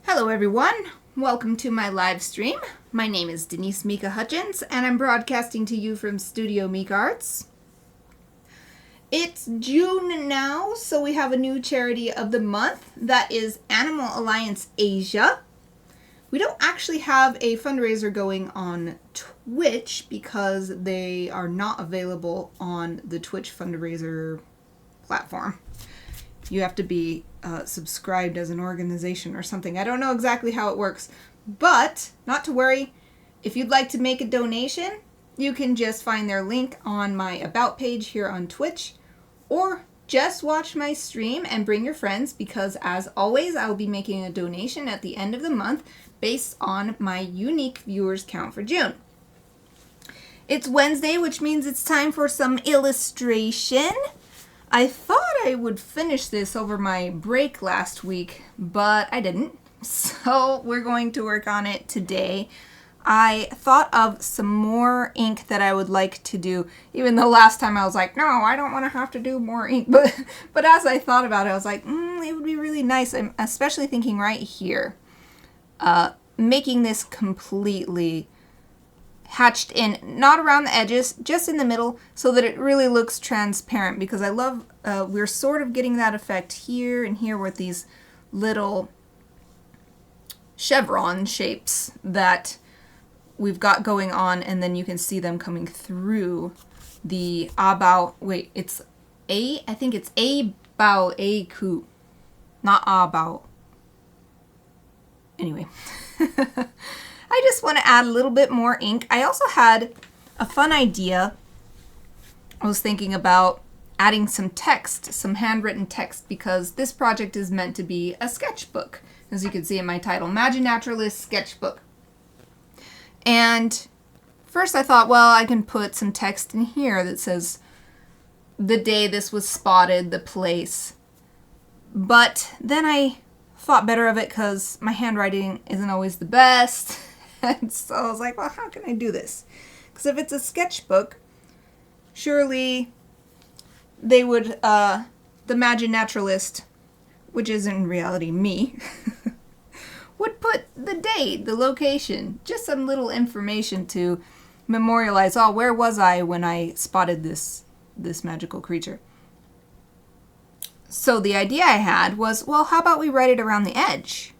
Hello everyone, welcome to my live stream. My name is Denise Mika Hutchins and I'm broadcasting to you from Studio Mikarts. It's June now, so we have a new charity of the month. That is Animal Alliance Asia. We don't actually have a fundraiser going on Twitch because they are not available on the Twitch fundraiser platform. You have to be subscribed as an organization or something. I don't know exactly how it works, but not to worry. If you'd like to make a donation, you can just find their link on my About page here on Twitch, or just watch my stream and bring your friends because, as always, I will be making a donation at the end of the month based on my unique viewers count for June. It's Wednesday, which means it's time for some illustration. I thought I would finish this over my break last week, but I didn't. So we're going to work on it today. I thought of some more ink that I would like to do, even though last time I was like, no, I don't want to have to do more ink. But as I thought about it, I was like, it would be really nice. I'm especially thinking right here, making this completely hatched in, not around the edges, just in the middle, so that it really looks transparent, because I love, we're sort of getting that effect here and here with these little chevron shapes that we've got going on, and then you can see them coming through the A Bao, I think it's A Bao A Qu, not A Bao. Anyway. I just want to add a little bit more ink. I also had a fun idea. I was thinking about adding some text, some handwritten text, because this project is meant to be a sketchbook, as you can see in my title, Maginaturalist Sketchbook. And first I thought, well, I can put some text in here that says the day this was spotted, the place. But then I thought better of it because my handwriting isn't always the best. And so I was like, well, how can I do this? Because if it's a sketchbook, surely they would, the Maginaturalist, which is in reality me, would put the date, the location, just some little information to memorialize, oh, where was I when I spotted this magical creature? So the idea I had was, well, how about we write it around the edge?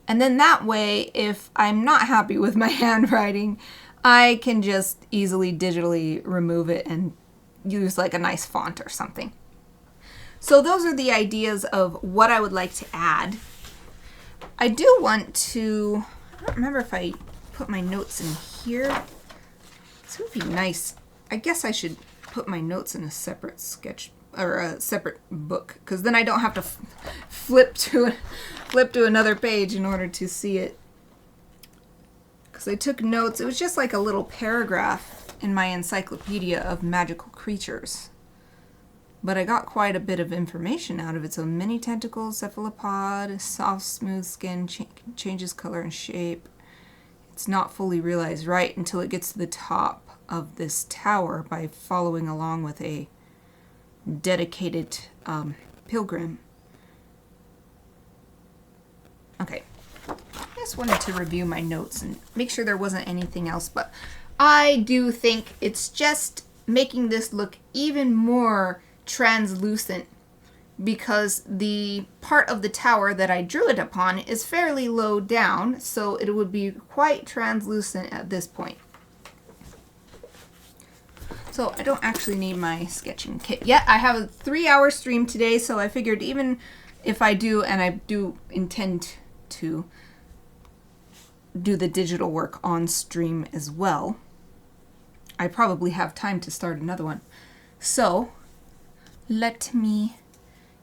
And then that way, if I'm not happy with my handwriting, I can just easily digitally remove it and use like a nice font or something. So those are the ideas of what I would like to add. I do want to, I don't remember if I put my notes in here. This would be nice. I guess I should put my notes in a separate sketch or a separate book, because then I don't have to flip to another page in order to see it. Because I took notes. It was just like a little paragraph in my encyclopedia of magical creatures. But I got quite a bit of information out of it. So many tentacles, cephalopod, soft, smooth skin, changes color and shape. It's not fully realized right until it gets to the top of this tower by following along with a dedicated pilgrim. Okay, I just wanted to review my notes and make sure there wasn't anything else, but I do think it's just making this look even more translucent, because the part of the tower that I drew it upon is fairly low down, so it would be quite translucent at this point. So I don't actually need my sketching kit yet. I have a 3-hour stream today, so I figured even if I do, and I do intend to do the digital work on stream as well, I probably have time to start another one. So let me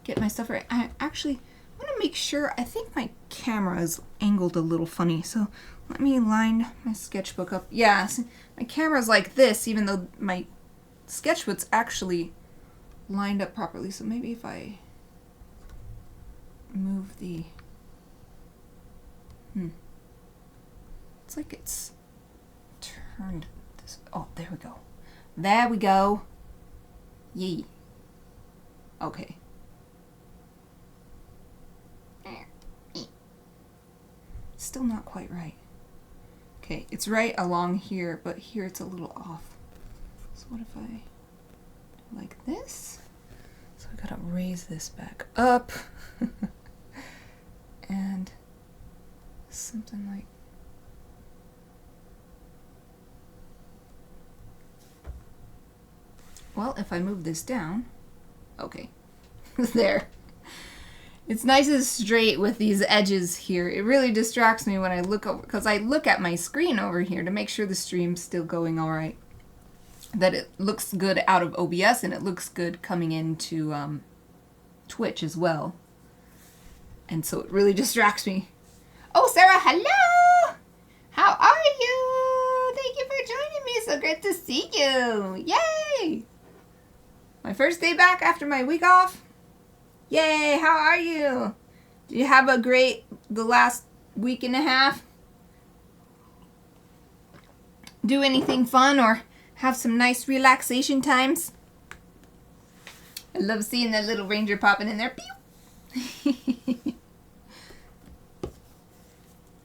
get my stuff right. I actually want to make sure, I think my camera is angled a little funny, so let me line my sketchbook up. Yeah, see, my camera's like this, even though my sketchbook's actually lined up properly. So maybe if I move the, it's like it's turned this, oh, there we go. There we go. Yee. Okay. still not quite right. Okay, it's right along here, but here it's a little off. So what if I do like this? So I gotta raise this back up. And something like... Well, if I move this down... Okay. There. It's nice and straight with these edges here. It really distracts me when I look over, because I look at my screen over here to make sure the stream's still going all right. That it looks good out of OBS and it looks good coming into Twitch as well. And so it really distracts me. Oh, Sarah, hello! How are you? Thank you for joining me. So great to see you. Yay! My first day back after my week off. Yay, how are you? Did you have the last week and a half? Do anything fun or have some nice relaxation times? I love seeing that little ranger popping in there. Pew!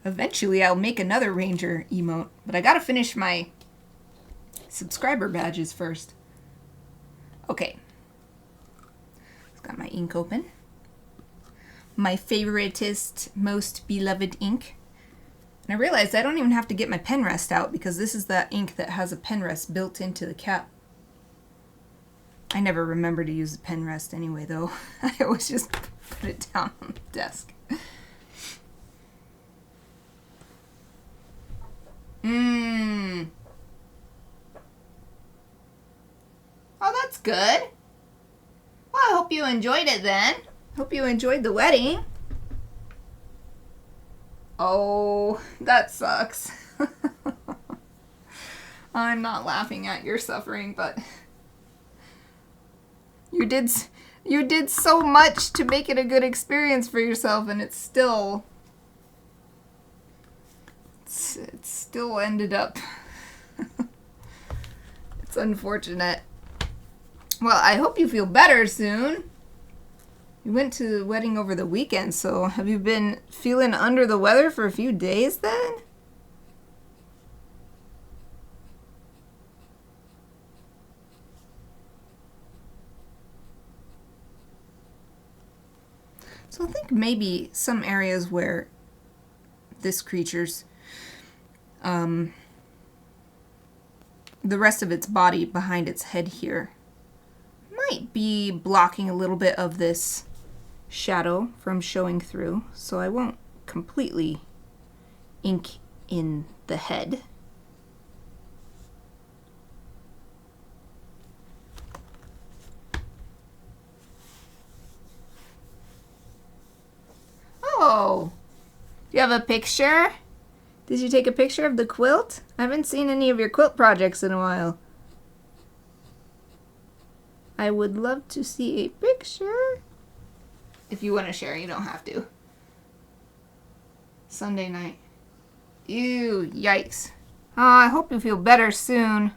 Eventually I'll make another ranger emote, but I gotta finish my subscriber badges first. Okay. Got my ink open. My favoritist, most beloved ink. And I realized I don't even have to get my pen rest out because this is that ink that has a pen rest built into the cap. I never remember to use the pen rest anyway, though. I always just put it down on the desk. Oh, that's good. Well, I hope you enjoyed it then. Hope you enjoyed the wedding. Oh, that sucks. I'm not laughing at your suffering, but you did so much to make it a good experience for yourself, and it still ended up. It's unfortunate. Well, I hope you feel better soon. You went to the wedding over the weekend, so have you been feeling under the weather for a few days then? So I think maybe some areas where this creature's, the rest of its body behind its head here might be blocking a little bit of this shadow from showing through, so I won't completely ink in the head. Oh, do you have a picture? Did you take a picture of the quilt? I haven't seen any of your quilt projects in a while. I would love to see a picture. If you want to share, you don't have to. Sunday night. Ew, yikes. Oh, I hope you feel better soon.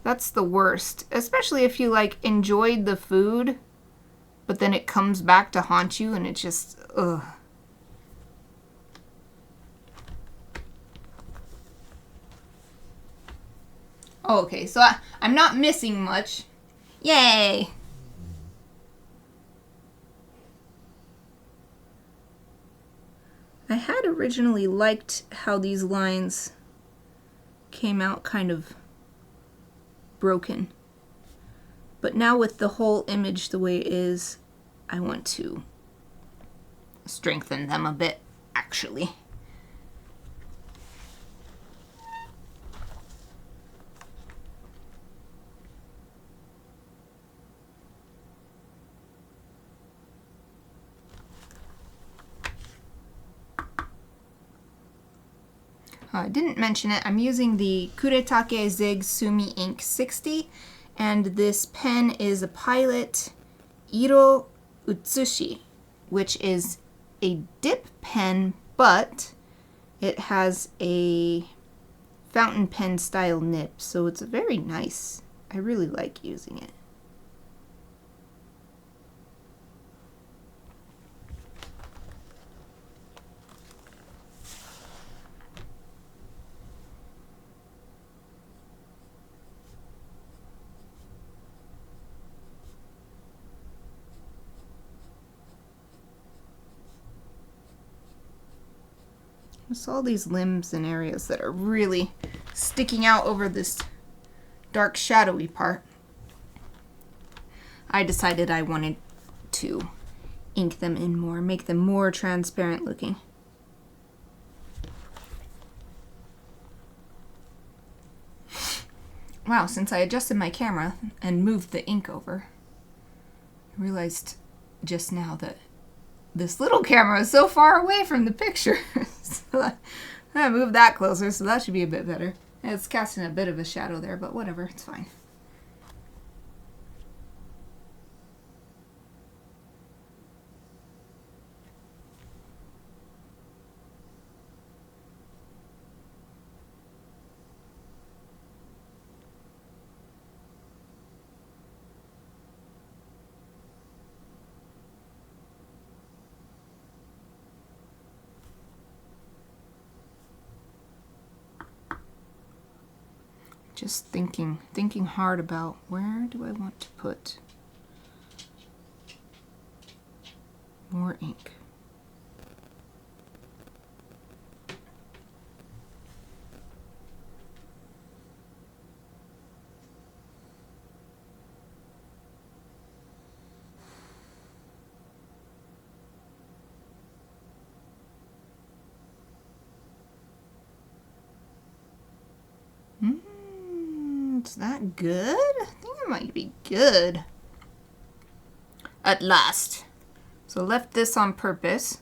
That's the worst. Especially if you, like, enjoyed the food, but then it comes back to haunt you and it just, ugh. Oh, okay, so I'm not missing much. Yay! I had originally liked how these lines came out kind of broken. But now with the whole image the way it is, I want to strengthen them a bit, actually. I didn't mention it, I'm using the Kuretake Zig Sumi Ink 60, and this pen is a Pilot Iro Utsushi, which is a dip pen, but it has a fountain pen style nib, so it's very nice. I really like using it. There's all these limbs and areas that are really sticking out over this dark shadowy part. I decided I wanted to ink them in more, make them more transparent looking. Wow, since I adjusted my camera and moved the ink over, I realized just now that this little camera is so far away from the picture. So I moved that closer, so that should be a bit better. It's casting a bit of a shadow there, but whatever, it's fine. Just thinking hard about where do I want to put more ink. Is that good? I think it might be good. At last. So left this on purpose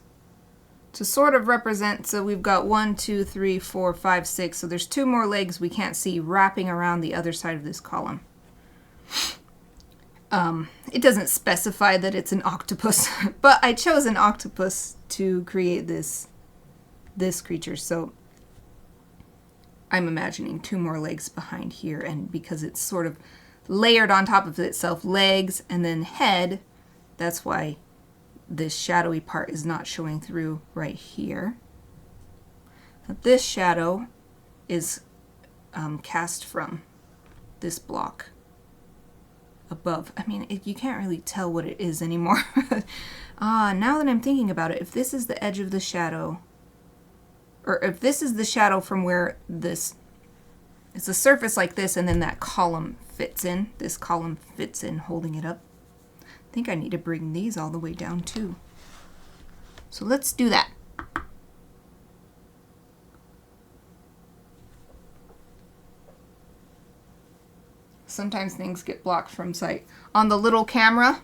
to sort of represent, so we've got 1, 2, 3, 4, 5, 6. So there's 2 more legs we can't see wrapping around the other side of this column. It doesn't specify that it's an octopus, but I chose an octopus to create this creature. So I'm imagining 2 more legs behind here, and because it's sort of layered on top of itself, legs and then head, that's why this shadowy part is not showing through right here. Now this shadow is cast from this block above. I mean, you can't really tell what it is anymore. Now that I'm thinking about it, if this is the edge of the shadow, or if this is the shadow from where it's a surface like this, and then that column fits in, this column fits in holding it up. I think I need to bring these all the way down too. So let's do that. Sometimes things get blocked from sight. On the little camera,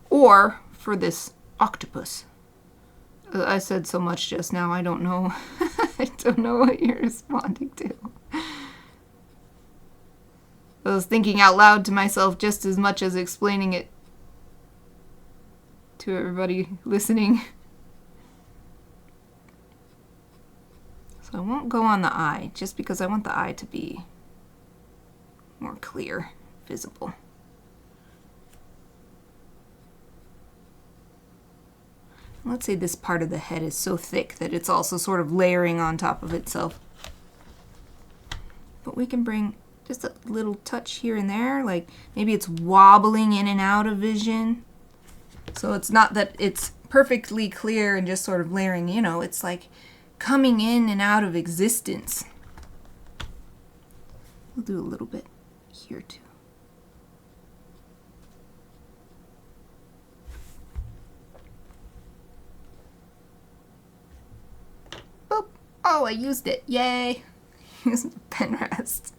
or for this octopus. I said so much just now, I don't know. I don't know what you're responding to. I was thinking out loud to myself just as much as explaining it to everybody listening. So I won't go on the eye, just because I want the eye to be more clear, visible. Let's say this part of the head is so thick that it's also sort of layering on top of itself. But we can bring just a little touch here and there, like maybe it's wobbling in and out of vision. So it's not that it's perfectly clear and just sort of layering, you know, it's like coming in and out of existence. We'll do a little bit here too. Oh, I used it. Yay. Use the pen rest.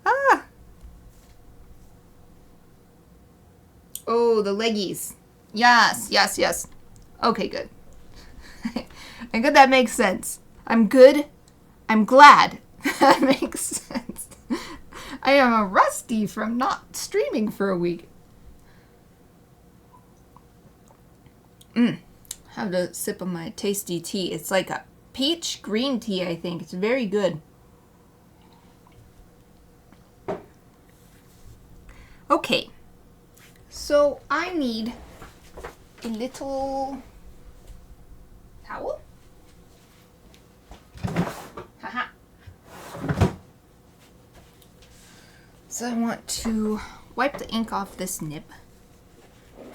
Ah. Oh, the leggies. Yes, yes, yes. Okay, good. I'm good that makes sense. I'm good. I'm glad that makes sense. I am rusty from not streaming for a week. Have a sip of my tasty tea. It's like a peach green tea, I think. It's very good. Okay, so I need a little towel. Haha. So I want to wipe the ink off this nib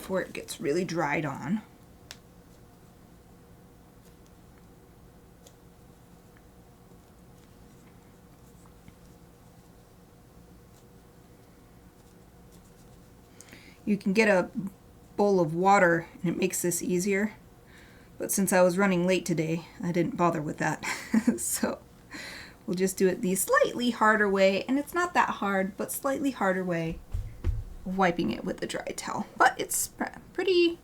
before it gets really dried on. You can get a bowl of water and it makes this easier. But since I was running late today, I didn't bother with that. So we'll just do it the slightly harder way, and it's not that hard, but slightly harder way of wiping it with the dry towel. But it's pretty,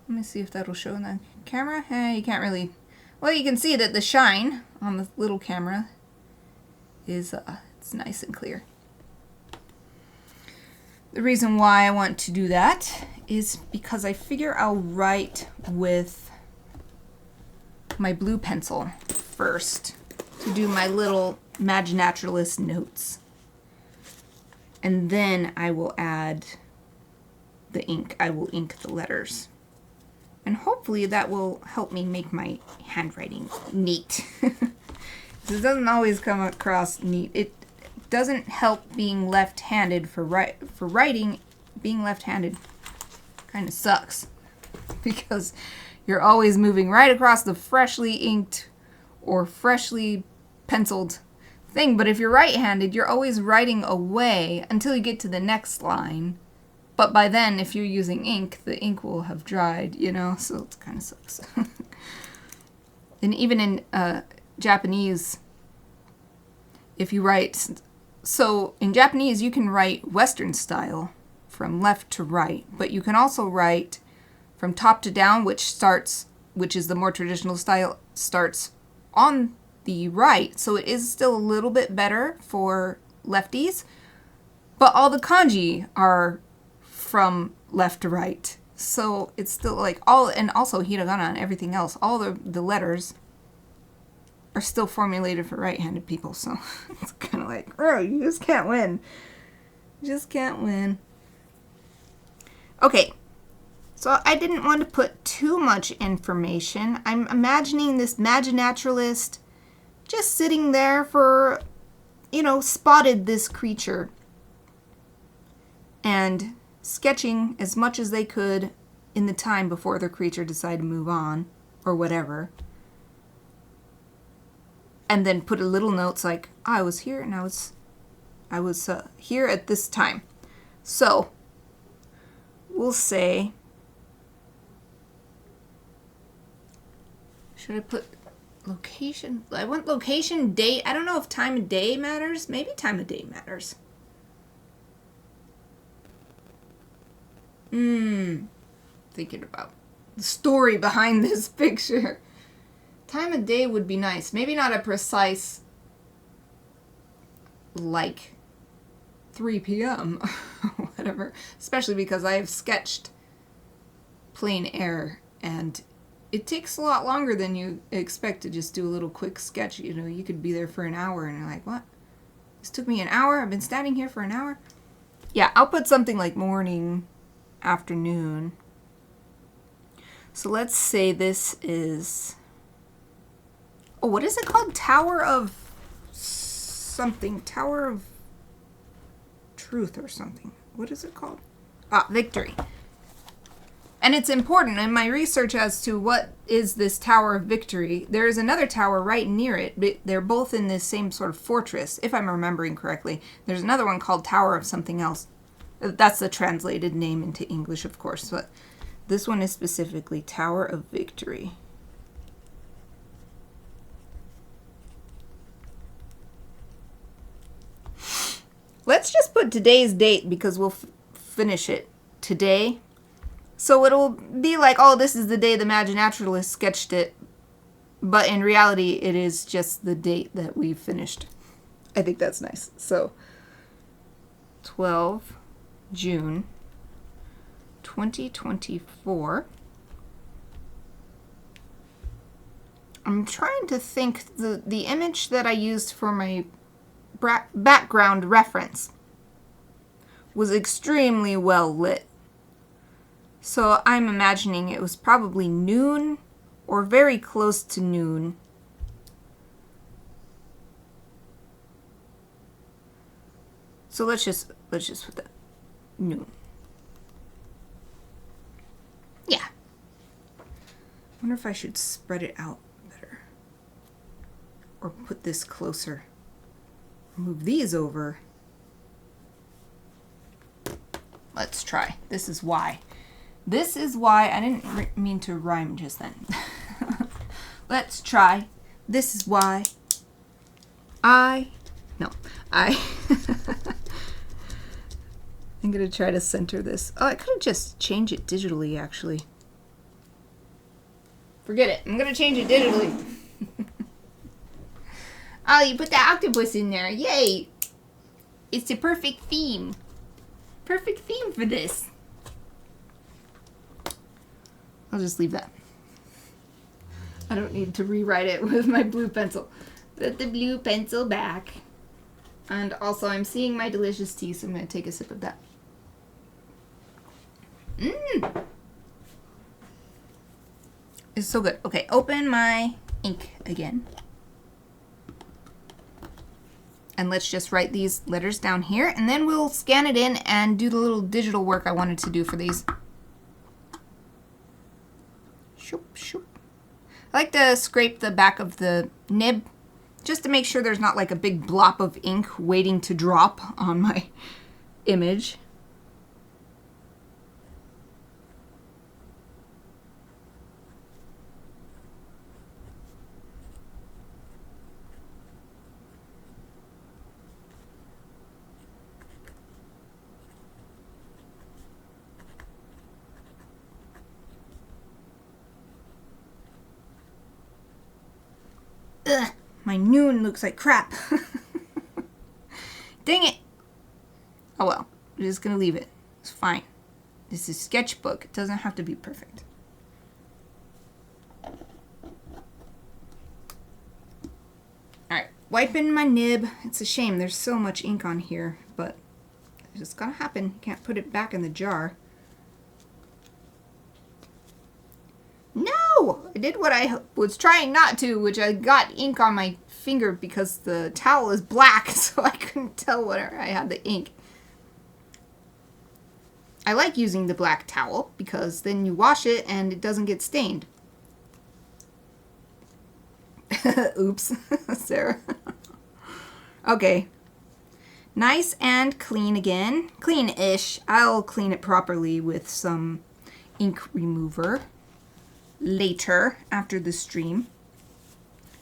let me see if that'll show in the camera. You can't really, well, you can see that the shine on the little camera is, it's nice and clear. The reason why I want to do that is because I figure I'll write with my blue pencil first to do my little Maginaturalist notes. And then I will add the ink. I will ink the letters. And hopefully that will help me make my handwriting neat. It doesn't always come across neat. It doesn't help being left-handed for writing. Being left-handed kind of sucks because you're always moving right across the freshly inked or freshly penciled thing. But if you're right-handed, you're always writing away until you get to the next line. But by then, if you're using ink, the ink will have dried, you know, so it kind of sucks. And even in Japanese, if you write, so in Japanese you can write Western style from left to right, but you can also write from top to down, which is the more traditional style, starts on the right, so it is still a little bit better for lefties, but all the kanji are from left to right, so it's still like all, and also hiragana and everything else, all the letters are still formulated for right-handed people, so it's kind of like, oh, you just can't win. You just can't win. Okay, so I didn't want to put too much information. I'm imagining this Maginaturalist just sitting there for, you know, spotted this creature and sketching as much as they could in the time before the creature decided to move on or whatever. And then put a little notes like, I was here and I was here at this time. So we'll say, should I put location? I want location, date. I don't know if time of day matters. Maybe time of day matters. Thinking about the story behind this picture. Time of day would be nice. Maybe not a precise, like 3 p.m. or whatever. Especially because I have sketched plein air and it takes a lot longer than you expect to just do a little quick sketch. You know, you could be there for an hour and you're like, what? This took me an hour? I've been standing here for an hour? Yeah, I'll put something like morning, afternoon. So let's say this is, oh, what is it called? Tower of something. Tower of Truth or something. What is it called? Victory. And it's important in my research as to what is this Tower of Victory. There is another tower right near it, but they're both in this same sort of fortress, if I'm remembering correctly. There's another one called Tower of something else. That's the translated name into English, of course, but this one is specifically Tower of Victory. Let's just put today's date because we'll finish it today. So it'll be like, oh, this is the day the Maginaturalist sketched it. But in reality, it is just the date that we finished. I think that's nice. So 12 June 2024. I'm trying to think, the image that I used for my background reference was extremely well lit. So I'm imagining it was probably noon or very close to noon. So let's just put that noon. wonder if I should spread it out better. Or put this closer. Move these over. Let's try. This is why. This is why I didn't mean to rhyme just then. Let's try. This is why I'm going to try to center this. Oh, I could have just changed it digitally, actually. Forget it. I'm going to change it digitally. Oh, you put the octopus in there. Yay. It's the perfect theme. Perfect theme for this. I'll just leave that. I don't need to rewrite it with my blue pencil. Put the blue pencil back. And also, I'm seeing my delicious tea, so I'm going to take a sip of that. Mmm. It's so good. Okay, open my ink again. And let's just write these letters down here, and then we'll scan it in and do the little digital work I wanted to do for these. Shoop, shoop. I like to scrape the back of the nib just to make sure there's not like a big blob of ink waiting to drop on my image. Ugh, my noon looks like crap. Dang it. Oh well, I'm just gonna leave it. It's fine. This is Sketchbook. It doesn't have to be perfect. Alright, wiping my nib. It's a shame there's so much ink on here, but it's just gonna happen. You can't put it back in the jar. No! I did what I was trying not to, which I got ink on my finger because the towel is black, so I couldn't tell where I had the ink. I like using the black towel because then you wash it and it doesn't get stained. Oops, Sarah. Okay. Nice and clean again. Clean-ish. I'll clean it properly with some ink remover later after the stream.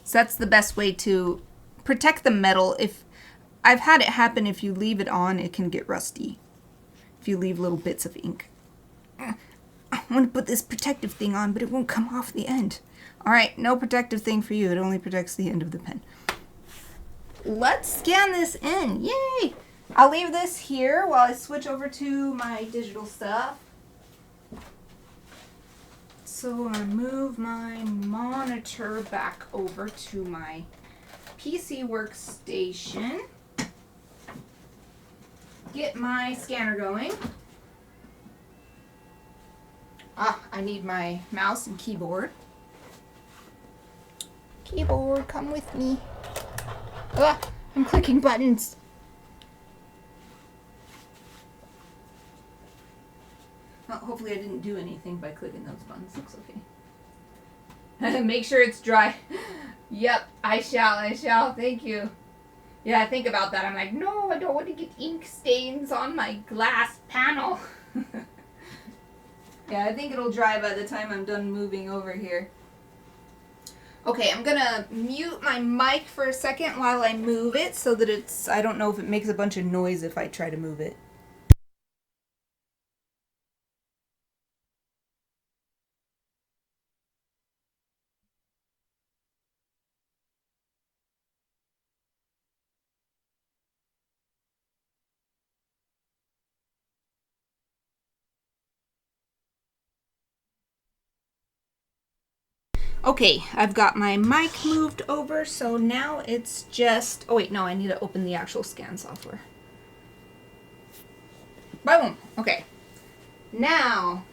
So that's the best way to protect the metal. If I've had it happen, if you leave it on, it can get rusty. If you leave little bits of ink. I want to put this protective thing on, but it won't come off the end. Alright, no protective thing for you. It only protects the end of the pen. Let's scan this in. Yay! I'll leave this here while I switch over to my digital stuff. So I move my monitor back over to my PC workstation. Get my scanner going. I need my mouse and keyboard. Keyboard, come with me. I'm clicking buttons. Well, hopefully I didn't do anything by clicking those buttons. Looks okay. Make sure it's dry. Yep, I shall. Thank you. Yeah, I think about that. I'm like, no, I don't want to get ink stains on my glass panel. Yeah, I think it'll dry by the time I'm done moving over here. Okay, I'm gonna mute my mic for a second while I move it so that I don't know if it makes a bunch of noise if I try to move it. Okay, I've got my mic moved over, so now it's just... Oh wait, no, I need to open the actual scan software. Boom! Okay. Now,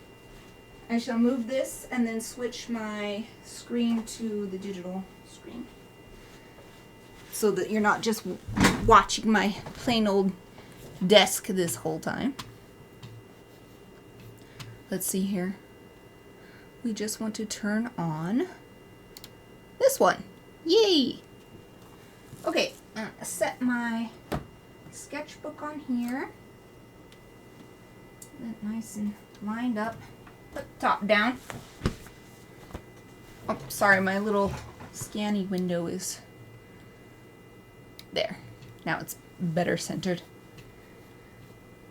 I shall move this and then switch my screen to the digital screen. So that you're not just watching my plain old desk this whole time. Let's see here. we just want to turn on this one. Yay! Okay, set my sketchbook on here. Get nice and lined up. Put the top down. Oh, sorry, my little scanny window is there. Now it's better centered.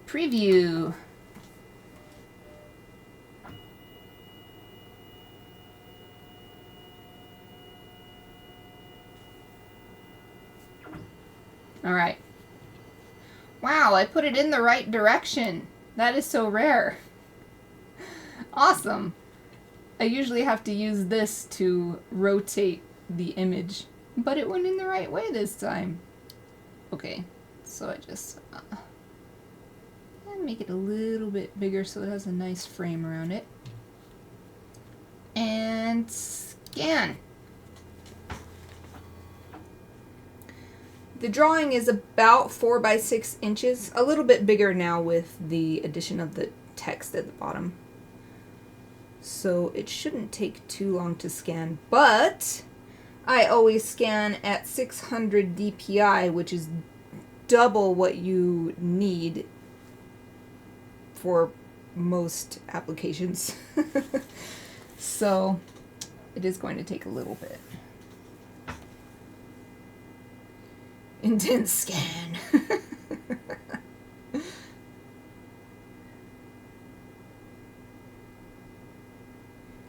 Preview. All right. Wow, I put it in the right direction. That is so rare. Awesome. I usually have to use this to rotate the image, but it went in the right way this time. Okay, so I just make it a little bit bigger so it has a nice frame around it. And scan. The drawing is about 4 by 6 inches, a little bit bigger now with the addition of the text at the bottom. So it shouldn't take too long to scan, but I always scan at 600 DPI, which is double what you need for most applications. So it is going to take a little bit. Intense scan.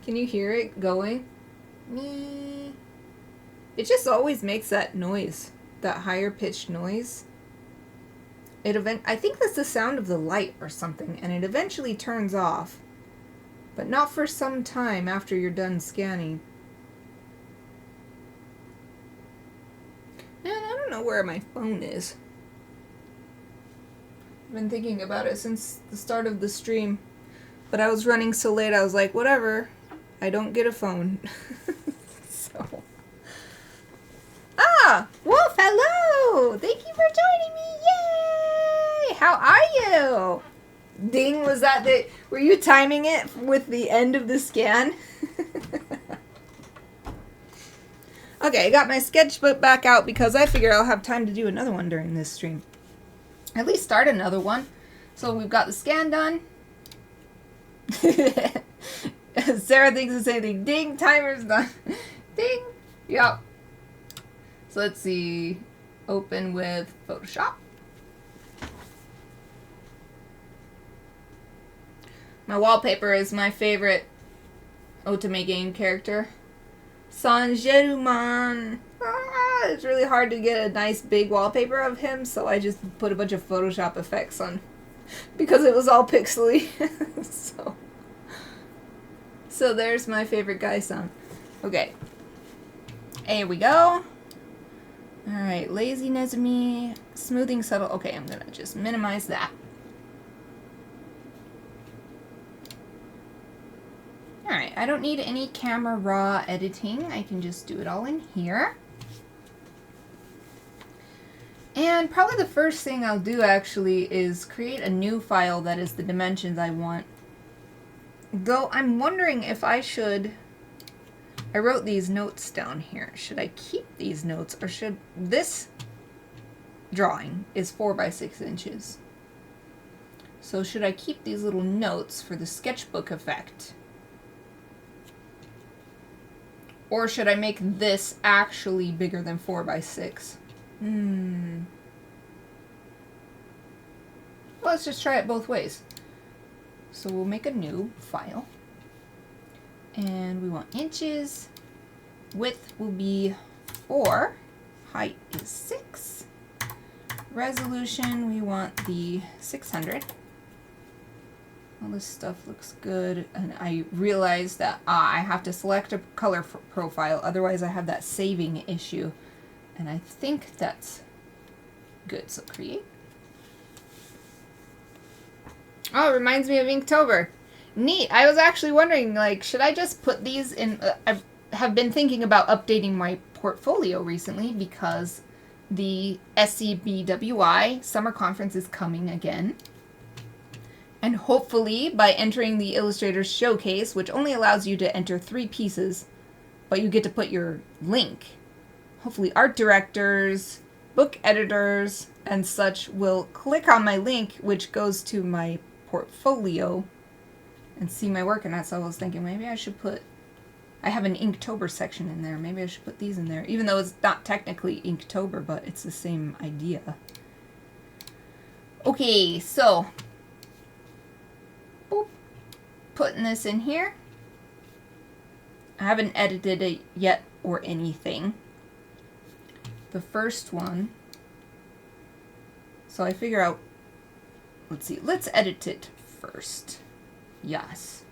Can you hear it going? Me. It just always makes that noise, that higher pitched noise. I think that's the sound of the light or something, and it eventually turns off, but not for some time after you're done scanning. And I don't know where my phone is. I've been thinking about it since the start of the stream, but I was running so late I was like, whatever, I don't get a phone. So. Ah! Wolf, hello! Thank you for joining me! Yay! How are you? Ding, was that were you timing it with the end of the scan? Okay, I got my sketchbook back out because I figure I'll have time to do another one during this stream. At least start another one. So we've got the scan done. Sarah thinks the same thing. Ding, timer's done. Ding. Yep. So let's see. Open with Photoshop. My wallpaper is my favorite Otome game character. Sanjeruman. It's really hard to get a nice big wallpaper of him, so I just put a bunch of Photoshop effects on because it was all pixely. So there's my favorite guy son. Okay. Here we go. Alright, lazy Nezumi, smoothing subtle. Okay, I'm gonna just minimize that. Alright, I don't need any camera raw editing. I can just do it all in here. And probably the first thing I'll do actually is create a new file that is the dimensions I want. Though I'm wondering if I should... I wrote these notes down here. Should I keep these notes or should... This drawing is 4 by 6 inches. So should I keep these little notes for the sketchbook effect? Or should I make this actually bigger than 4 by 6? Let's just try it both ways. So we'll make a new file. And we want inches. Width will be 4. Height is 6. Resolution, we want the 600. All this stuff looks good, and I realized that I have to select a color profile, otherwise I have that saving issue, and I think that's good. So create. Oh, it reminds me of Inktober. Neat. I was actually wondering, like, should I just put these in... I have been thinking about updating my portfolio recently because the SCBWI summer conference is coming again. And hopefully by entering the Illustrator's Showcase, which only allows you to enter 3 pieces, but you get to put your link. Hopefully art directors, book editors, and such will click on my link, which goes to my portfolio, and see my work. And that's what I was thinking, maybe I should put, I have an Inktober section in there. Maybe I should put these in there, even though it's not technically Inktober, but it's the same idea. Okay, so boop, putting this in here. I haven't edited it yet or anything. The first one, so I figure out, let's see, let's edit it first. Yes.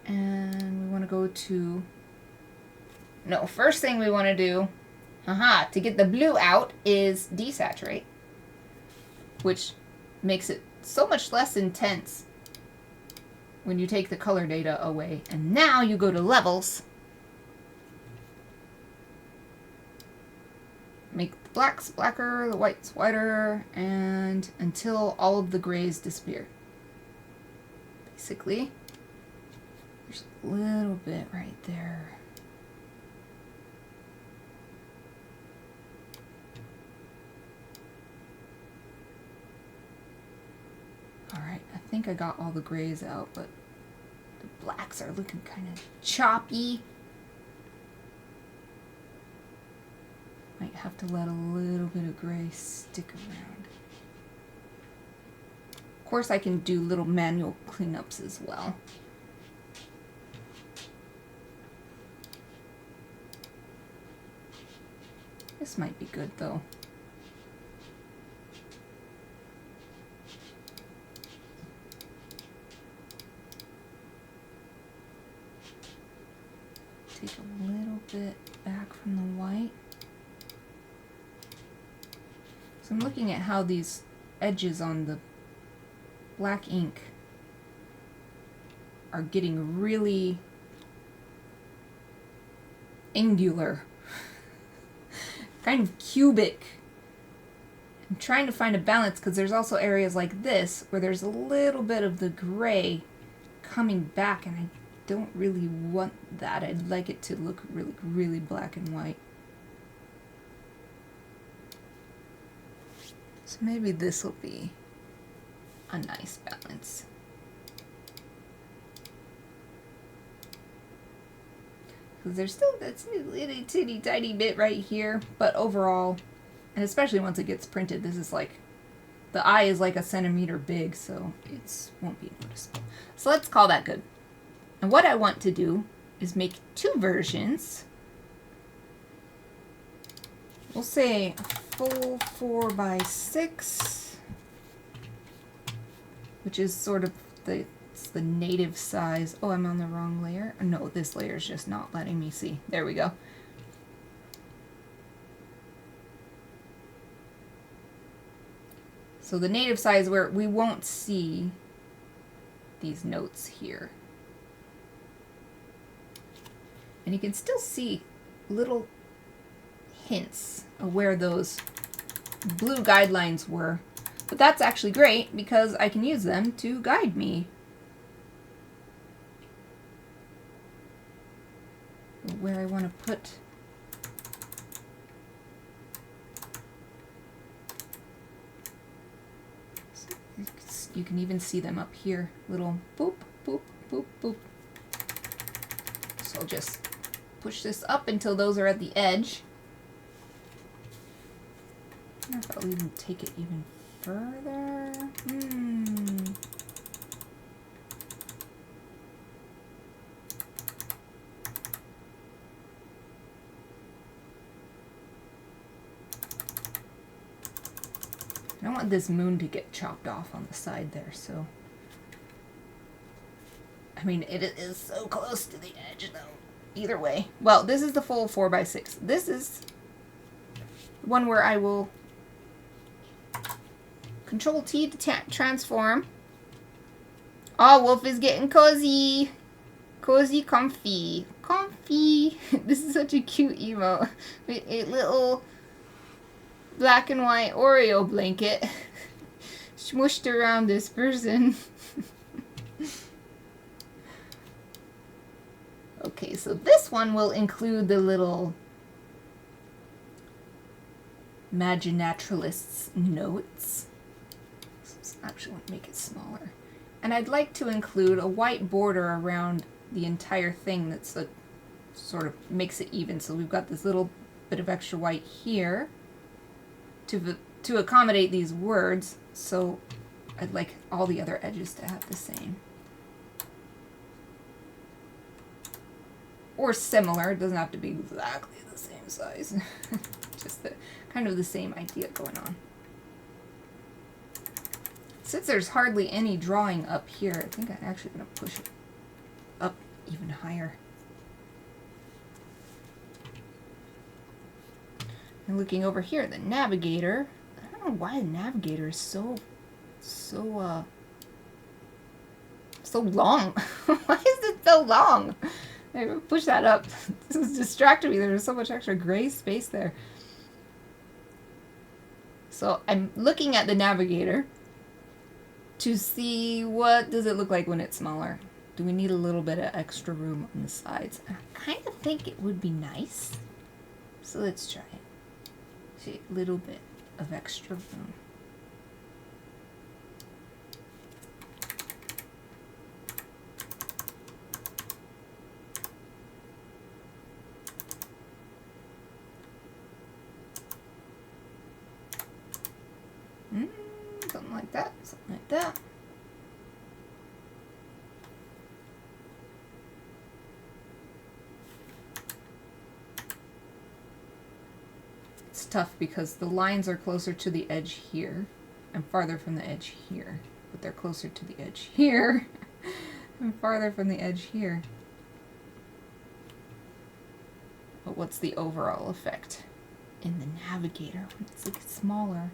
And we want to go to, no, first thing we want to do, to get the blue out is desaturate, which makes it so much less intense when you take the color data away. And now you go to levels, make the blacks blacker, the whites whiter, and until all of the grays disappear. Basically, there's a little bit right there. Alright, I think I got all the grays out, but the blacks are looking kind of choppy. Might have to let a little bit of gray stick around. Of course, I can do little manual cleanups as well. This might be good though. Take a little bit back from the white. So I'm looking at how these edges on the black ink are getting really angular, kind of cubic. I'm trying to find a balance because there's also areas like this where there's a little bit of the gray coming back, and I don't really want that. I'd like it to look really, really black and white. So maybe this will be a nice balance. Because there's still that little teeny tiny bit right here, but overall, and especially once it gets printed, this is like, the eye is like a centimeter big, so it won't be noticeable. So let's call that good. And what I want to do is make 2 versions. We'll say a full 4x6, which is sort of the native size. Oh, I'm on the wrong layer. No, this layer is just not letting me see. There we go. So the native size where we won't see these notes here. And you can still see little hints of where those blue guidelines were. But that's actually great because I can use them to guide me. Where I want to put you can even see them up here. Little boop, boop, boop, boop. So I'll just push this up until those are at the edge. I wonder if I'll even take it even further. I don't want this moon to get chopped off on the side there, so. I mean, it is so close to the edge, though. Either way. Well, this is the full 4x6. This is the one where I will Control T to transform. Oh, Wolf is getting cozy. Cozy, comfy. Comfy. This is such a cute emote. A little black and white Oreo blanket. smushed around this person. Okay, so this one will include the little Maginaturalist's notes. So actually want to make it smaller. And I'd like to include a white border around the entire thing that's a, sort of makes it even. So we've got this little bit of extra white here to accommodate these words. So I'd like all the other edges to have the same. Or similar, it doesn't have to be exactly the same size. Just kind of the same idea going on. Since there's hardly any drawing up here, I think I'm actually going to push it up even higher. And looking over here, the navigator. I don't know why the navigator is so long. Why is it so long? Maybe push that up. This is distracting me. There's so much extra gray space there. So I'm looking at the navigator to see what does it look like when it's smaller. Do we need a little bit of extra room on the sides? I kind of think it would be nice. So let's try it. See, a little bit of extra room. Something like that, something like that. It's tough because the lines are closer to the edge here and farther from the edge here, but they're closer to the edge here and farther from the edge here. But what's the overall effect in the navigator when it's like smaller?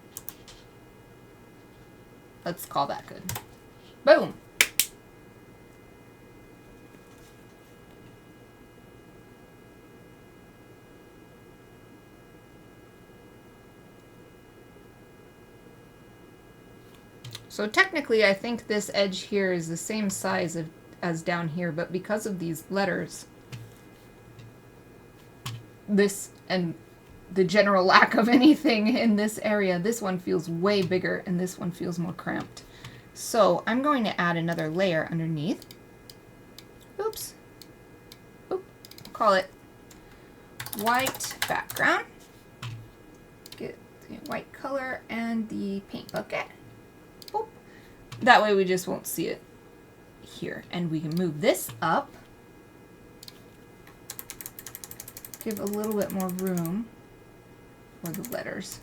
Let's call that good. Boom! So technically I think this edge here is the same size as down here, but because of these letters, this and the general lack of anything in this area, this one feels way bigger and this one feels more cramped. So I'm going to add another layer underneath. Oops. Oop. Call it white background. Get the white color and the paint bucket. Oop. That way we just won't see it here. And we can move this up. Give a little bit more room for the letters.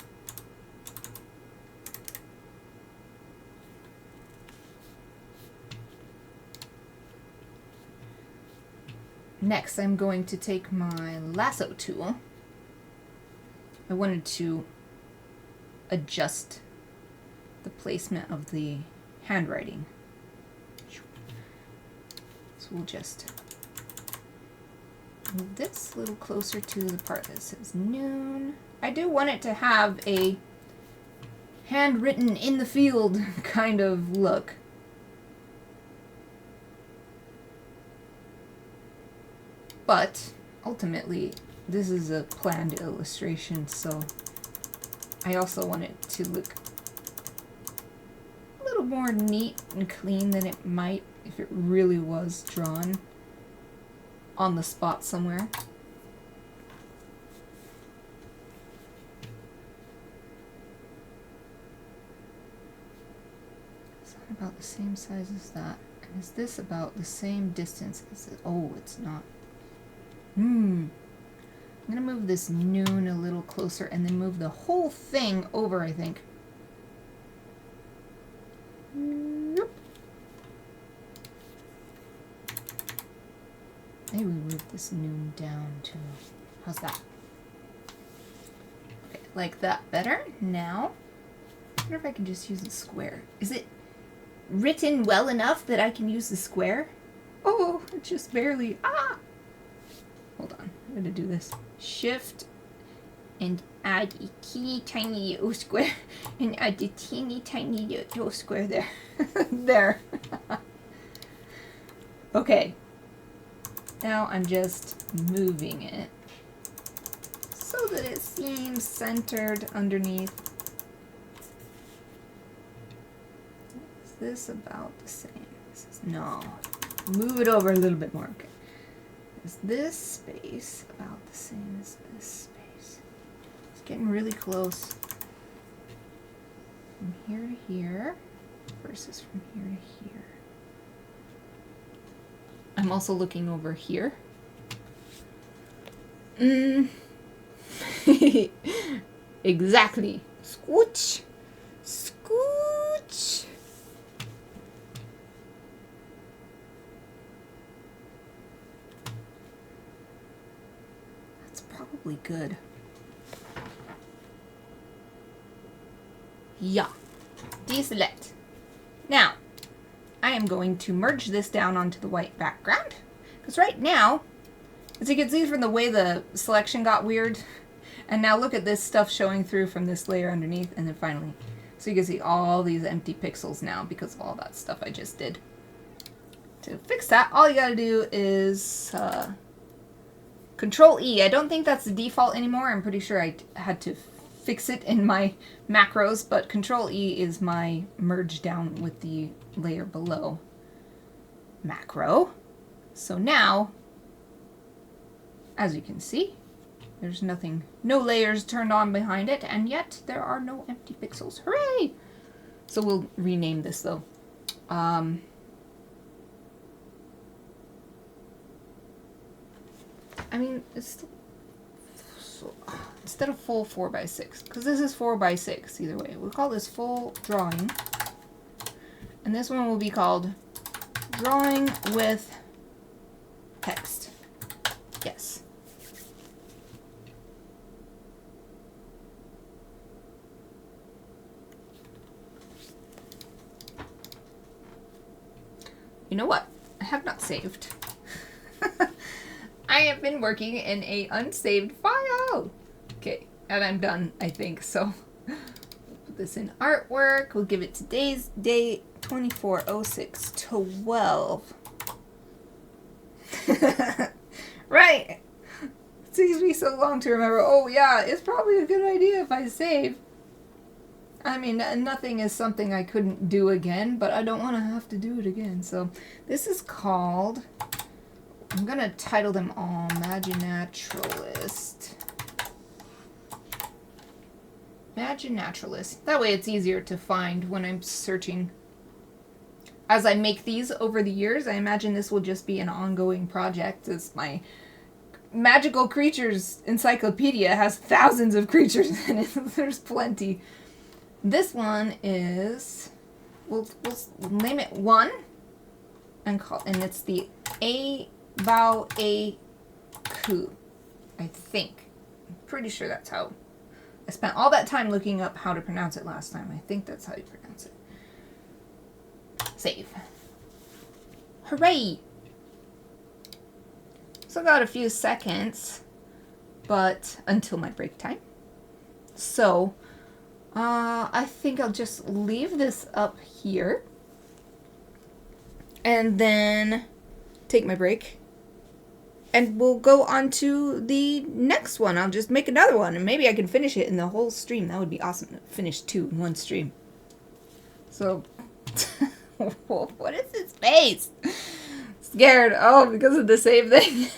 Next, I'm going to take my lasso tool. I wanted to adjust the placement of the handwriting. So we'll just move this a little closer to the part that says noon. I do want it to have a handwritten in the field kind of look. But ultimately, this is a planned illustration, so I also want it to look a little more neat and clean than it might if it really was drawn on the spot somewhere. About the same size as that. And is this about the same distance as it? Oh, it's not. I'm gonna move this noon a little closer and then move the whole thing over, I think. Nope. Maybe we move this noon down too. How's that? Okay, like that better. Now, I wonder if I can just use a square. Is it written well enough that I can use the square? Oh, it just barely. Ah! Hold on. I'm going to do this. Shift and add a teeny tiny little square, and add the teeny tiny little square there. There. Okay. Now I'm just moving it so that it seems centered underneath. Is this about the same? No. Move it over a little bit more. Okay. Is this space about the same as this space? It's getting really close. From here to here versus from here to here. I'm also looking over here. Exactly. Scooch. Scooch. That's probably good. Yeah. Deselect. Now, I am going to merge this down onto the white background. Because right now, as you can see from the way the selection got weird, and now look at this stuff showing through from this layer underneath, and then finally, so you can see all these empty pixels now because of all that stuff I just did. To fix that, all you gotta do is Control E. I don't think that's the default anymore. I'm pretty sure I had to fix it in my macros, but Control E is my merge down with the layer below macro. So now, as you can see, there's nothing, no layers turned on behind it, and yet there are no empty pixels. Hooray! So we'll rename this though. I mean, it's so, instead of full 4x6, because this is 4x6 either way. We'll call this full drawing, and this one will be called drawing with text. Yes. You know what? I have not saved. I have been working in a unsaved file. Okay, and I'm done, I think. So we'll put this in artwork. We'll give it today's date, 24/06/12. Right. It takes me so long to remember. Oh yeah, it's probably a good idea if I save. I mean, nothing is something I couldn't do again, but I don't want to have to do it again. So this is called, I'm going to title them all Maginaturalist. Maginaturalist. That way it's easier to find when I'm searching. As I make these over the years, I imagine this will just be an ongoing project, as my magical creatures encyclopedia has thousands of creatures in it. There's plenty. This one is, we'll name it 1, and it's the A Bao A Qu, I think. I'm pretty sure that's how. I spent all that time looking up how to pronounce it last time. I think that's how you pronounce it. Save. Hooray! So I got a few seconds, but until my break time. So I think I'll just leave this up here and then take my break. And we'll go on to the next one. I'll just make another one, and maybe I can finish it in the whole stream. That would be awesome to finish 2 in one stream. So, what is his face? Scared. Oh, because of the same thing.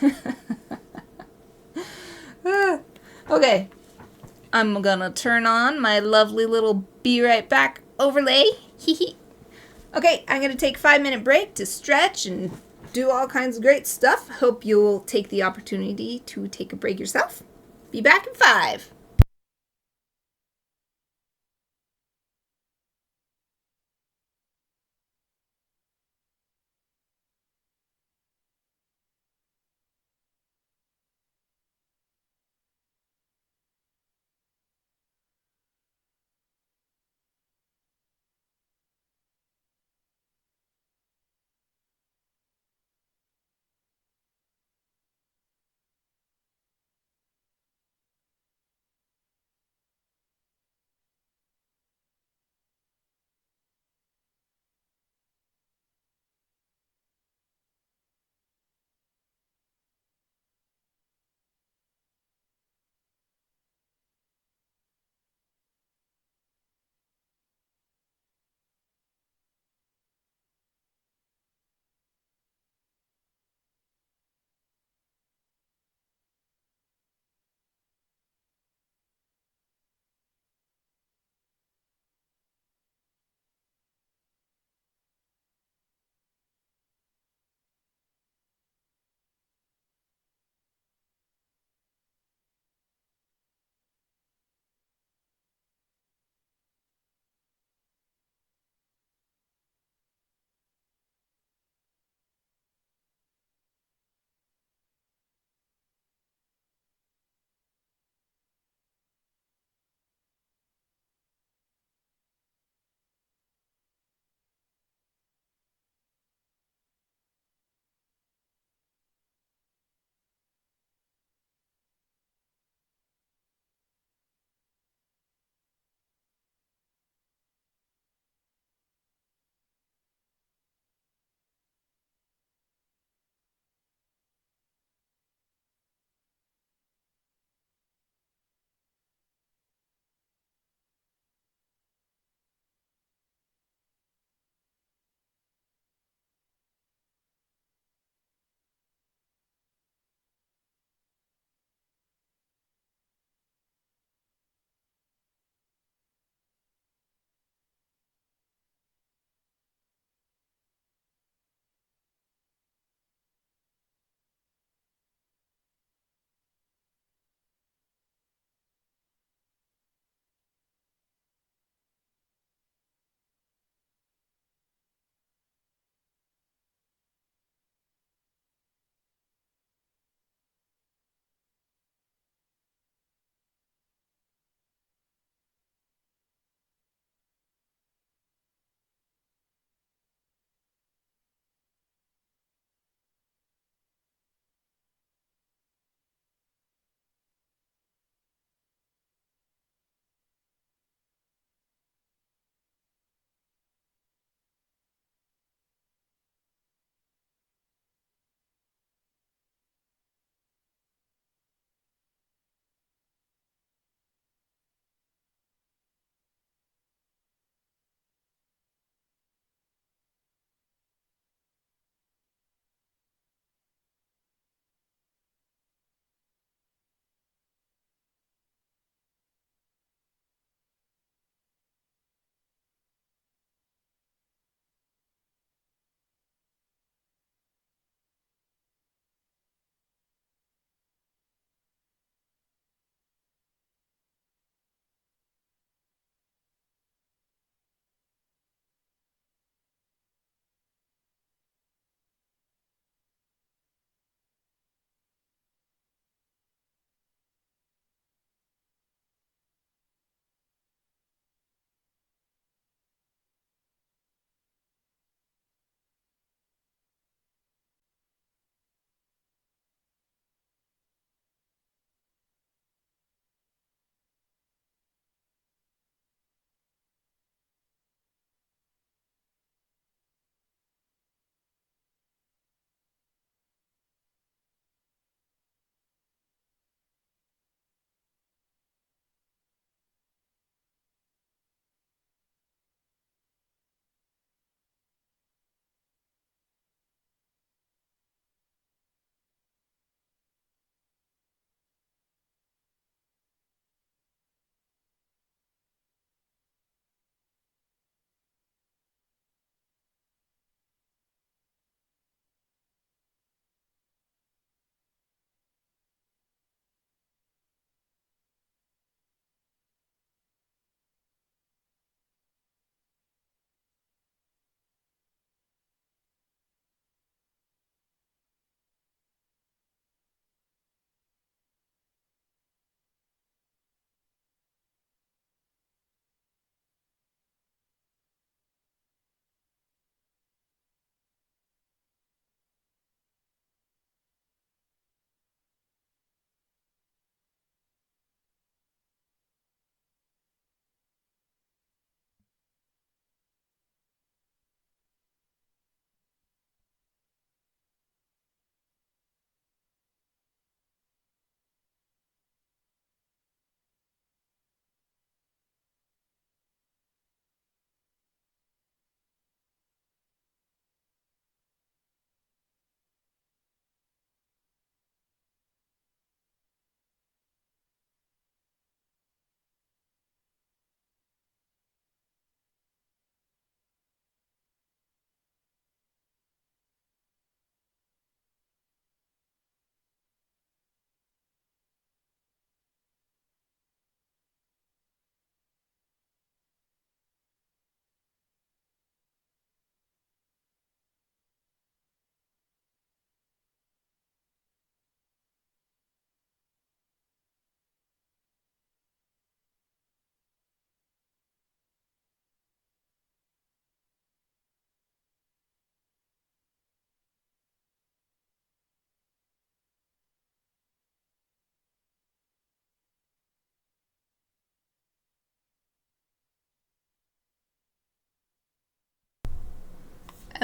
Okay. I'm gonna turn on my lovely little be right back overlay. Okay, I'm gonna take a 5-minute break to stretch and do all kinds of great stuff. Hope you'll take the opportunity to take a break yourself. Be back in 5.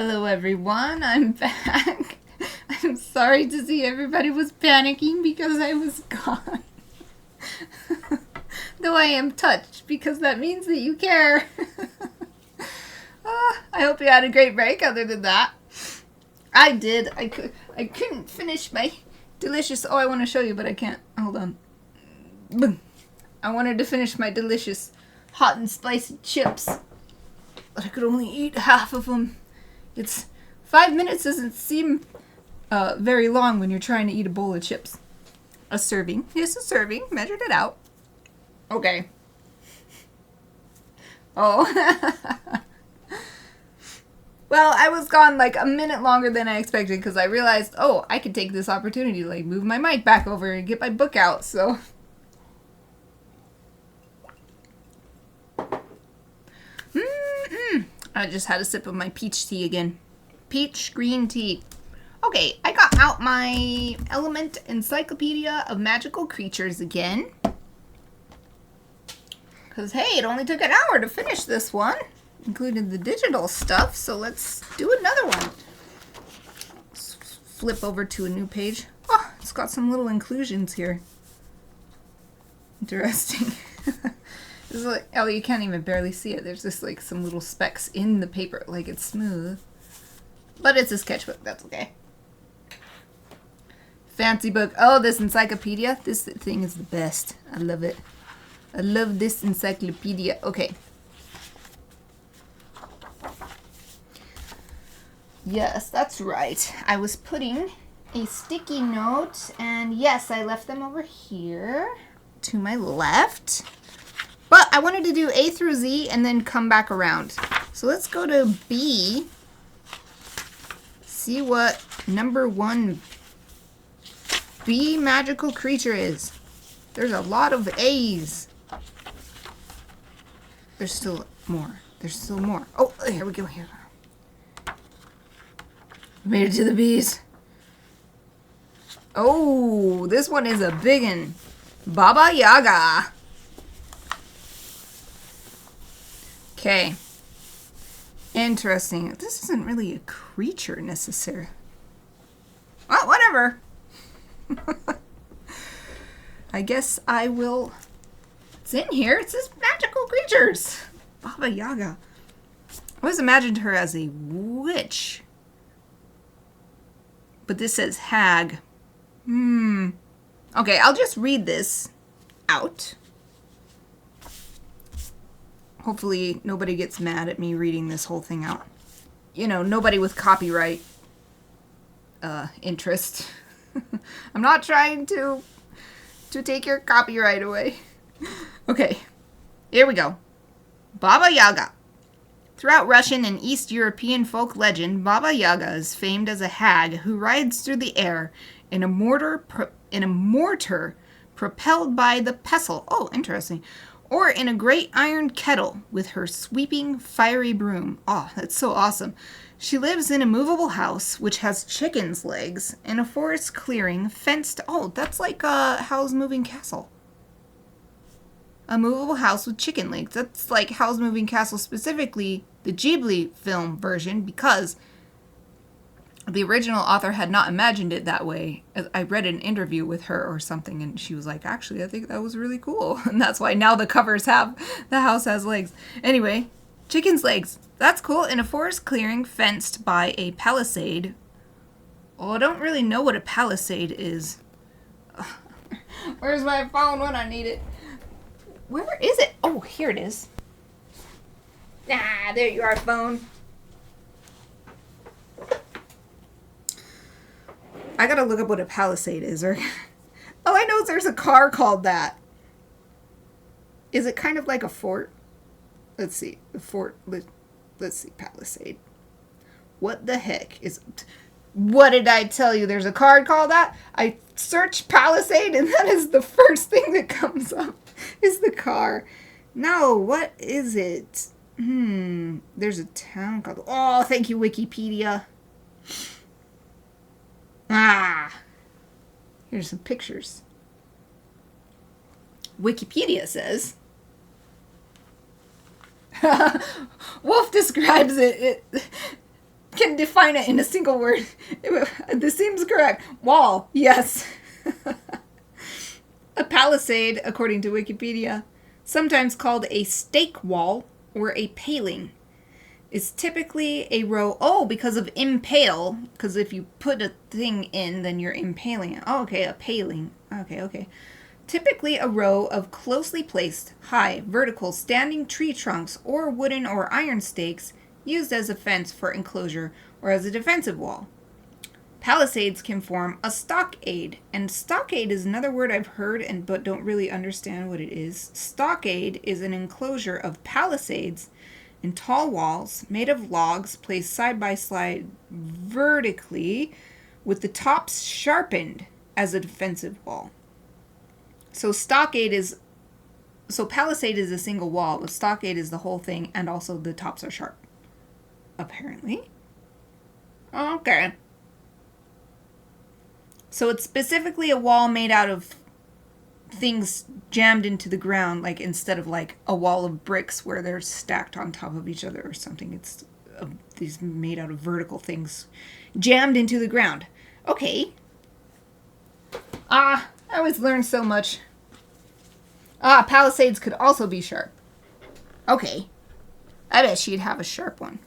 Hello everyone, I'm back. I'm sorry to see everybody was panicking because I was gone. Though I am touched because that means that you care. I hope you had a great break other than that. I did. I couldn't finish my delicious... Oh, I want to show you, but I can't. Hold on. I wanted to finish my delicious hot and spicy chips, but I could only eat half of them. It's 5 minutes doesn't seem very long when you're trying to eat a bowl of chips. A serving. Yes, a serving. Measured it out. Okay. Oh. Well, I was gone like a minute longer than I expected because I realized, oh, I could take this opportunity to like move my mic back over and get my book out, so... I just had a sip of my peach tea again. Peach green tea. Okay, I got out my Element Encyclopedia of Magical Creatures again. Because, hey, it only took an hour to finish this one. Including the digital stuff, so let's do another one. Let's flip over to a new page. Oh, it's got some little inclusions here. Interesting. This is like, oh, you can't even barely see it. There's just like some little specks in the paper, like it's smooth. But it's a sketchbook, that's okay. Fancy book. Oh, this encyclopedia. This thing is the best. I love it. I love this encyclopedia. Okay. Yes, that's right. I was putting a sticky note, and yes, I left them over here to my left. But I wanted to do A through Z and then come back around. So let's go to B. See what number 1 B magical creature is. There's a lot of A's. There's still more. There's still more. Oh, here we go. Here. Made it to the B's. Oh, this one is a big one. Baba Yaga. Okay. Interesting. This isn't really a creature necessarily. Well, whatever. I guess I will... It's in here. It says magical creatures. Baba Yaga. I always imagined her as a witch. But this says hag. Okay, I'll just read this out. Hopefully nobody gets mad at me reading this whole thing out. You know, nobody with copyright interest. I'm not trying to take your copyright away. Okay, here we go. Baba Yaga. Throughout Russian and East European folk legend, Baba Yaga is famed as a hag who rides through the air in a mortar propelled by the pestle. Oh, interesting. Or in a great iron kettle with her sweeping, fiery broom. Oh, that's so awesome. She lives in a movable house which has chicken's legs in a forest clearing fenced. Oh, that's like Howl's Moving Castle. A movable house with chicken legs. That's like Howl's Moving Castle, specifically the Ghibli film version, because the original author had not imagined it that way. I read an interview with her or something, and she was like, actually, I think that was really cool. And that's why now the covers have, the house has legs. Anyway, chicken's legs. That's cool. In a forest clearing fenced by a palisade. Oh, I don't really know what a palisade is. Where's my phone when I need it? Where is it? Oh, here it is. Ah, there you are, phone. I gotta look up what a palisade is. Or all I know is there's a car called that. Is it kind of like a fort? Let's see. The fort. Let's see. Palisade. What the heck is... What did I tell you? There's a card called that? I searched palisade and that is the first thing that comes up. Is the car. No, what is it? There's a town called... Oh, thank you, Wikipedia. Here's some pictures. Wikipedia says... Wolf describes it can define it in a single word. This seems correct. Wall, yes. A palisade, according to Wikipedia, sometimes called a stake wall or a paling, is typically a row. Oh, because of impale. Because if you put a thing in, then you're impaling it. Oh, okay, a paling. Okay. Typically a row of closely placed, high, vertical, standing tree trunks or wooden or iron stakes used as a fence for enclosure or as a defensive wall. Palisades can form a stockade, and stockade is another word I've heard but don't really understand what it is. Stockade is an enclosure of palisades and tall walls made of logs placed side by side vertically with the tops sharpened as a defensive wall. So palisade is a single wall, but stockade is the whole thing, and also the tops are sharp. Apparently. Okay. So it's specifically a wall made out of things jammed into the ground, like instead of like a wall of bricks where they're stacked on top of each other or something. It's these made out of vertical things jammed into the ground. Okay. I always learn so much. Palisades could also be sharp. Okay. I bet she'd have a sharp one.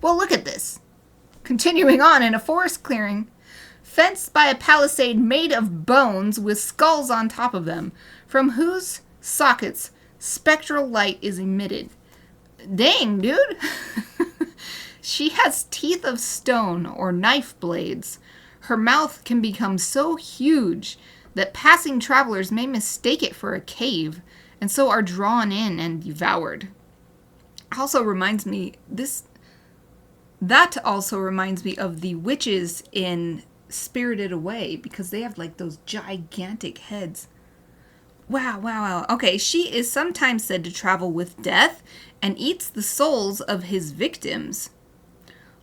Well, look at this. Continuing on, in a forest clearing, fenced by a palisade made of bones with skulls on top of them, from whose sockets spectral light is emitted. Dang, dude! She has teeth of stone or knife blades. Her mouth can become so huge that passing travelers may mistake it for a cave, and so are drawn in and devoured. Also reminds me of the witches in Spirited Away, because they have like those gigantic heads. Wow. Okay, she is sometimes said to travel with death and eats the souls of his victims.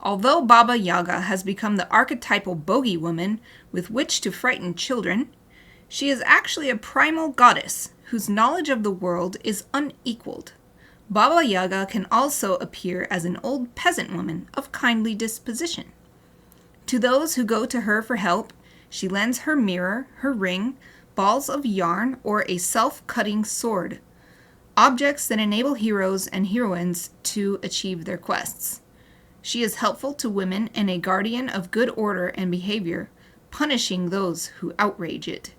Although Baba Yaga has become the archetypal bogey woman with which to frighten children, she is actually a primal goddess whose knowledge of the world is unequaled. Baba Yaga can also appear as an old peasant woman of kindly disposition. To those who go to her for help, she lends her mirror, her ring, balls of yarn, or a self-cutting sword, objects that enable heroes and heroines to achieve their quests. She is helpful to women and a guardian of good order and behavior, punishing those who outrage it.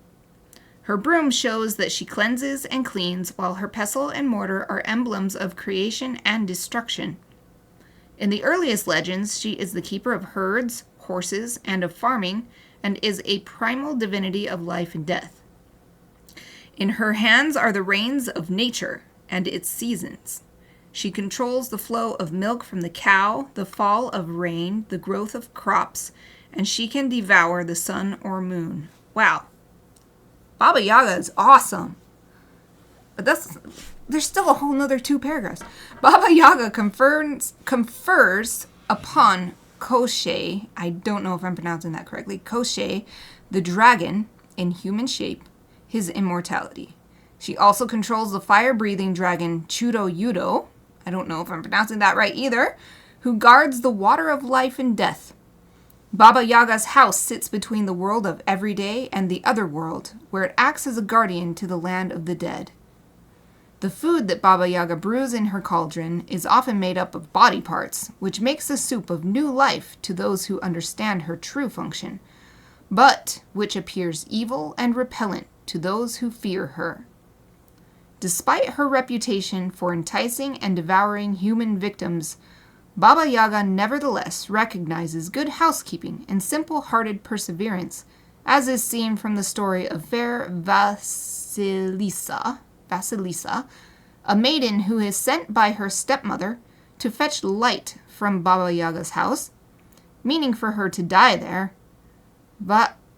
Her broom shows that she cleanses and cleans, while her pestle and mortar are emblems of creation and destruction. In the earliest legends, she is the keeper of herds, horses, and of farming, and is a primal divinity of life and death. In her hands are the reins of nature and its seasons. She controls the flow of milk from the cow, the fall of rain, the growth of crops, and she can devour the sun or moon. Wow. Baba Yaga is awesome. But there's still a whole nother 2 paragraphs. Baba Yaga confers upon Koshchei, I don't know if I'm pronouncing that correctly, Koshchei, the dragon, in human shape, his immortality. She also controls the fire-breathing dragon Chudo Yudo, I don't know if I'm pronouncing that right either, who guards the water of life and death. Baba Yaga's house sits between the world of everyday and the other world, where it acts as a guardian to the land of the dead. The food that Baba Yaga brews in her cauldron is often made up of body parts, which makes the soup of new life to those who understand her true function, but which appears evil and repellent to those who fear her. Despite her reputation for enticing and devouring human victims, Baba Yaga nevertheless recognizes good housekeeping and simple-hearted perseverance, as is seen from the story of fair Vasilisa, a maiden who is sent by her stepmother to fetch light from Baba Yaga's house, meaning for her to die there.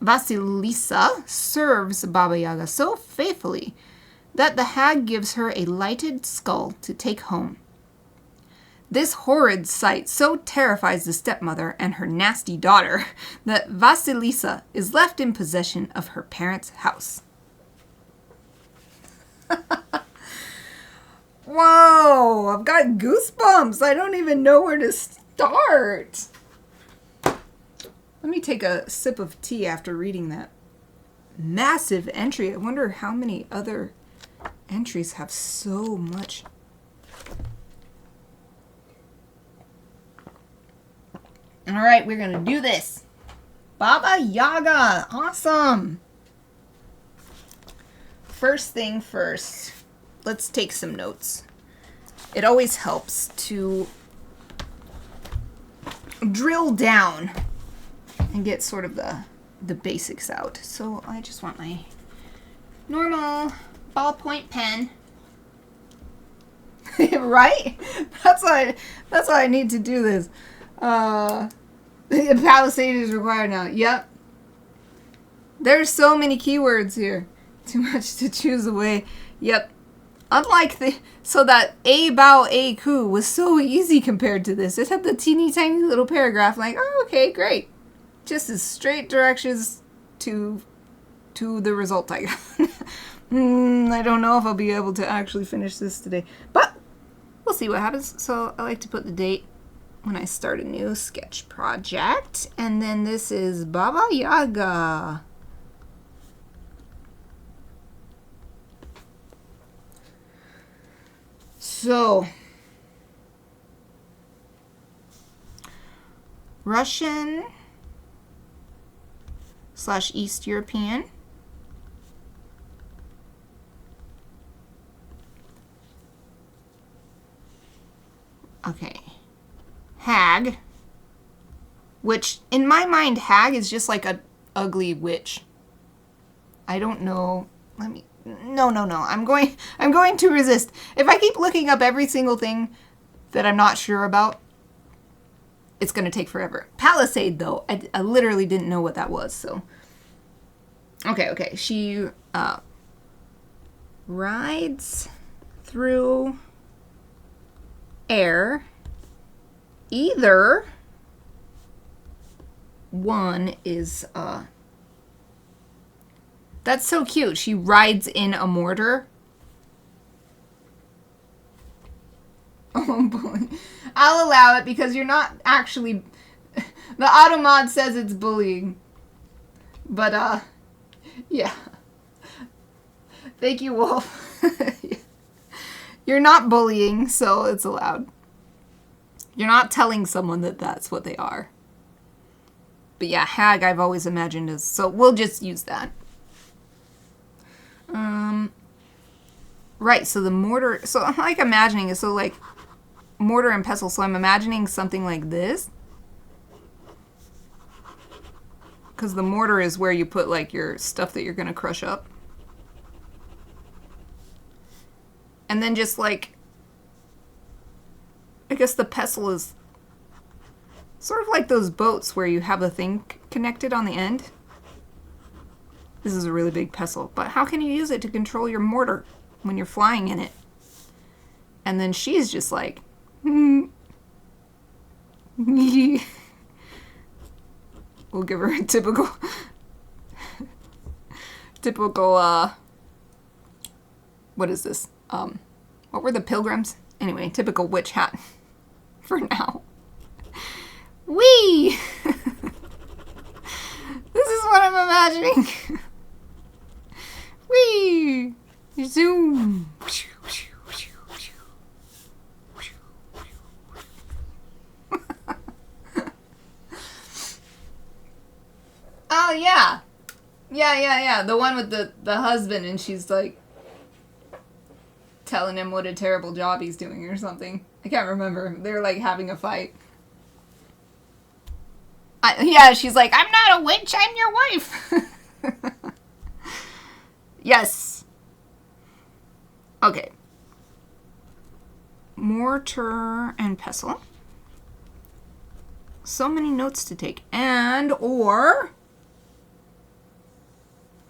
Vasilisa serves Baba Yaga so faithfully that the hag gives her a lighted skull to take home. This horrid sight so terrifies the stepmother and her nasty daughter that Vasilisa is left in possession of her parents' house. Whoa, I've got goosebumps. I don't even know where to Start! Let me take a sip of tea after reading that massive entry. I wonder how many other entries have so much. All right, we're going to do this. Baba Yaga. Awesome. First thing first, let's take some notes. It always helps to drill down and get sort of the basics out. So I just want my normal ballpoint pen. Right? That's why I need to do this. Palisade is required now. Yep. There's so many keywords here. Too much to choose away. Yep. Unlike that A Bao A Qu was so easy compared to this. It had the teeny tiny little paragraph like, oh, okay, great. Just as straight directions to the result I got. I don't know if I'll be able to actually finish this today. But we'll see what happens. So I like to put the date when I start a new sketch project. And then this is Baba Yaga. So, Russian / East European. Okay. Hag, which in my mind, hag is just like a ugly witch. I don't know. No. I'm going to resist. If I keep looking up every single thing that I'm not sure about, it's going to take forever. Palisade, though, I literally didn't know what that was, so. Okay. She rides through air. Either one is, that's so cute. She rides in a mortar. Oh boy. I'll allow it because you're not actually, the automod says it's bullying. But, yeah. Thank you, Wolf. You're not bullying, so it's allowed. You're not telling someone that that's what they are. But yeah, hag I've always imagined as, so we'll just use that. Right, so the mortar, so I'm like imagining it, so like mortar and pestle, so I'm imagining something like this. Because the mortar is where you put like your stuff that you're going to crush up. And then just like, I guess the pestle is sort of like those boats where you have a thing connected on the end. This is a really big pestle, but how can you use it to control your mortar when you're flying in it? And then she's just like, we'll give her a typical, what is this? What were the pilgrims? Anyway, typical witch hat for now. Whee! This is what I'm imagining. Whee! Zoom. Oh, yeah. Yeah. The one with the husband, and she's like telling him what a terrible job he's doing or something. I can't remember. They're like having a fight. Yeah, she's like, I'm not a witch, I'm your wife. Yes. Okay. Mortar and pestle. So many notes to take. Or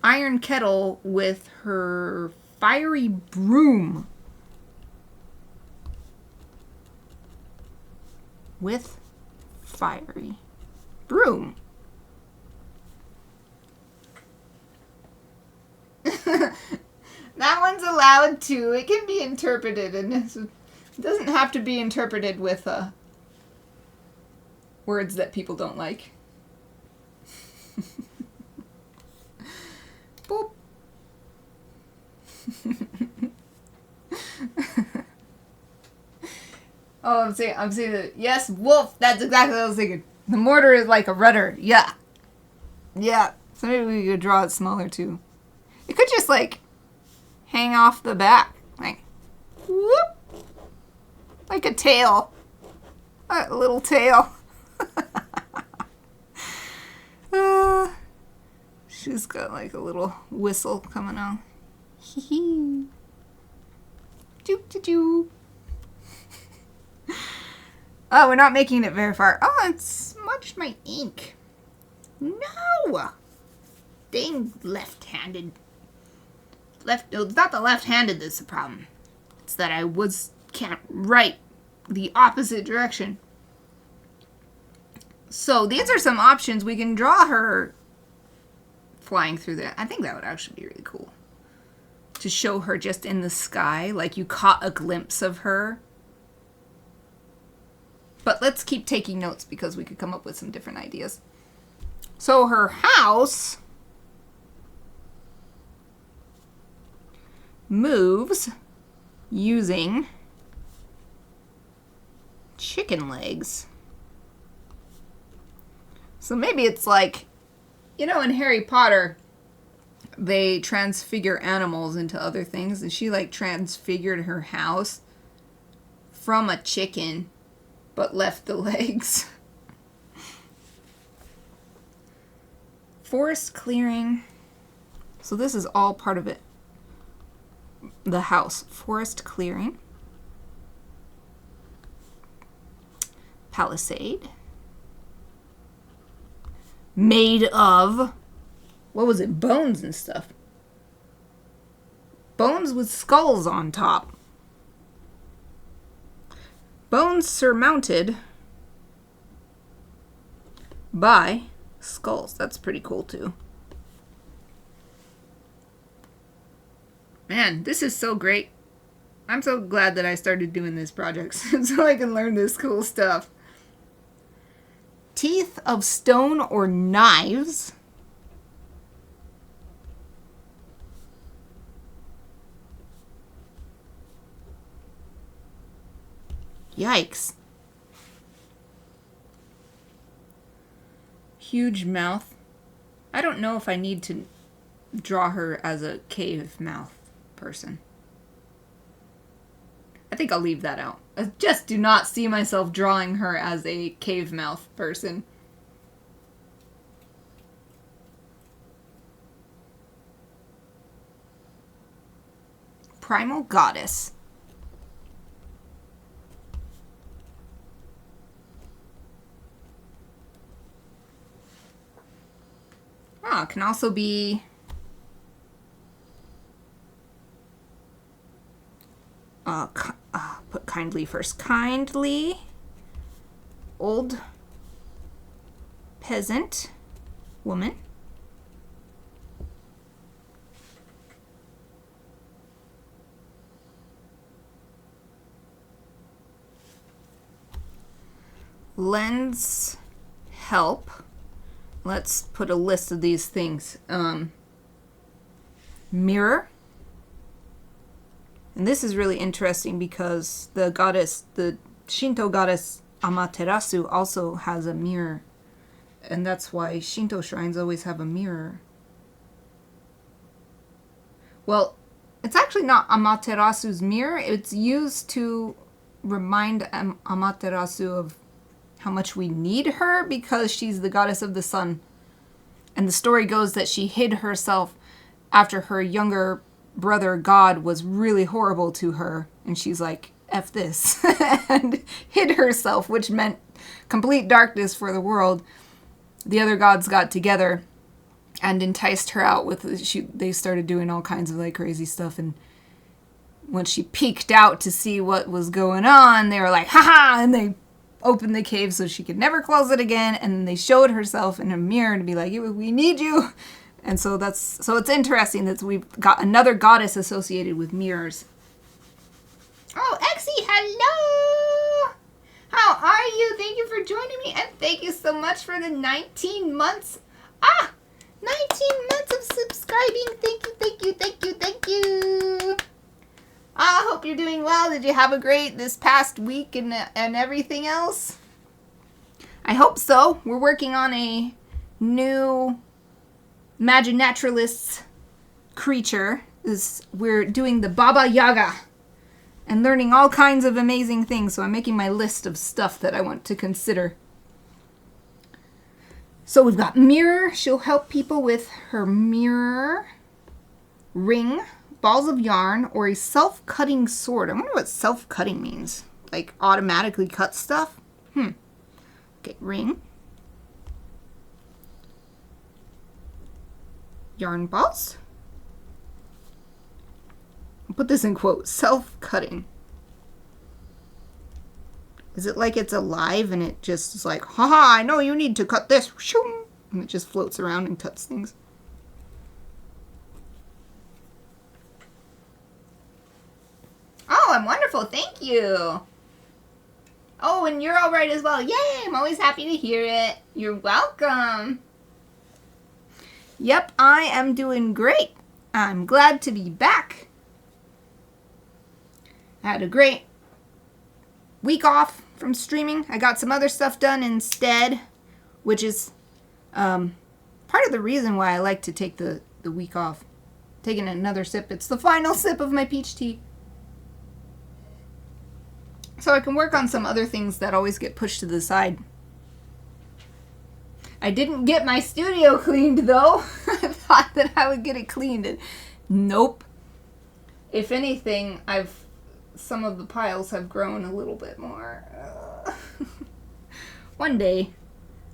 iron kettle with her fiery broom. With fiery broom. That one's allowed too. It can be interpreted, and it doesn't have to be interpreted with words that people don't like. Boop. Oh, I'm saying that. Yes, wolf. That's exactly what I was thinking. The mortar is like a rudder. Yeah. Yeah. So maybe we could draw it smaller too. It could just like hang off the back. Like, whoop. Like a tail. A little tail. She's got like a little whistle coming on. Hee hee. Doop de doo. Oh, we're not making it very far. Oh, it smudged my ink. No! Dang left-handed. No, it's not the left-handed that's the problem. It's that I can't write the opposite direction. So these are some options. We can draw her flying through there. I think that would actually be really cool. To show her just in the sky, like you caught a glimpse of her. But let's keep taking notes because we could come up with some different ideas. So her house moves using chicken legs. So maybe it's like, you know, in Harry Potter, they transfigure animals into other things, and she like transfigured her house from a chicken, but left the legs. Forest clearing. So this is all part of it. The house. Forest clearing. Palisade. Made of, what was it? Bones and stuff. Bones with skulls on top. Bones surmounted by skulls. That's pretty cool too. Man, this is so great. I'm so glad that I started doing this project so I can learn this cool stuff. Teeth of stone or knives. Yikes. Huge mouth. I don't know if I need to draw her as a cave mouth person. I think I'll leave that out. I just do not see myself drawing her as a cave mouth person. Primal goddess. Oh, it can also be put kindly first. Kindly old peasant woman. Lends help. Let's put a list of these things. Mirror. And this is really interesting because the goddess, the Shinto goddess Amaterasu also has a mirror. And that's why Shinto shrines always have a mirror. Well, it's actually not Amaterasu's mirror. It's used to remind Amaterasu of how much we need her because she's the goddess of the sun. And the story goes that she hid herself after her younger brother god was really horrible to her. And she's like, F this. And hid herself, which meant complete darkness for the world. The other gods got together and enticed her out with, they started doing all kinds of like crazy stuff. And when she peeked out to see what was going on, they were like, haha, and they opened the cave so she could never close it again, and then they showed herself in a mirror to be like, we need you. And so it's interesting that we've got another goddess associated with mirrors. Oh, Exie, hello! How are you? Thank you for joining me, and thank you so much for the 19 months. 19 months of subscribing. Thank you, thank you, thank you, thank you. I hope you're doing well. Did you have a great this past week and everything else? I hope so. We're working on a new Maginaturalist creature. We're doing the Baba Yaga and learning all kinds of amazing things. So I'm making my list of stuff that I want to consider. So we've got mirror. She'll help people with her mirror. Ring, balls of yarn, or a self-cutting sword. I wonder what self-cutting means. Like automatically cut stuff? Okay, ring. Yarn balls. I'll put this in quotes. Self-cutting. Is it like it's alive and it just is like, haha, I know you need to cut this. And it just floats around and cuts things. Oh, I'm wonderful. Thank you. Oh, and you're all right as well. Yay, I'm always happy to hear it. You're welcome. Yep, I am doing great. I'm glad to be back. I had a great week off from streaming. I got some other stuff done instead, which is part of the reason why I like to take the week off. Taking another sip. It's the final sip of my peach tea. So I can work on some other things that always get pushed to the side. I didn't get my studio cleaned though. I thought that I would get it cleaned. And nope. If anything, some of the piles have grown a little bit more. One day.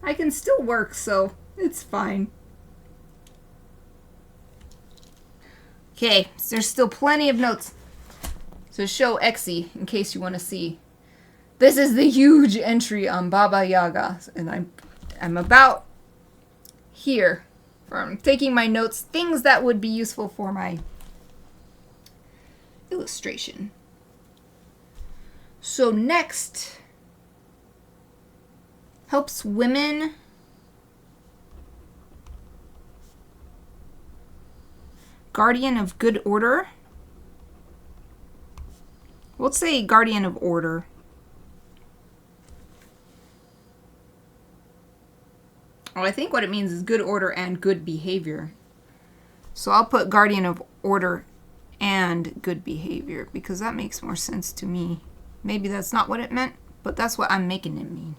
I can still work, so it's fine. Okay, so there's still plenty of notes. So show Exy in case you want to see. This is the huge entry on Baba Yaga, and I'm about here from taking my notes, things that would be useful for my illustration. So next, helps women guardian of good order. We'll say guardian of order. Oh, I think what it means is good order and good behavior. So I'll put guardian of order and good behavior because that makes more sense to me. Maybe that's not what it meant, but that's what I'm making it mean.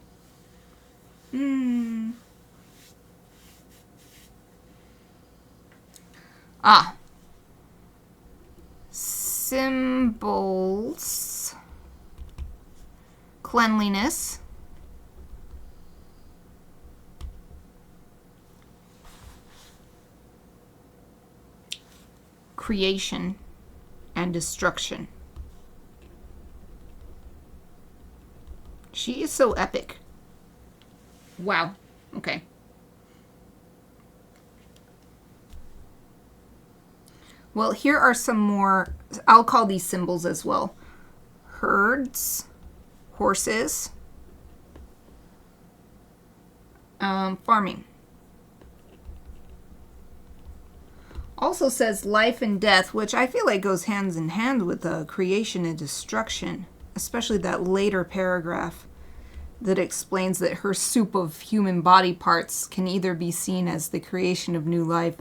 Symbols. Cleanliness. Creation and destruction. She is so epic. Wow. Okay. Well, here are some more. I'll call these symbols as well. Herds, horses, farming. Also says life and death, which I feel like goes hands in hand with creation and destruction, especially that later paragraph that explains that her soup of human body parts can either be seen as the creation of new life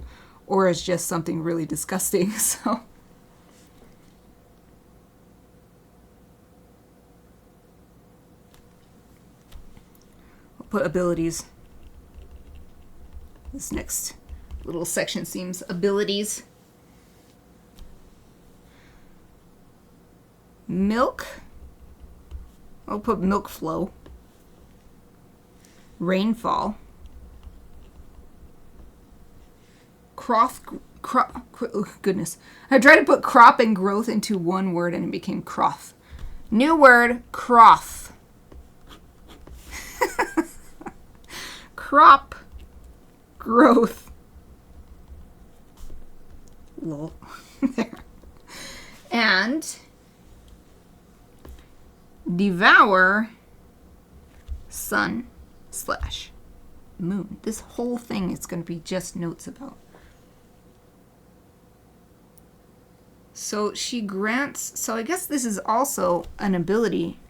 or as just something really disgusting. So we'll put abilities. This next little section seems abilities. Milk. I'll put milk flow. Rainfall. Oh goodness. I tried to put crop and growth into one word and it became croth. New word, croth. Crop. Growth. Lol. There. And devour sun slash moon. This whole thing is going to be just notes about. So she grants, so I guess this is also an ability.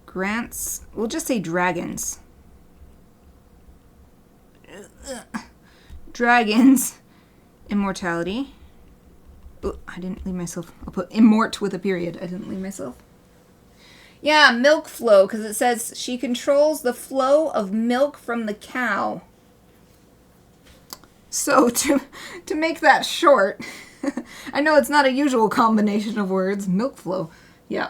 Grants, we'll just say dragons. Dragons immortality. Oh, I didn't leave myself. I'll put immort with a period. I didn't leave myself. Yeah, milk flow, because it says she controls the flow of milk from the cow. So to make that short, I know it's not a usual combination of words, milk flow. Yeah.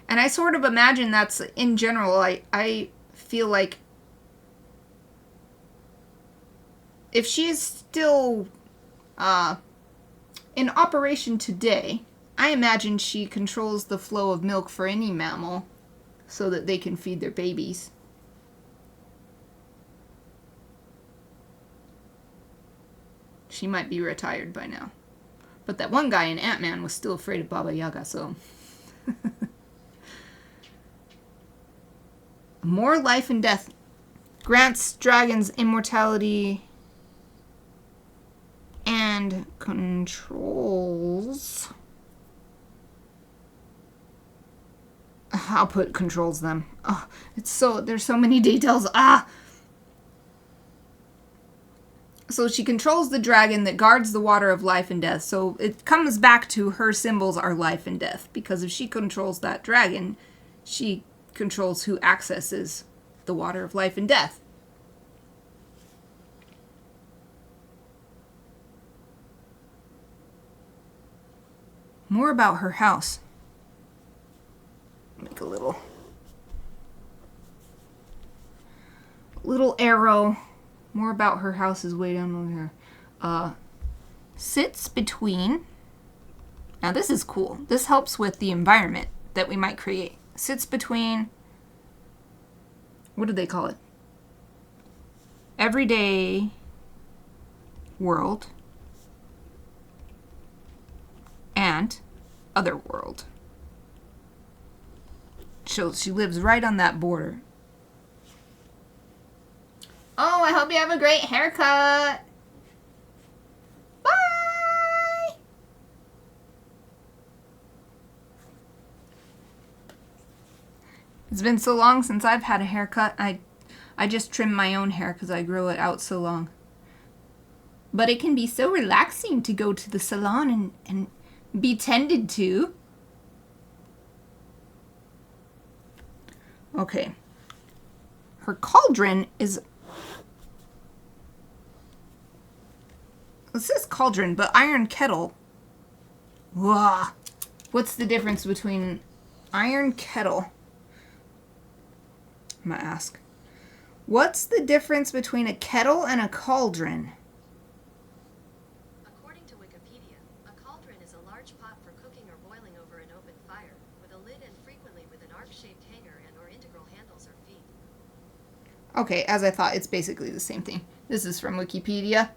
And I sort of imagine that's, in general, I feel like if she is still in operation today, I imagine she controls the flow of milk for any mammal so that they can feed their babies. She might be retired by now. But that one guy in Ant-Man was still afraid of Baba Yaga, so... More life and death. Grants dragons immortality and controls... I'll put controls them. Oh, there's so many details. So she controls the dragon that guards the water of life and death. So it comes back to her symbols are life and death. Because if she controls that dragon, she controls who accesses the water of life and death. More about her house. Make a little arrow. More about her house is way down over here. Sits between. Now this is cool. This helps with the environment that we might create. Sits between. What do they call it? Everyday world and other world. So she lives right on that border. Oh, I hope you have a great haircut. Bye. It's been so long since I've had a haircut. I just trim my own hair because I grow it out so long. But it can be so relaxing to go to the salon and be tended to. Okay. Her cauldron is... It says cauldron, but iron kettle. Wah. What's the difference between iron kettle? I'm gonna ask. What's the difference between a kettle and a cauldron? According to Wikipedia, a cauldron is a large pot for cooking or boiling over an open fire, with a lid and frequently with an arc-shaped hanger and/or integral handles or feet. Okay, as I thought, it's basically the same thing. This is from Wikipedia.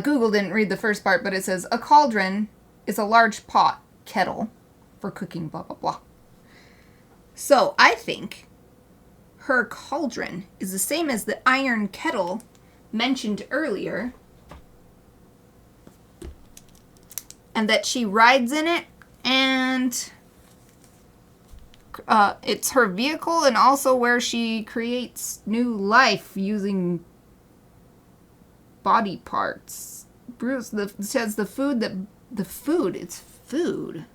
Google didn't read the first part, but it says, a cauldron is a large pot, kettle, for cooking, blah, blah, blah. So, I think her cauldron is the same as the iron kettle mentioned earlier, and that she rides in it, and it's her vehicle, and also where she creates new life using body parts. Bruce says it's food.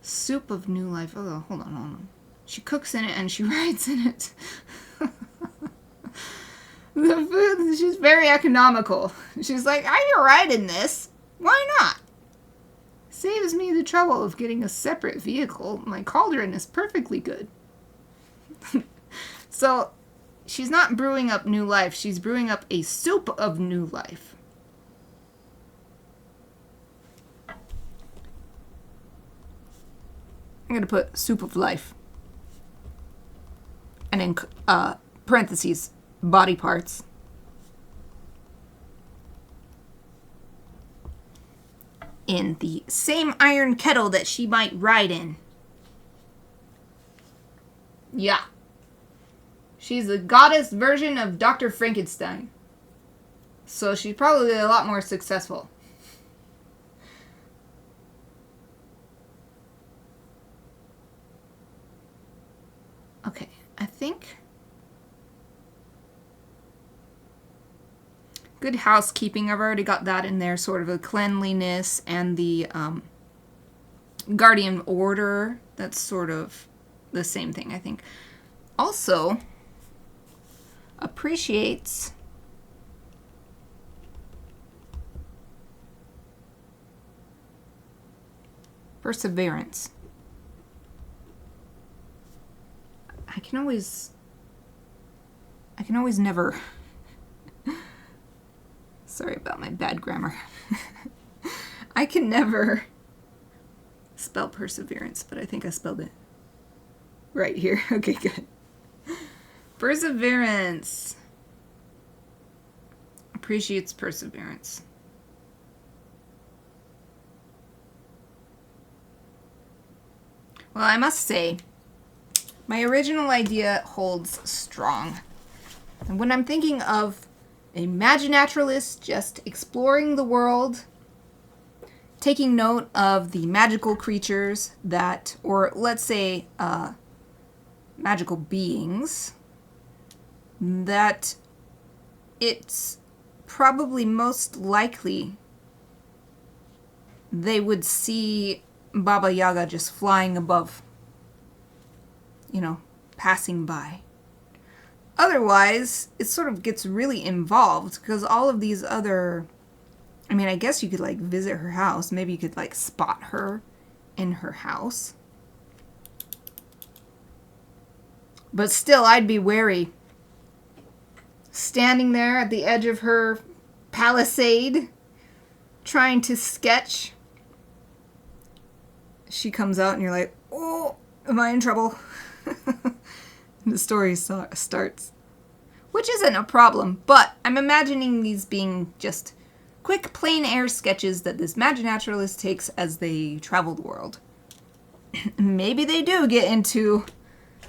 Soup of new life. Oh, hold on. She cooks in it and she rides in it. The food, she's very economical. She's like, I can ride in this. Why not? Saves me the trouble of getting a separate vehicle. My cauldron is perfectly good. So, she's not brewing up new life. She's brewing up a soup of new life. I'm going to put soup of life. And in parentheses, body parts. in the same iron kettle that she might ride in. Yeah. She's the goddess version of Dr. Frankenstein. So she's probably a lot more successful. Okay, I think good housekeeping, I've already got that in there, sort of the cleanliness and the guardian order. That's sort of the same thing, I think. Also, appreciates perseverance. I can always never. Sorry about my bad grammar. I can never spell perseverance, but I think I spelled it right here. Okay, good. Perseverance. Appreciates perseverance. Well, I must say, my original idea holds strong. And when I'm thinking of a Maginaturalist just exploring the world, taking note of the magical creatures that, or let's say, magical beings, that it's probably most likely they would see Baba Yaga just flying above, passing by. Otherwise, it sort of gets really involved because all of these other, I guess you could visit her house. Maybe you could spot her in her house. But still, I'd be wary. Standing there at the edge of her palisade, trying to sketch. She comes out and you're like, oh, am I in trouble? And the story starts. Which isn't a problem, but I'm imagining these being just quick, plain air sketches that this Maginaturalist takes as they travel the world. Maybe they do get into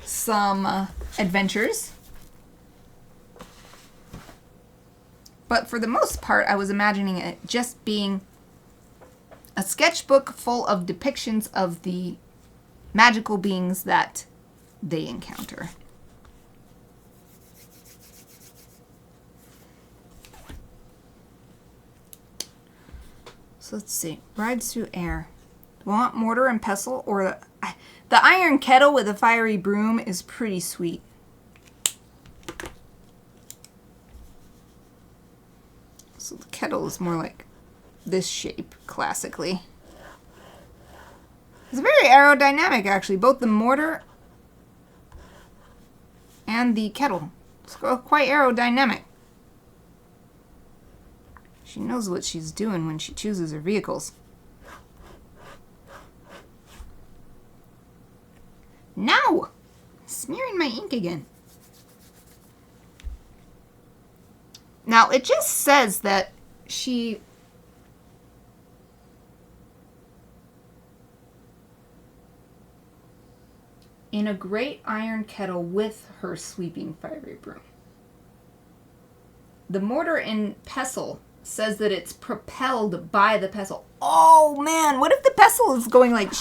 some adventures. But for the most part, I was imagining it just being a sketchbook full of depictions of the magical beings that they encounter. So let's see. Rides through air. Do I want mortar and pestle or the iron kettle with a fiery broom is pretty sweet. So the kettle is more like this shape, classically. It's very aerodynamic, actually. Both the mortar and the kettle. It's quite aerodynamic. She knows what she's doing when she chooses her vehicles. Now! Smearing my ink again. Now, it just says that she in a great iron kettle with her sweeping fiery broom. The mortar and pestle says that it's propelled by the pestle. Oh man, what if the pestle is going like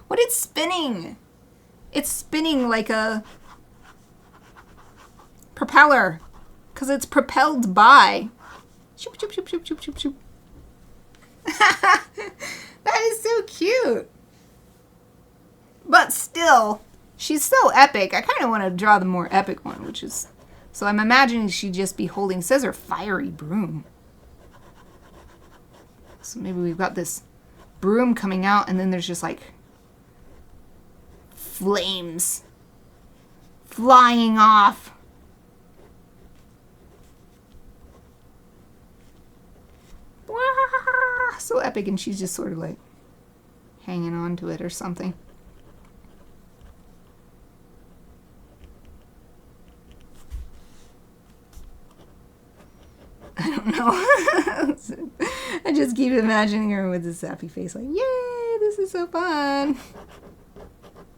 what it's spinning? It's spinning like a propeller because it's propelled by. Shoop, shoop, shoop, shoop, shoop, shoop, shoop. That is so cute. But still, she's so epic. I kind of want to draw the more epic one, which is... So I'm imagining she'd just be holding... It says her fiery broom. So maybe we've got this broom coming out, and then there's just like... flames flying off. Wah! So epic, and she's just sort of like hanging on to it or something. I don't know. I just keep imagining her with this happy face like, yay, this is so fun.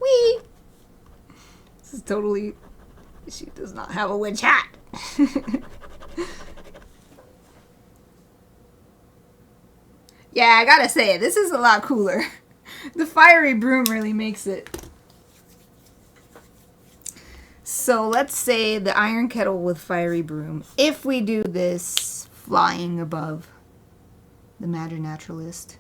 Whee! This is totally... She does not have a witch hat. Yeah, I gotta say, this is a lot cooler. The fiery broom really makes it. So let's say the iron kettle with fiery broom. If we do this flying above the Maginaturalist.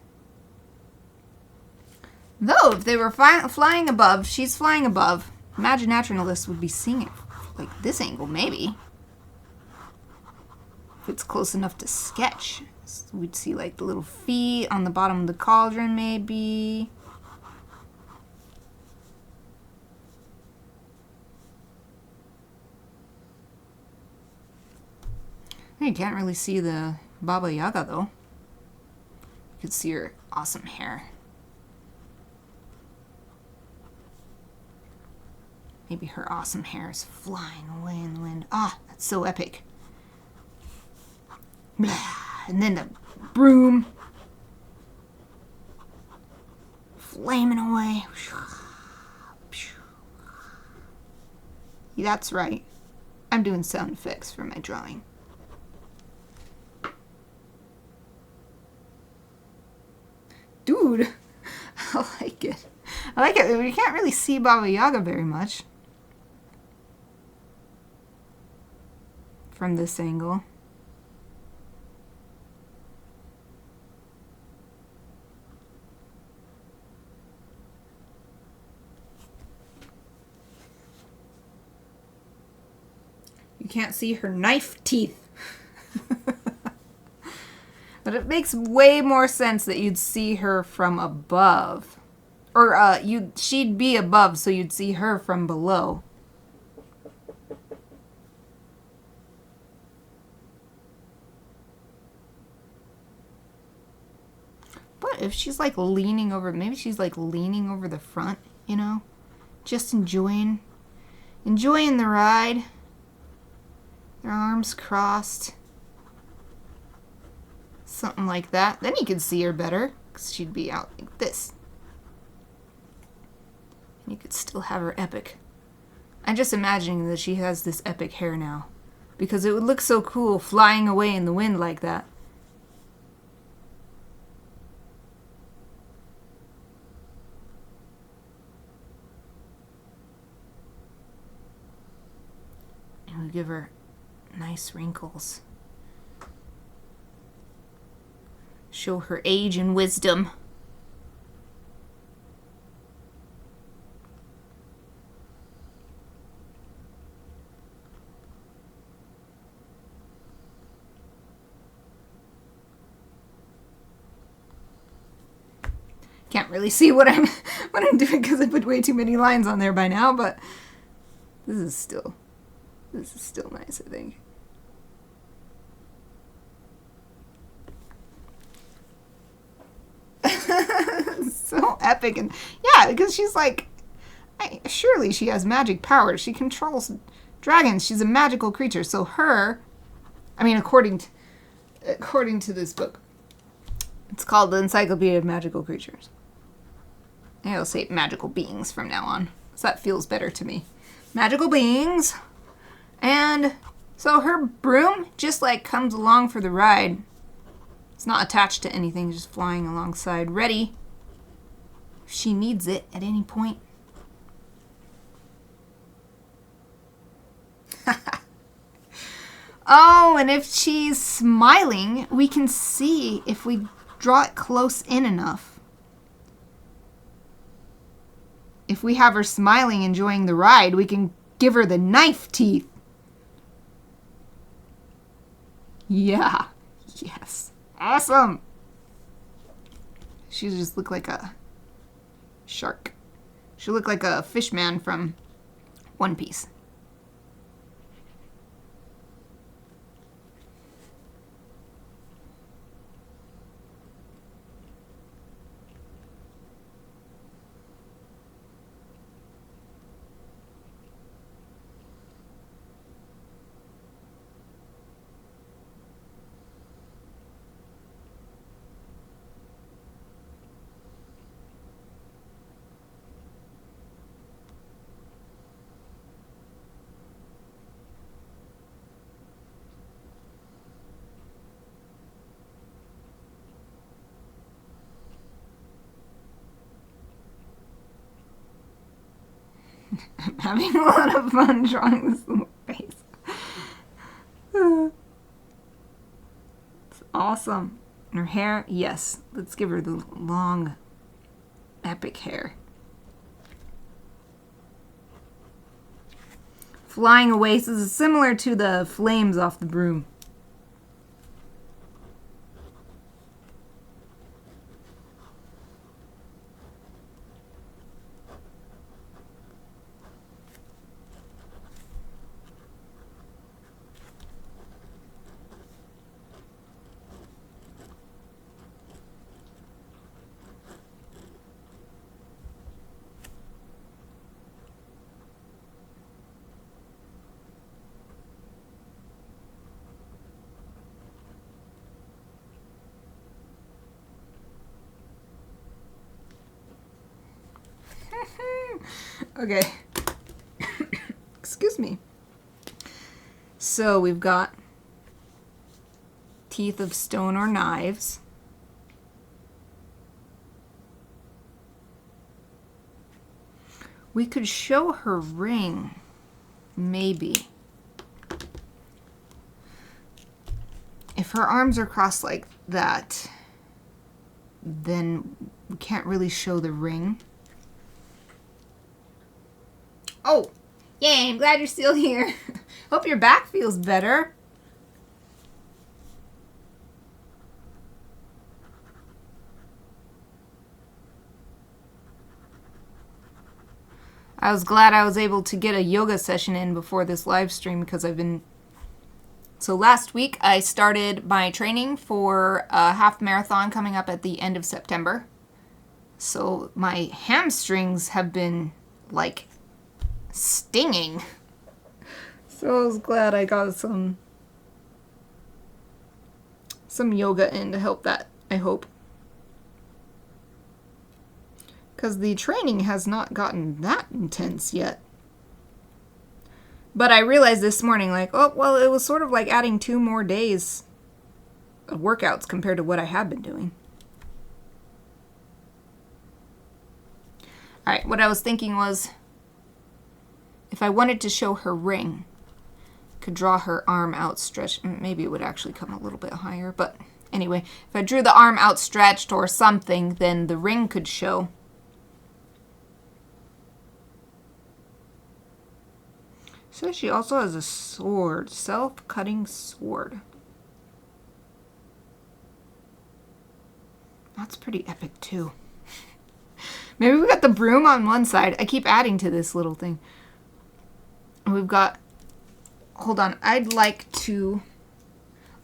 Though, if they were flying above, she's flying above, Maginaturalist would be seeing it like this angle, maybe. If it's close enough to sketch. So we'd see like the little feet on the bottom of the cauldron, maybe. You can't really see the Baba Yaga, though. You could see her awesome hair. Maybe her awesome hair is flying away in the wind. Ah, that's so epic. And then the broom flaming away. That's right. I'm doing sound effects for my drawing. Dude, I like it. I like it. You can't really see Baba Yaga very much from this angle. You can't see her knife teeth. But it makes way more sense that you'd see her from above. Or she'd be above, so you'd see her from below. But if she's like leaning over, maybe she's like leaning over the front, you know? Just enjoying the ride. Their arms crossed. Something like that. Then you could see her better, because she'd be out like this. And you could still have her epic. I'm just imagining that she has this epic hair now, because it would look so cool flying away in the wind like that. And we give her nice wrinkles. Show her age and wisdom. Can't really see what I'm doing because I put way too many lines on there by now, but this is still nice, I think. So epic. And yeah, because she's like, surely she has magic powers. She controls dragons. She's a magical creature. So her, I mean, according to this book, it's called the Encyclopedia of Magical Creatures. I'll say magical beings from now on, so that feels better to me. Magical beings. And so her broom just like comes along for the ride. It's not attached to anything, just flying alongside, ready if she needs it at any point. Oh, and if she's smiling, we can see if we draw it close in enough. If we have her smiling, enjoying the ride, we can give her the knife teeth. Yeah. Yes. Awesome. She just look like a shark. She look like a fish man from One Piece. I'm having a lot of fun drawing this little face. It's awesome. Her hair, yes. Let's give her the long, epic hair. Flying away. This is similar to the flames off the broom. Okay. Excuse me. So we've got teeth of stone or knives. We could show her ring, maybe. If her arms are crossed like that, then we can't really show the ring. Oh, yay, I'm glad you're still here. Hope your back feels better. I was glad I was able to get a yoga session in before this live stream because So last week I started my training for a half marathon coming up at the end of September. So my hamstrings have been like stinging. So I was glad I got some yoga in to help that, I hope. Because the training has not gotten that intense yet. But I realized this morning, like, oh, well, it was sort of like adding 2 more days of workouts compared to what I have been doing. All right, what I was thinking was, if I wanted to show her ring, I could draw her arm outstretched. Maybe it would actually come a little bit higher, but anyway, if I drew the arm outstretched or something, then the ring could show. So she also has a sword, self-cutting sword. That's pretty epic too. Maybe we got the broom on one side. I keep adding to this little thing. We've got, hold on, I'd like to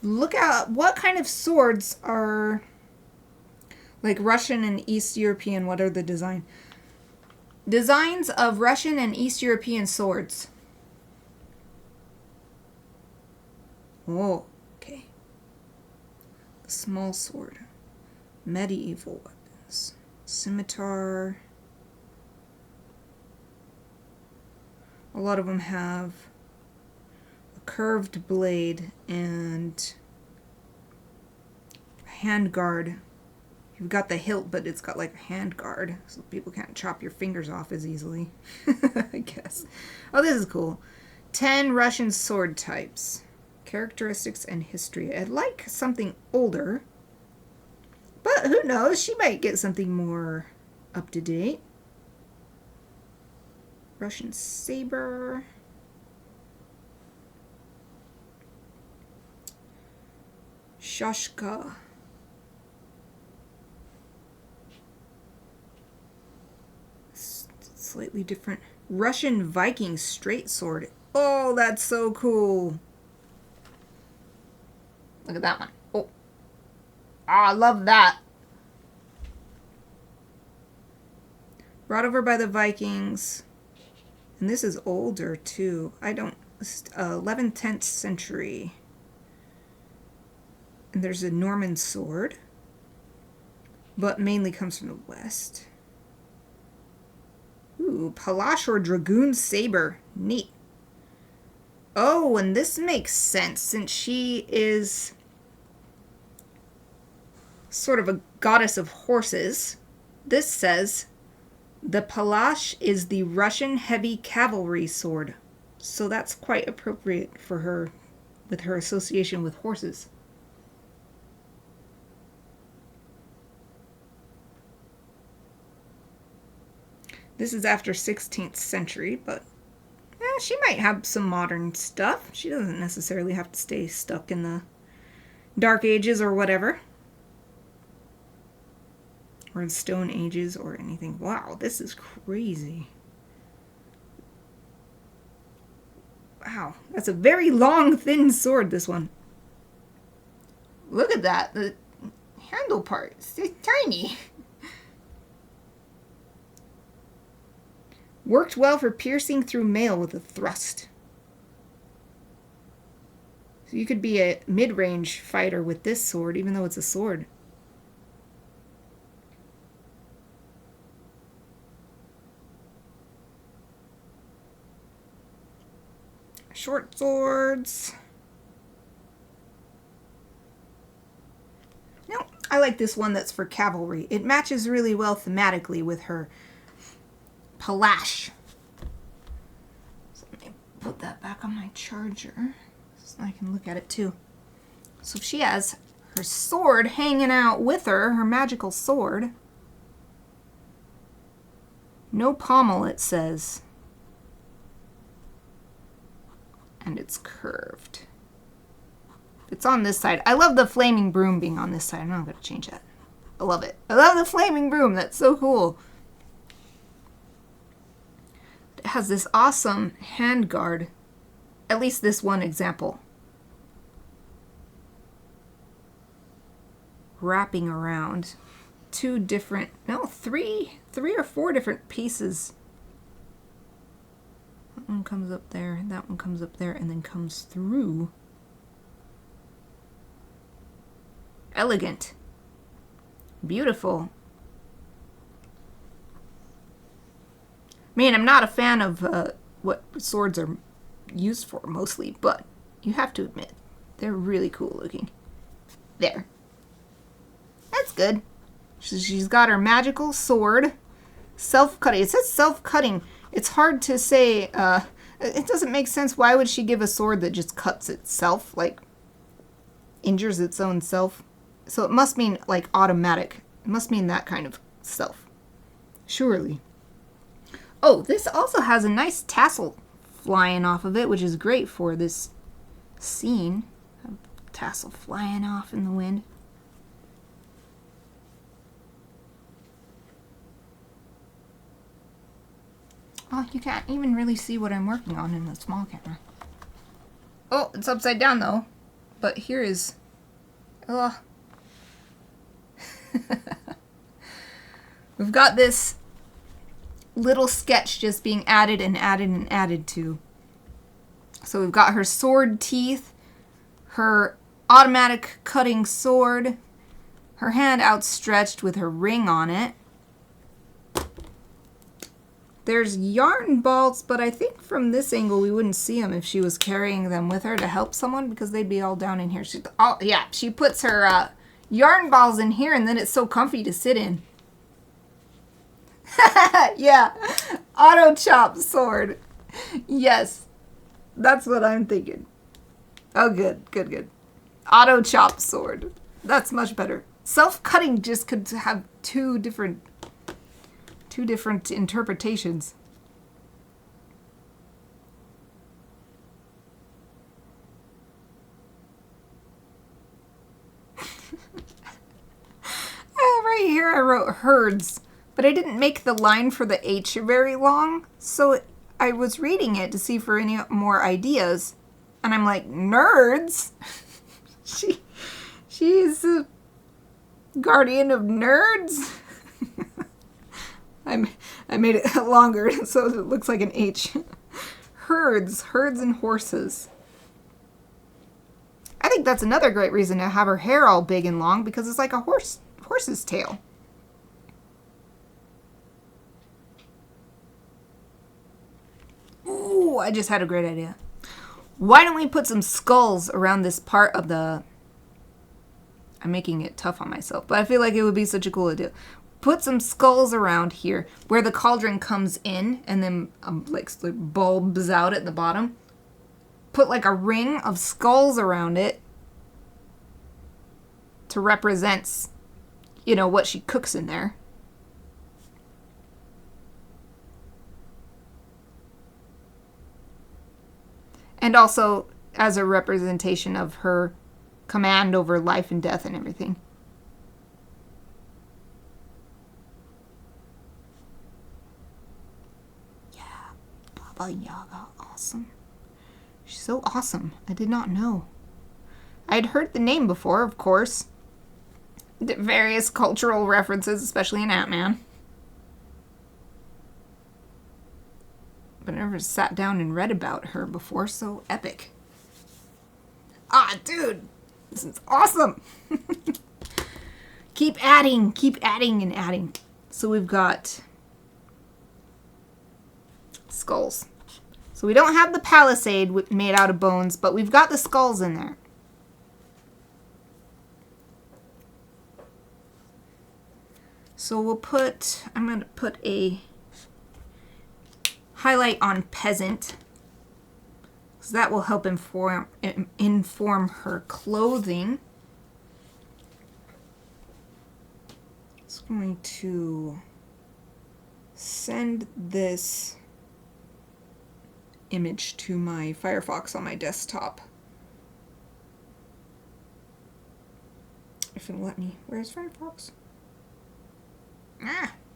look at what kind of swords are like Russian and East European. What are the designs of Russian and East European swords? Oh, okay. The small sword. Medieval weapons. Scimitar. A lot of them have a curved blade and a hand guard. You've got the hilt, but it's got like a hand guard, so people can't chop your fingers off as easily, I guess. Oh, this is cool. 10 Russian sword types. Characteristics and history. I'd like something older, but who knows? She might get something more up to date. Russian saber. Shashka. Slightly different. Russian Viking straight sword. Oh, that's so cool. Look at that one. Oh. I love that. Brought over by the Vikings. And this is older too. 11th, 10th century. And there's a Norman sword. But mainly comes from the west. Ooh, Palash or Dragoon saber. Neat. Oh, and this makes sense since she is sort of a goddess of horses. This says The Palash is the Russian heavy cavalry sword. So that's quite appropriate for her with her association with horses. This is after 16th century, but she might have some modern stuff. She doesn't necessarily have to stay stuck in the Dark Ages or whatever. Or the Stone Ages or anything. Wow, this is crazy. Wow, that's a very long, thin sword, this one. Look at that. The handle part is so tiny. Worked well for piercing through mail with a thrust. So you could be a mid-range fighter with this sword, even though it's a sword. Short swords. No, I like this one that's for cavalry. It matches really well thematically with her Palash. So let me put that back on my charger so I can look at it too. So she has her sword hanging out with her, her magical sword. No pommel, it says. And it's curved. It's on this side. I love the flaming broom being on this side. I'm not going to change that. I love it. I love the flaming broom. That's so cool. It has this awesome handguard. At least this one example. Wrapping around. Three or four different pieces. That one comes up there, that one comes up there, and then comes through. Elegant. Beautiful. Man, I'm not a fan of what swords are used for mostly, but you have to admit, they're really cool looking. There. That's good. She's got her magical sword. Self-cutting. It says self-cutting. It's hard to say, it doesn't make sense. Why would she give a sword that just cuts itself, like, injures its own self? So it must mean, like, automatic. It must mean that kind of self. Surely. Oh, this also has a nice tassel flying off of it, which is great for this scene. A tassel flying off in the wind. Oh, you can't even really see what I'm working on in the small camera. Oh, it's upside down though. But here is... Oh. We've got this little sketch just being added and added and added to. So we've got her sword teeth, her automatic cutting sword, her hand outstretched with her ring on it. There's yarn balls, but I think from this angle we wouldn't see them if she was carrying them with her to help someone because they'd be all down in here. She puts her yarn balls in here and then it's so comfy to sit in. Yeah, auto chop sword. Yes, that's what I'm thinking. Oh, good. Auto chop sword. That's much better. Self-cutting just could have two different interpretations. Right here I wrote herds, but I didn't make the line for the H very long, so I was reading it to see for any more ideas, and I'm like, nerds? She's a guardian of nerds? I made it longer so it looks like an H. Herds and horses. I think that's another great reason to have her hair all big and long because it's like a horse's tail. Ooh, I just had a great idea. Why don't we put some skulls around this part of the... I'm making it tough on myself, but I feel like it would be such a cool idea. put some skulls around here where the cauldron comes in and then like bulbs out at the bottom. Put like a ring of skulls around it to represent, what she cooks in there. And also as a representation of her command over life and death and everything. Yeah, Baba Yaga, awesome. She's so awesome. I did not know. I'd heard the name before, of course. Various cultural references, especially in Ant-Man. But I never sat down and read about her before, so epic. Ah, dude, this is awesome. Keep adding and adding. So we've got skulls. So we don't have the palisade made out of bones, but we've got the skulls in there. So I'm going to put a highlight on peasant. So that will help inform her clothing. It's going to send this image to my Firefox on my desktop. If it'll let me. Where's Firefox?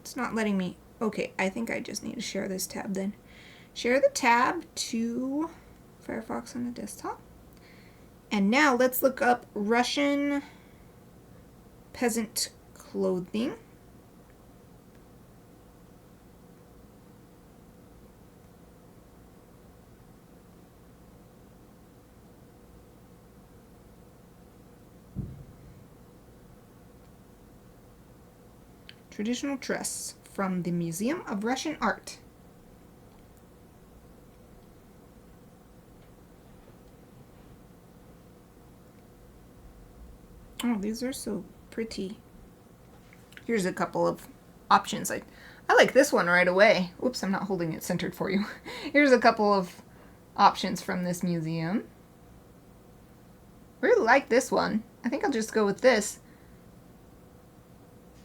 It's not letting me. Okay, I think I just need to share this tab then. Share the tab to Firefox on the desktop. And now let's look up Russian peasant clothing. Traditional dress from the Museum of Russian Art. Oh, these are so pretty. Here's a couple of options. I like this one right away. Oops, I'm not holding it centered for you. Here's a couple of options from this museum. I really like this one. I think I'll just go with this.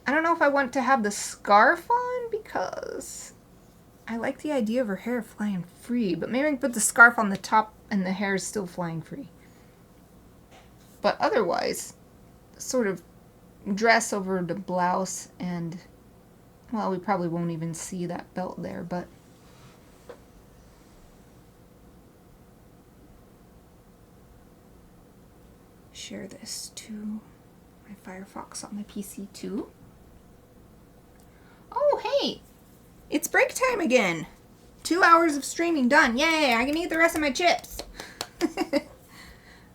I don't know if I want to have the scarf on because I like the idea of her hair flying free, but maybe I can put the scarf on the top and the hair is still flying free. But otherwise, sort of dress over the blouse and, well, we probably won't even see that belt there, but share this to my Firefox on my PC too. Oh, hey, it's break time again. 2 hours of streaming done. Yay, I can eat the rest of my chips.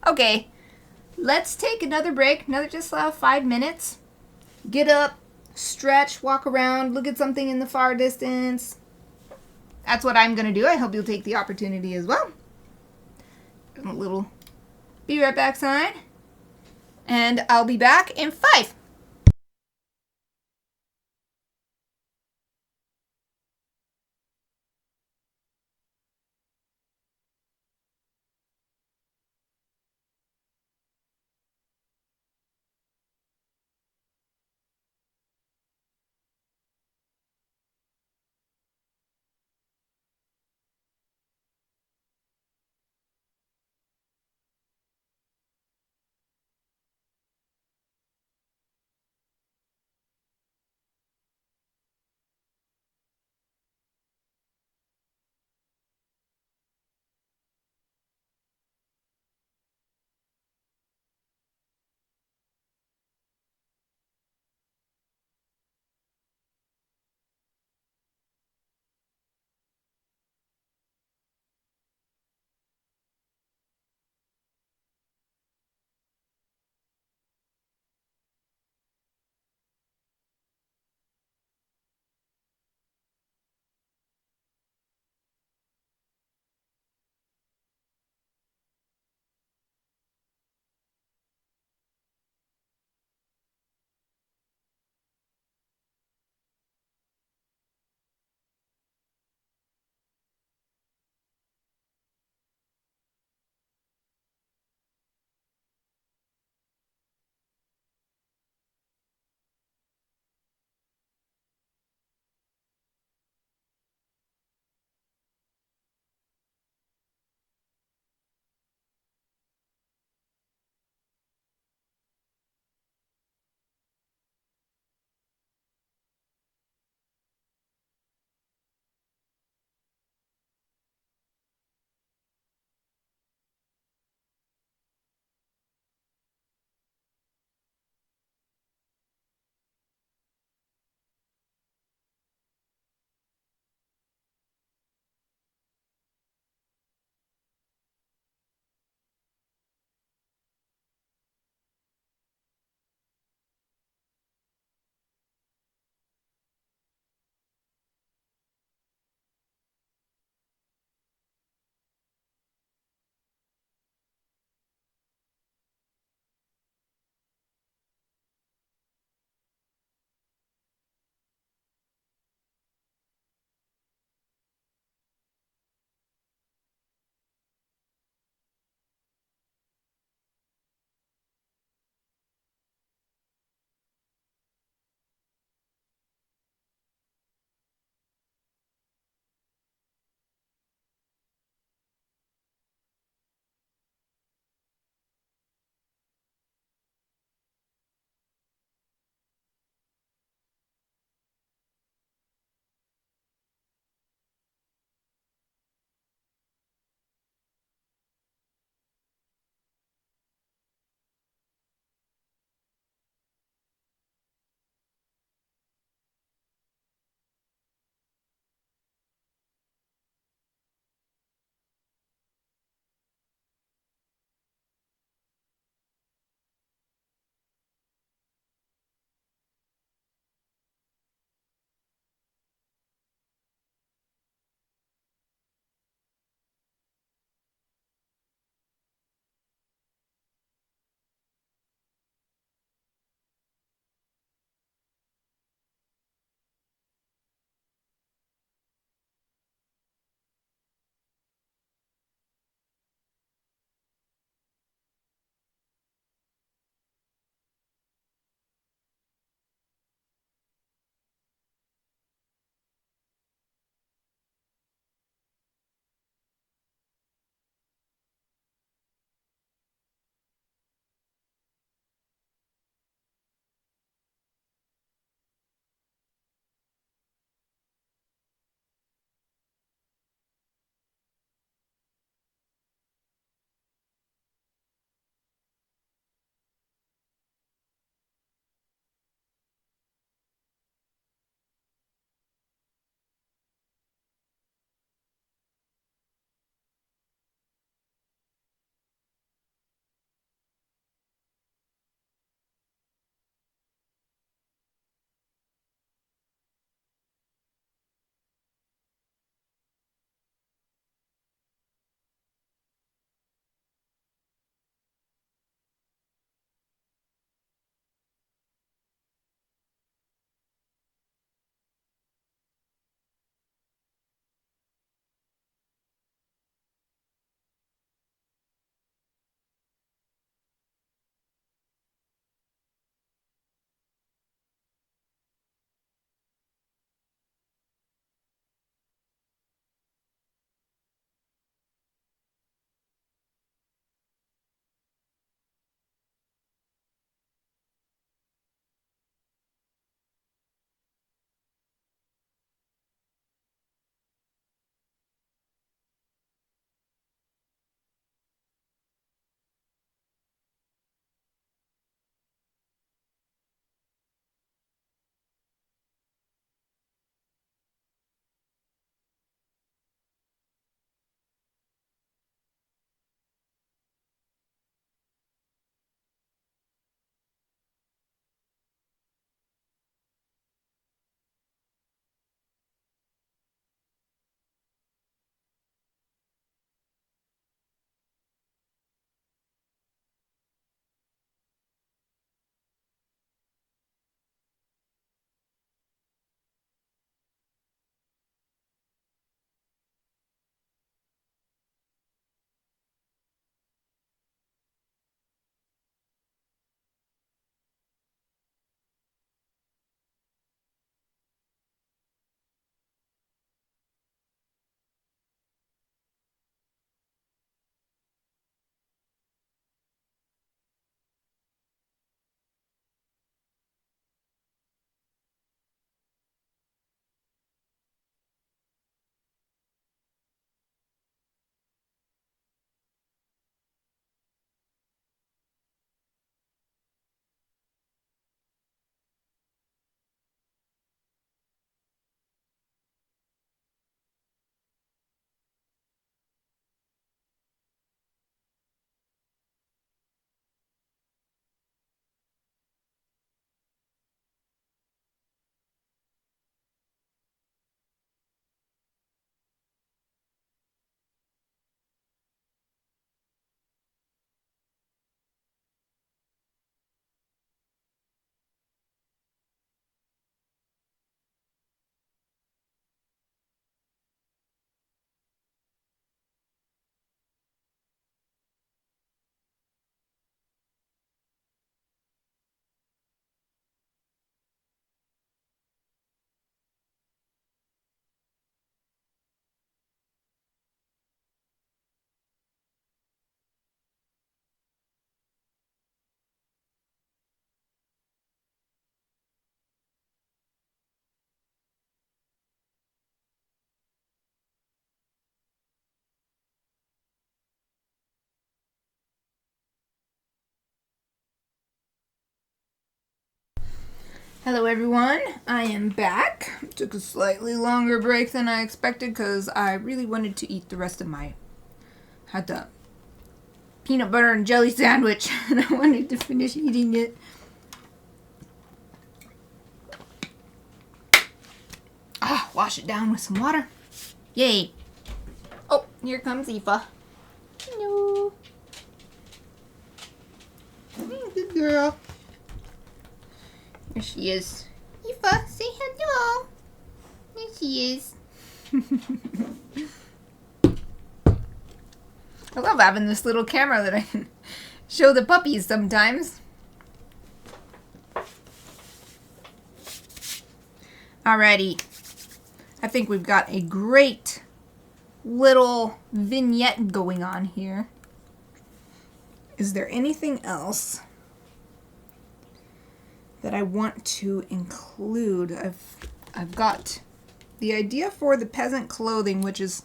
Okay, let's take another break, just 5 minutes. Get up, stretch, walk around, look at something in the far distance. That's what I'm going to do. I hope you'll take the opportunity as well. A little be right back sign. And I'll be back in 5. Hello everyone, I am back. Took a slightly longer break than I expected because I really wanted to eat the rest of my had the peanut butter and jelly sandwich and I wanted to finish eating it. Wash it down with some water. Yay. Oh, here comes Aoife. Hello. Good girl. There she is. Aoife, say hello. There she is. I love having this little camera that I can show the puppies sometimes. Alrighty. I think we've got a great little vignette going on here. Is there anything else that I want to include? I've got the idea for the peasant clothing, which is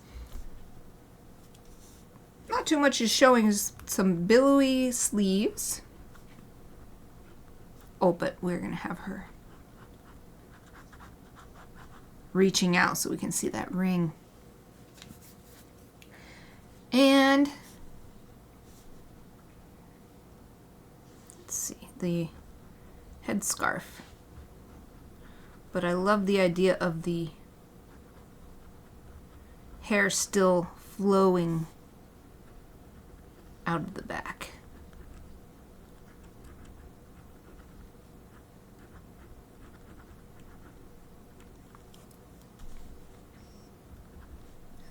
not too much is showing, is some billowy sleeves. Oh, but we're gonna have her reaching out so we can see that ring. And let's see, the headscarf. But I love the idea of the hair still flowing out of the back.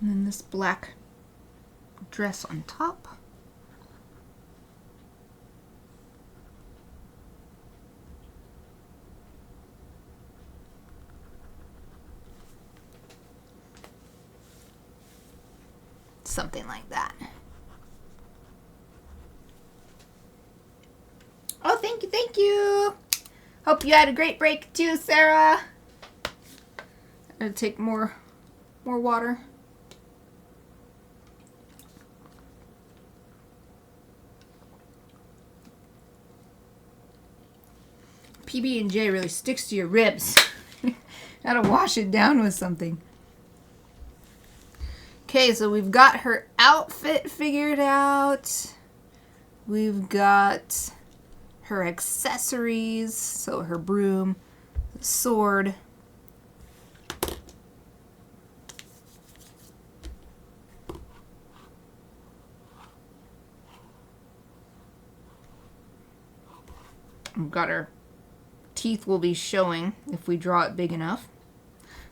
And then this black dress on top. Something like that. Oh, thank you, thank you. Hope you had a great break too, Sarah. I'm gonna take more water. PB&J really sticks to your ribs. Gotta wash it down with something. Okay, so we've got her outfit figured out. We've got her accessories, so her broom, the sword. We've got her teeth will be showing if we draw it big enough.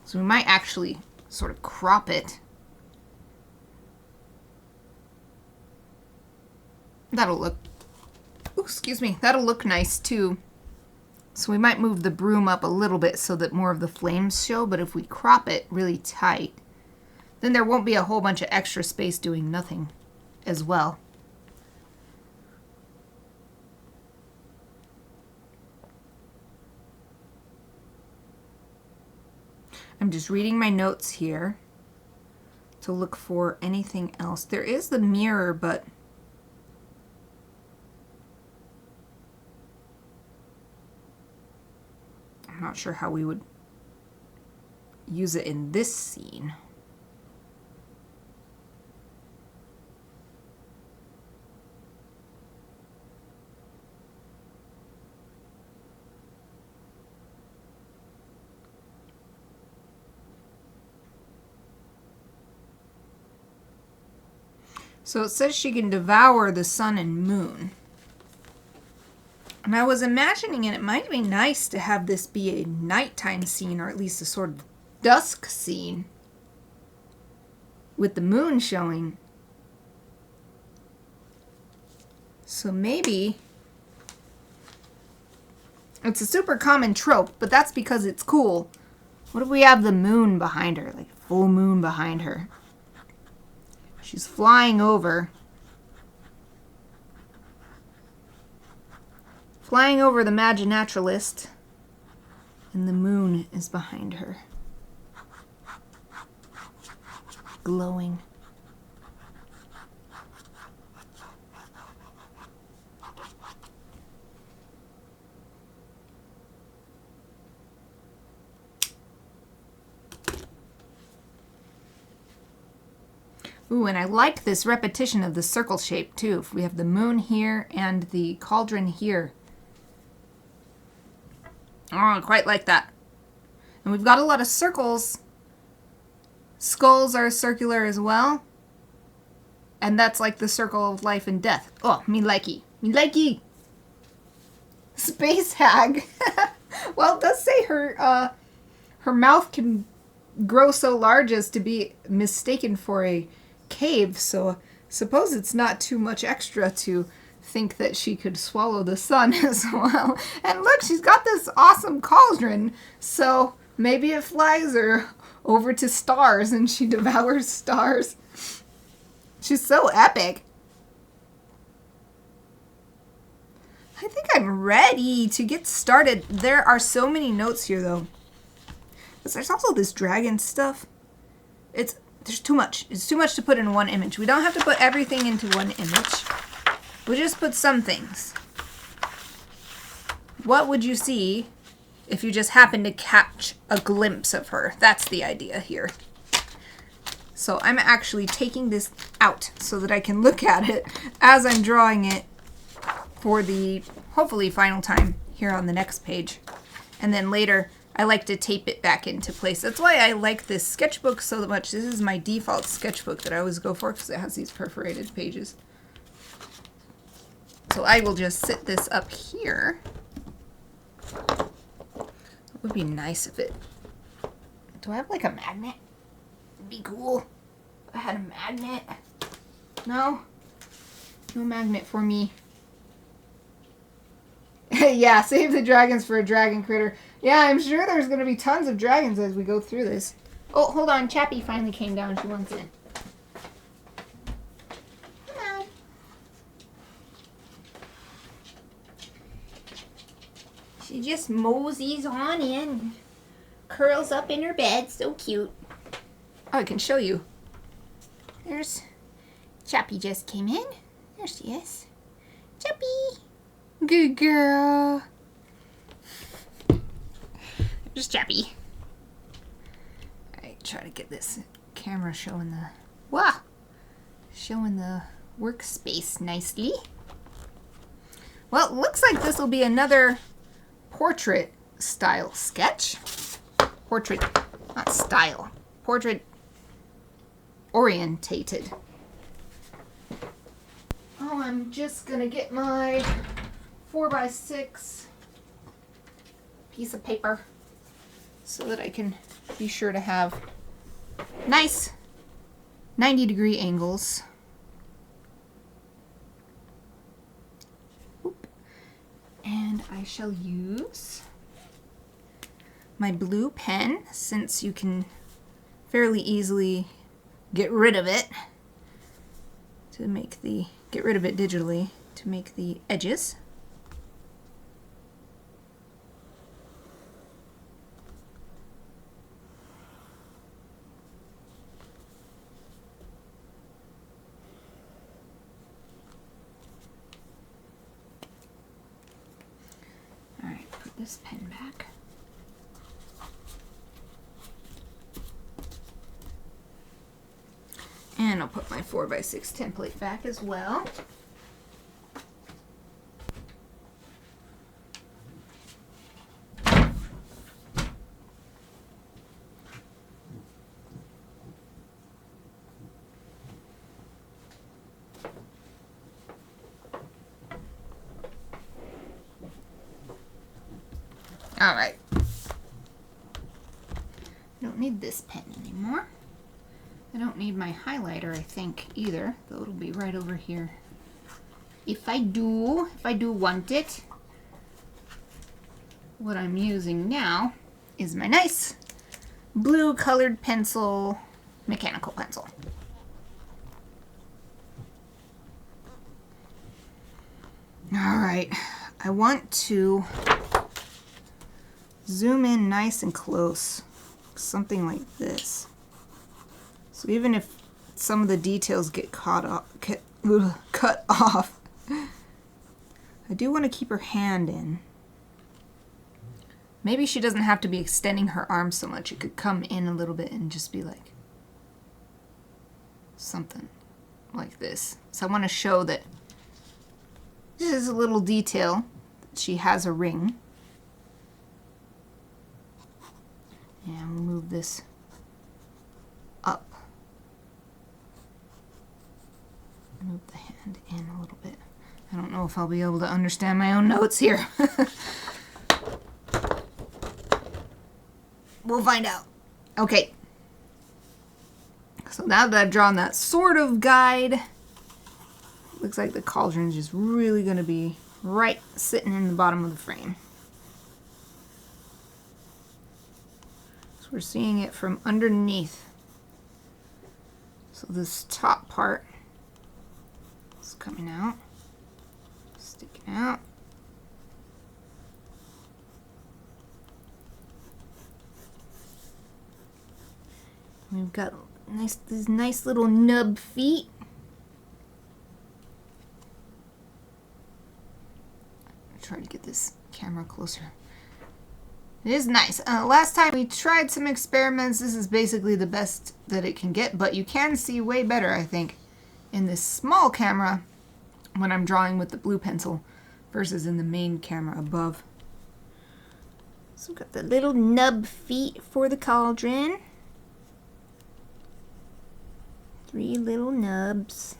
So we might actually sort of crop it. That'll look, excuse me, that'll look nice too. So we might move the broom up a little bit so that more of the flames show, but if we crop it really tight, then there won't be a whole bunch of extra space doing nothing as well. I'm just reading my notes here to look for anything else. There is the mirror, but I'm not sure how we would use it in this scene. So it says she can devour the sun and moon. And I was imagining it might be nice to have this be a nighttime scene, or at least a sort of dusk scene with the moon showing. So maybe it's a super common trope, but that's because it's cool. What if we have the moon behind her, like full moon behind her? She's flying over. Flying over the Maginaturalist, and the moon is behind her. Glowing. Ooh, and I like this repetition of the circle shape too. If we have the moon here and the cauldron here. Oh, I quite like that. And we've got a lot of circles. Skulls are circular as well. And that's like the circle of life and death. Oh, me likey. Me likey. Space hag. Well, it does say her mouth can grow so large as to be mistaken for a cave. So suppose it's not too much extra to think that she could swallow the sun as well. And look, she's got this awesome cauldron. So maybe it flies her over to stars and she devours stars. She's so epic. I think I'm ready to get started. There are so many notes here, though. Because there's also this dragon stuff. There's too much. It's too much to put in one image. We don't have to put everything into one image. We'll just put some things. What would you see if you just happened to catch a glimpse of her? That's the idea here. So I'm actually taking this out so that I can look at it as I'm drawing it for the hopefully final time here on the next page. And then later I like to tape it back into place. That's why I like this sketchbook so much. This is my default sketchbook that I always go for because it has these perforated pages. So I will just sit this up here. It would be nice if it... Do I have like a magnet? It'd be cool if I had a magnet. No? No magnet for me. Yeah, save the dragons for a dragon critter. Yeah, I'm sure there's going to be tons of dragons as we go through this. Oh, hold on. Chappie finally came down. She wants in. Come on. She just moseys on in. Curls up in her bed. So cute. Oh, I can show you. There's... Chappie just came in. There she is. Chappie. Good girl. There's Chappie. Alright, try to get this camera showing the... Wow! Showing the workspace nicely. Well, it looks like this will be another portrait style sketch. Portrait, not style. Portrait orientated. Oh, I'm just gonna get my 4x6 piece of paper so that I can be sure to have nice 90-degree angles. Oop. And I shall use my blue pen, since you can fairly easily get rid of it get rid of it digitally to make the edges. All right, put this pen back. And I'll put my 4x6 template back as well. All right. I don't need this pen anymore. I don't need my highlighter, I think, either, though it'll be right over here. If I do want it, what I'm using now is my nice blue colored pencil, mechanical pencil. All right, I want to zoom in nice and close, something like this. So even if some of the details get cut off, I do want to keep her hand in. Maybe she doesn't have to be extending her arms so much. It could come in a little bit and just be like something like this. So I want to show that this is a little detail. She has a ring. And we'll move this up. Move the hand in a little bit. I don't know if I'll be able to understand my own notes here. We'll find out. Okay. So now that I've drawn that sort of guide, looks like the cauldron is just really going to be right sitting in the bottom of the frame. So we're seeing it from underneath. So this top part is coming out, sticking out. We've got these nice little nub feet. Try to get this camera closer. It is nice. Last time we tried some experiments. This is basically the best that it can get, but you can see way better, I think, in this small camera when I'm drawing with the blue pencil versus in the main camera above. So we've got the little nub feet for the cauldron. 3 little nubs.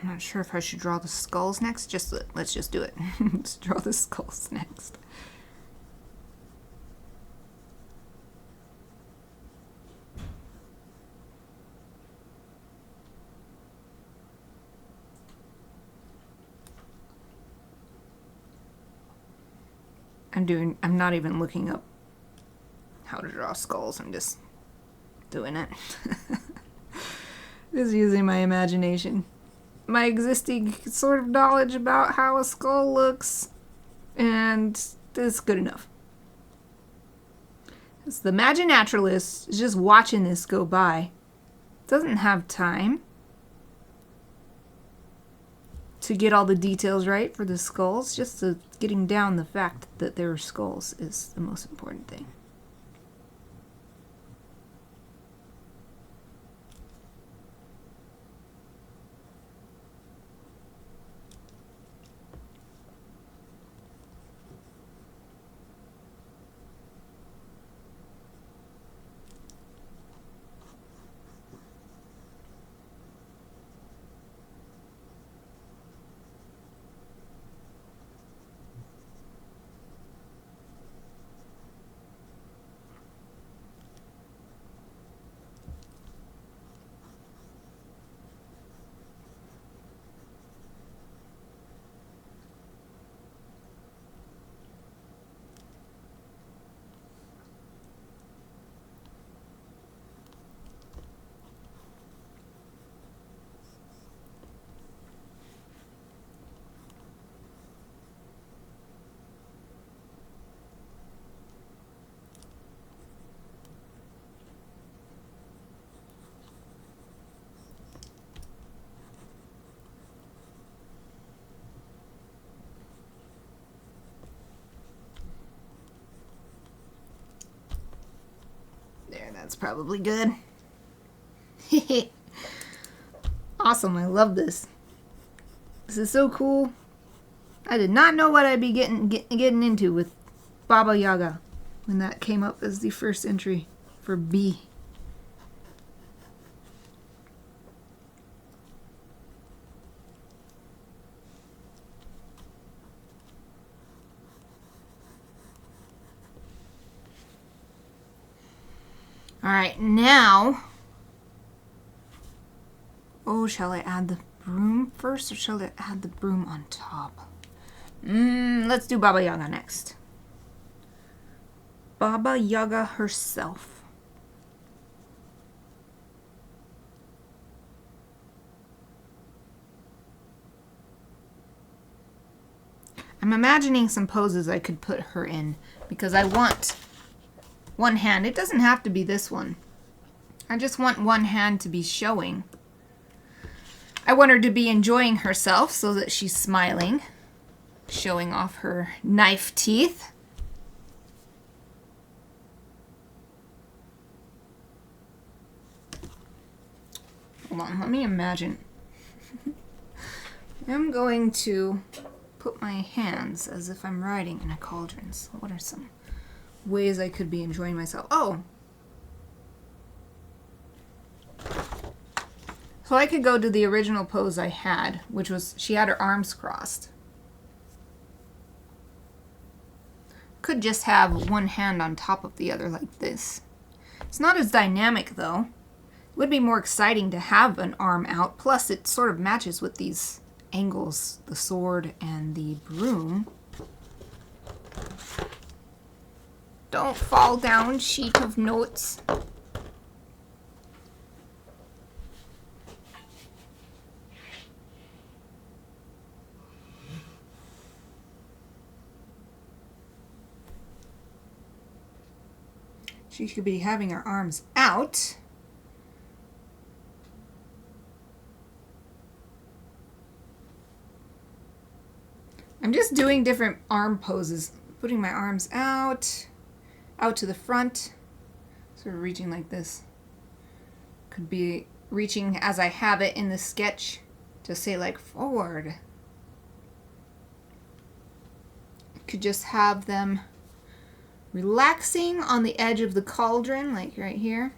I'm not sure if I should draw the skulls next. Let's just do it. Let's draw the skulls next. I'm not even looking up how to draw skulls. I'm just doing it. Just using my imagination. My existing sort of knowledge about how a skull looks, and it's good enough. Because the Maginaturalist is just watching this go by. Doesn't have time to get all the details right for the skulls. Just getting down the fact that there are skulls is the most important thing. There, that's probably good. Awesome, I love this. This is so cool. I did not know what I'd be getting into with Baba Yaga when that came up as the first entry for B. Alright, now, shall I add the broom first or shall I add the broom on top? Let's do Baba Yaga next. Baba Yaga herself. I'm imagining some poses I could put her in because I want one hand. It doesn't have to be this one. I just want one hand to be showing. I want her to be enjoying herself so that she's smiling, showing off her knife teeth. Hold on, let me imagine. I'm going to put my hands as if I'm riding in a cauldron. So what are some ways I could be enjoying myself? Oh! So I could go to the original pose I had, which was she had her arms crossed. Could just have one hand on top of the other like this. It's not as dynamic though. It would be more exciting to have an arm out, plus it sort of matches with these angles, the sword and the broom. Don't fall down, sheet of notes. She should be having her arms out. I'm just doing different arm poses, putting my arms out to the front, sort of reaching like this. Could be reaching as I have it in the sketch to say like forward. Could just have them relaxing on the edge of the cauldron, like right here.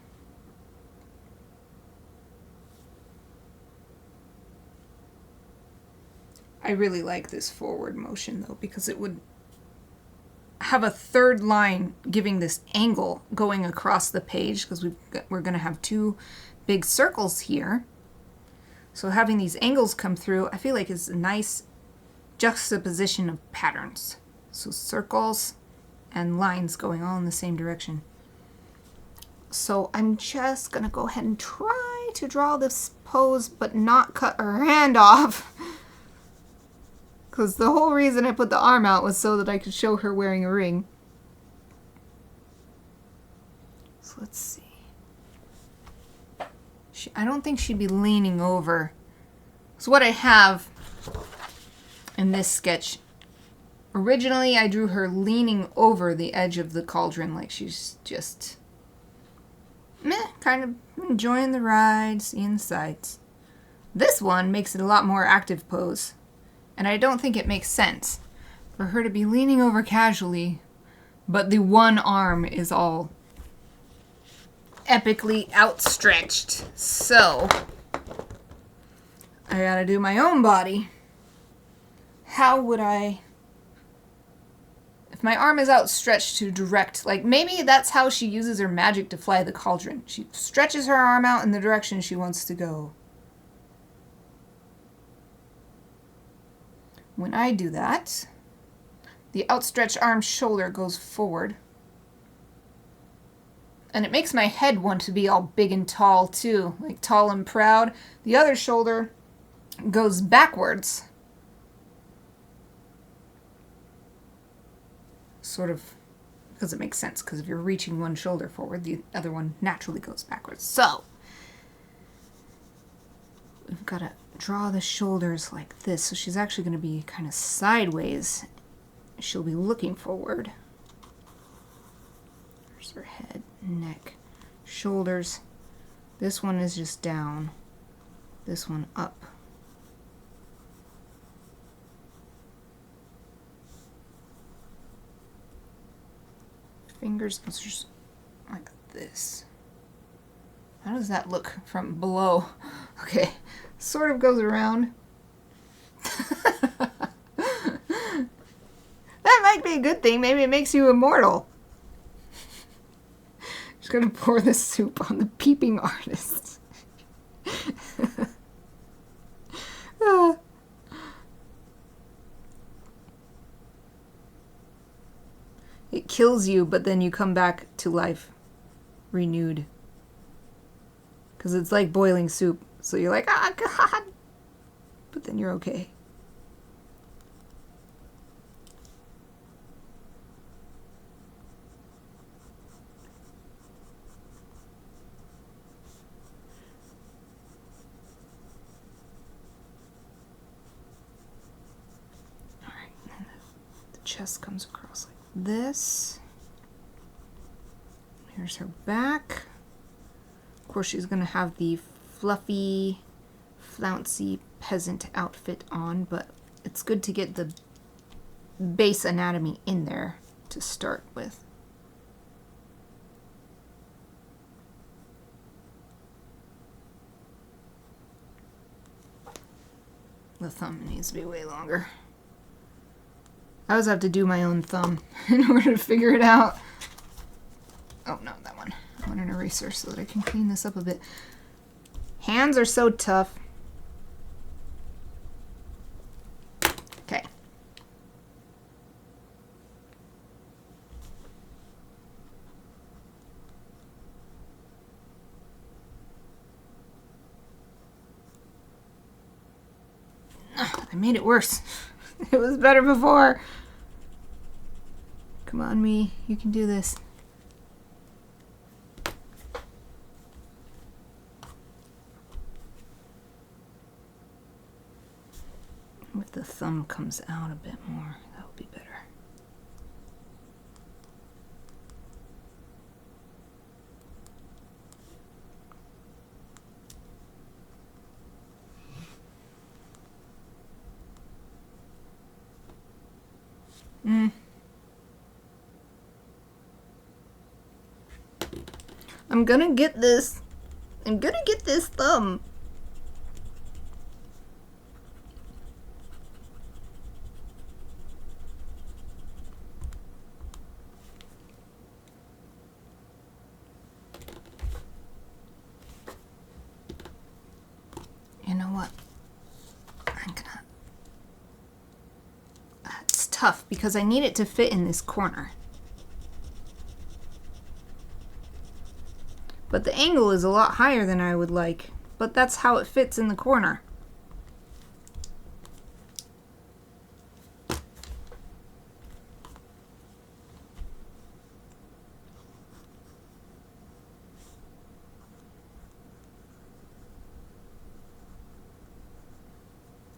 I really like this forward motion though, because it would have a third line giving this angle going across the page, because we're going to have two big circles here. So having these angles come through, I feel like is a nice juxtaposition of patterns. So circles and lines going all in the same direction. So I'm just going to go ahead and try to draw this pose, but not cut her hand off. Because the whole reason I put the arm out was so that I could show her wearing a ring. So let's see. I don't think she'd be leaning over. So what I have in this sketch, originally I drew her leaning over the edge of the cauldron, like she's just kind of enjoying the ride, seeing the sights. This one makes it a lot more active pose. And I don't think it makes sense for her to be leaning over casually, but the one arm is all epically outstretched. So I gotta do my own body. How would I, if my arm is outstretched to direct, like maybe that's how she uses her magic to fly the cauldron. She stretches her arm out in the direction she wants to go. When I do that, the outstretched arm shoulder goes forward. And it makes my head want to be all big and tall too, like tall and proud. The other shoulder goes backwards. Sort of, because it makes sense, because if you're reaching one shoulder forward, the other one naturally goes backwards. So, we've got to draw the shoulders like this. So she's actually going to be kind of sideways. She'll be looking forward. There's her head, neck, shoulders. This one is just down. This one up. Fingers just like this. How does that look from below? Okay, sort of goes around. That might be a good thing. Maybe it makes you immortal. Just gonna pour this soup on the peeping artist. It kills you, but then you come back to life renewed. Because it's like boiling soup. So you're like, ah, God. But then you're okay. chest comes across like this. Here's her back. Of course, she's going to have the fluffy, flouncy peasant outfit on, but it's good to get the base anatomy in there to start with. The thumb needs to be way longer. I always have to do my own thumb in order to figure it out. Oh, no, that one. I want an eraser so that I can clean this up a bit. Hands are so tough. Okay. I made it worse. It was better before. Come on, me. You can do this. If the thumb comes out a bit more, that would be better. I'm gonna get this. I'm gonna get this thumb. You know what? I'm gonna... It's tough because I need it to fit in this corner. But the angle is a lot higher than I would like. But that's how it fits in the corner.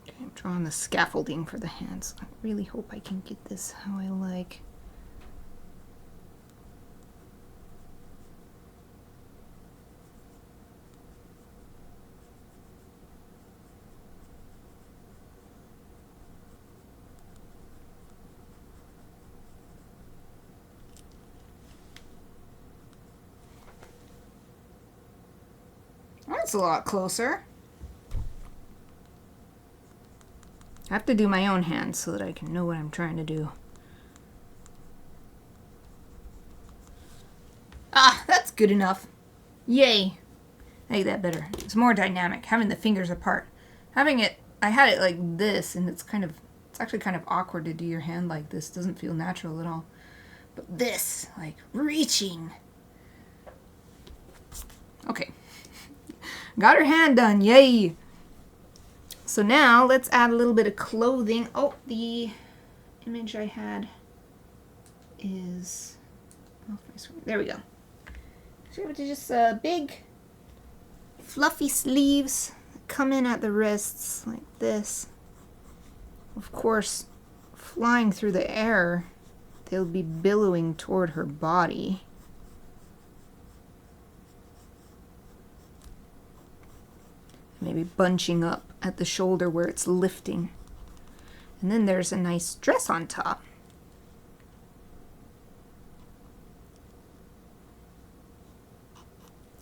Okay, I'm drawing the scaffolding for the hands. I really hope I can get this how I like. That's a lot closer. I have to do my own hands so that I can know what I'm trying to do. Ah, that's good enough. Yay. I like that better. It's more dynamic, having the fingers apart. Having it, I had it like this, and it's actually kind of awkward to do your hand like this. It doesn't feel natural at all. But this, like reaching. Okay. Got her hand done, yay! So now let's add a little bit of clothing. Oh, the image I had is off my screen. There we go. So it's just big, fluffy sleeves that come in at the wrists like this. Of course, flying through the air, they'll be billowing toward her body. Maybe bunching up at the shoulder where it's lifting. And then there's a nice dress on top.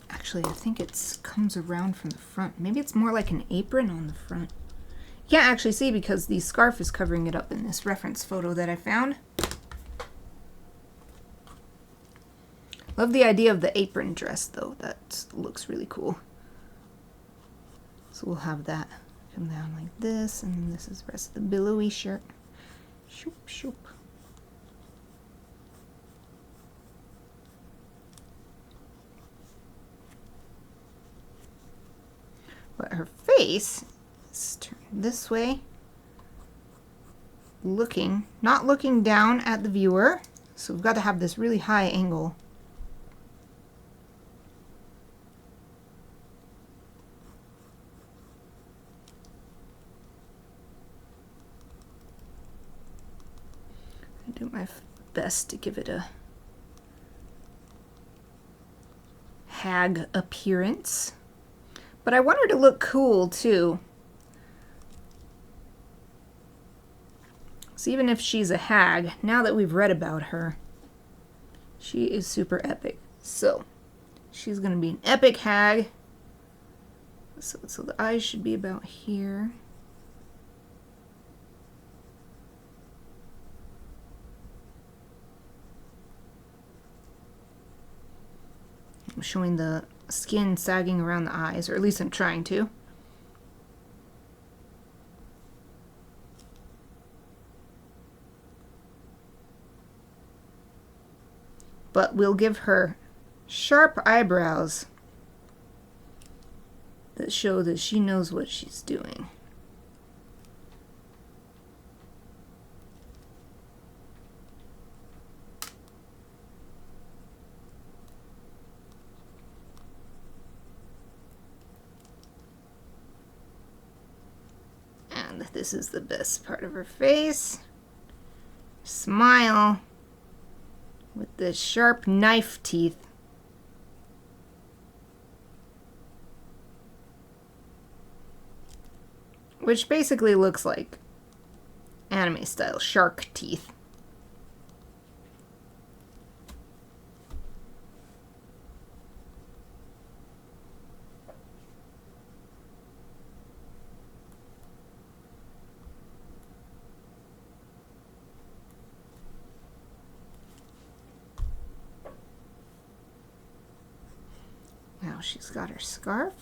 Actually, I think it comes around from the front. Maybe it's more like an apron on the front. You can't actually see because the scarf is covering it up in this reference photo that I found. Love the idea of the apron dress though. That looks really cool. So we'll have that come down like this, and then this is the rest of the billowy shirt. Shoop, shoop. But her face is turned this way, not looking down at the viewer. So we've got to have this really high angle. do my best to give it a hag appearance. But I want her to look cool too. So even if she's a hag, now that we've read about her, she is super epic. So she's going to be an epic hag. So the eyes should be about here. I'm showing the skin sagging around the eyes, or at least I'm trying to. But we'll give her sharp eyebrows that show that she knows what she's doing. And this is the best part of her face. Smile with the sharp knife teeth. Which basically looks like anime style shark teeth. Now she's got her scarf.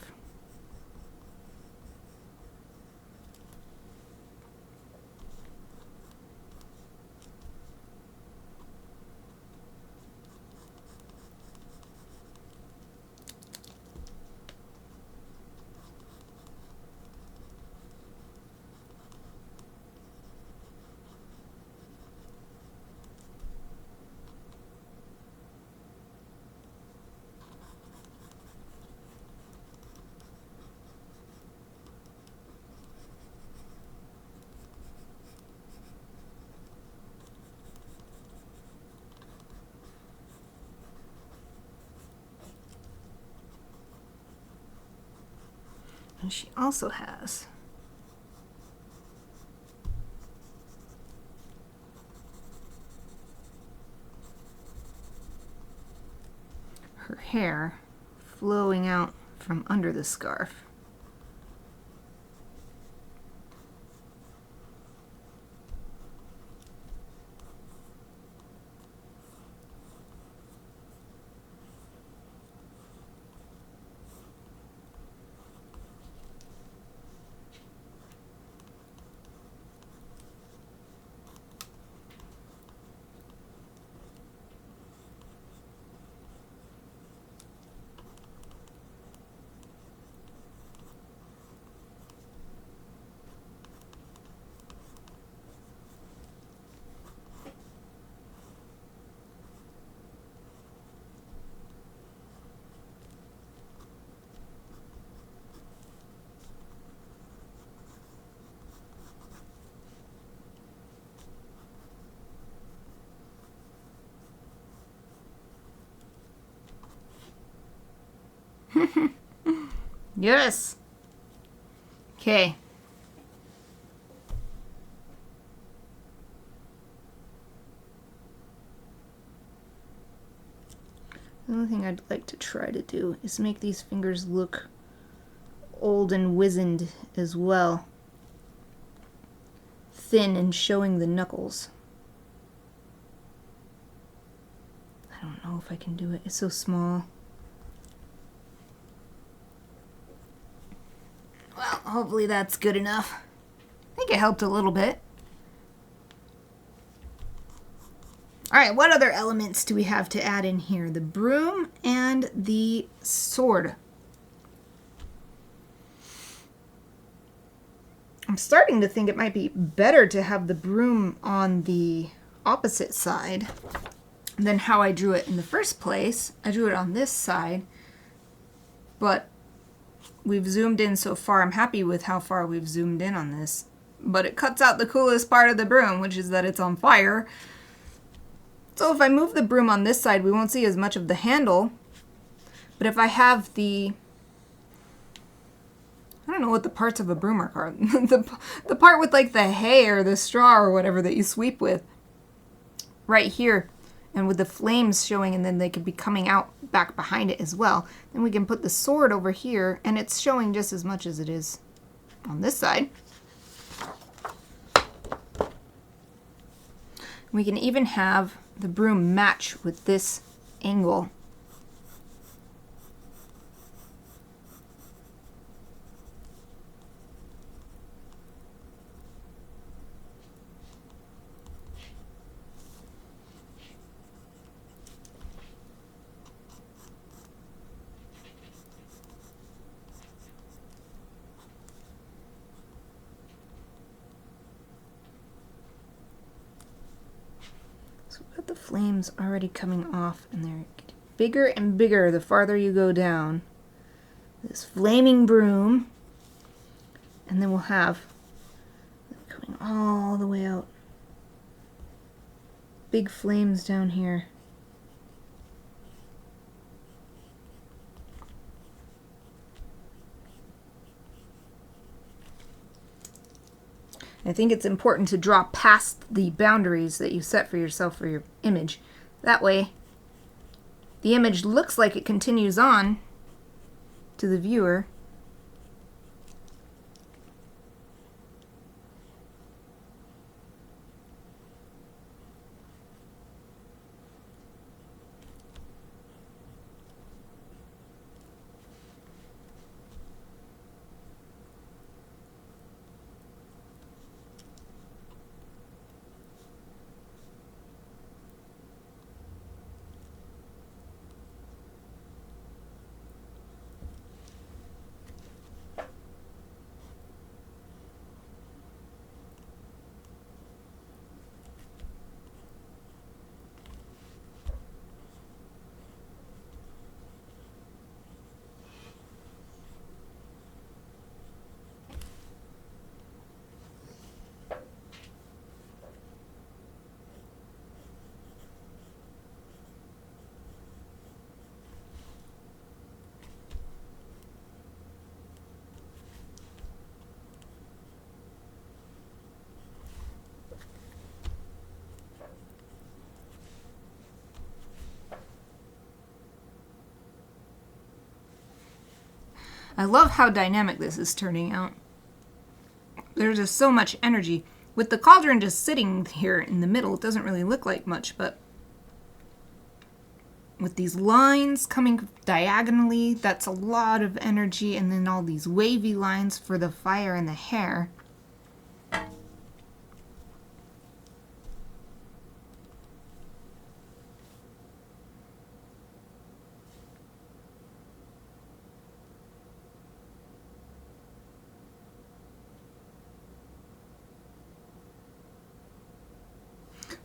And she also has her hair flowing out from under the scarf. Yes. Okay. The only thing I'd like to try to do is make these fingers look old and wizened as well. Thin and showing the knuckles. I don't know if I can do it. It's so small. Well, hopefully that's good enough. I think it helped a little bit. Alright, what other elements do we have to add in here? The broom and the sword. I'm starting to think it might be better to have the broom on the opposite side than how I drew it in the first place. I drew it on this side, but we've zoomed in so far. I'm happy with how far we've zoomed in on this, but it cuts out the coolest part of the broom, which is that it's on fire. So if I move the broom on this side, we won't see as much of the handle. But if I have the, I don't know what the parts of a broom are called. the part with like the hay or the straw or whatever that you sweep with, right here, and with the flames showing, and then they could be coming out back behind it as well. Then we can put the sword over here, and it's showing just as much as it is on this side. We can even have the broom match with this angle. The flames already coming off, and they're getting bigger and bigger the farther you go down. This flaming broom, and then we'll have them coming all the way out. Big flames down here. I think it's important to draw past the boundaries that you set for yourself for your image. That way, the image looks like it continues on to the viewer. I love how dynamic this is turning out. There's just so much energy. With the cauldron just sitting here in the middle, it doesn't really look like much, but with these lines coming diagonally, that's a lot of energy, and then all these wavy lines for the fire and the hair.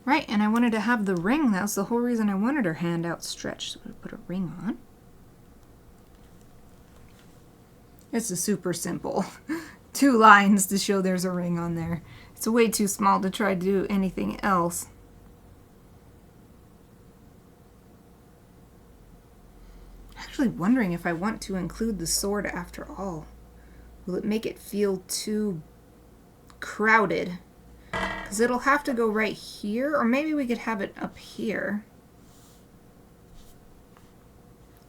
Right, and I wanted to have the ring. That was the whole reason I wanted her hand outstretched. So I'm going to put a ring on. It's a super simple 2 lines to show there's a ring on there. It's way too small to try to do anything else. I'm actually wondering if I want to include the sword after all. Will it make it feel too crowded? Because it'll have to go right here, or maybe we could have it up here.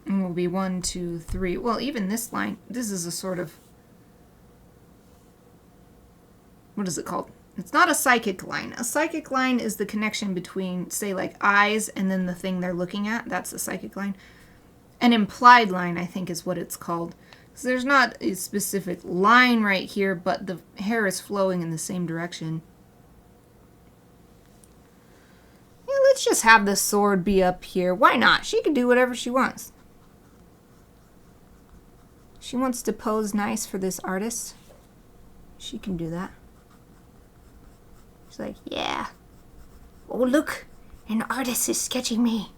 And we'll be 1, 2, 3. Well, even this line, this is a sort of, what is it called? It's not a psychic line. A psychic line is the connection between, say, like eyes and then the thing they're looking at. That's a psychic line. An implied line, I think, is what it's called. So there's not a specific line right here, but the hair is flowing in the same direction. Yeah, let's just have the sword be up here. Why not? She can do whatever she wants. She wants to pose nice for this artist. She can do that. She's like, yeah. Oh, look. An artist is sketching me.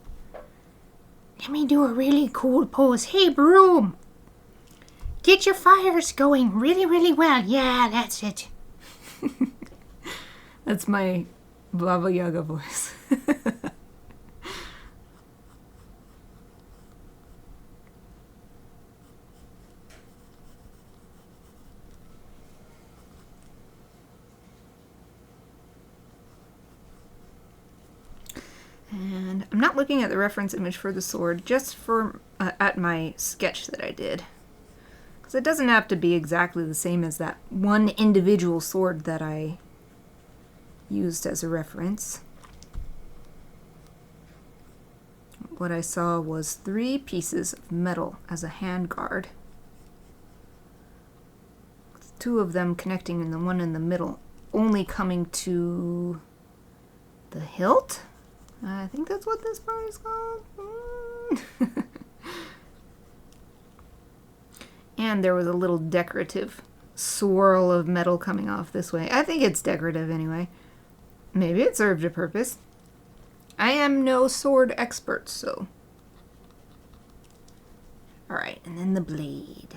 Let me do a really cool pose. Hey, broom. Get your fires going really, really well. Yeah, that's it. That's my Baba Yaga voice. I'm not looking at the reference image for the sword, just for at my sketch that I did. Because it doesn't have to be exactly the same as that one individual sword that I used as a reference. What I saw was 3 pieces of metal as a handguard. 2 of them connecting and the one in the middle only coming to the hilt? I think that's what this part is called. And there was a little decorative swirl of metal coming off this way. I think it's decorative anyway. Maybe it served a purpose. I am no sword expert, so. Alright, and then the blade.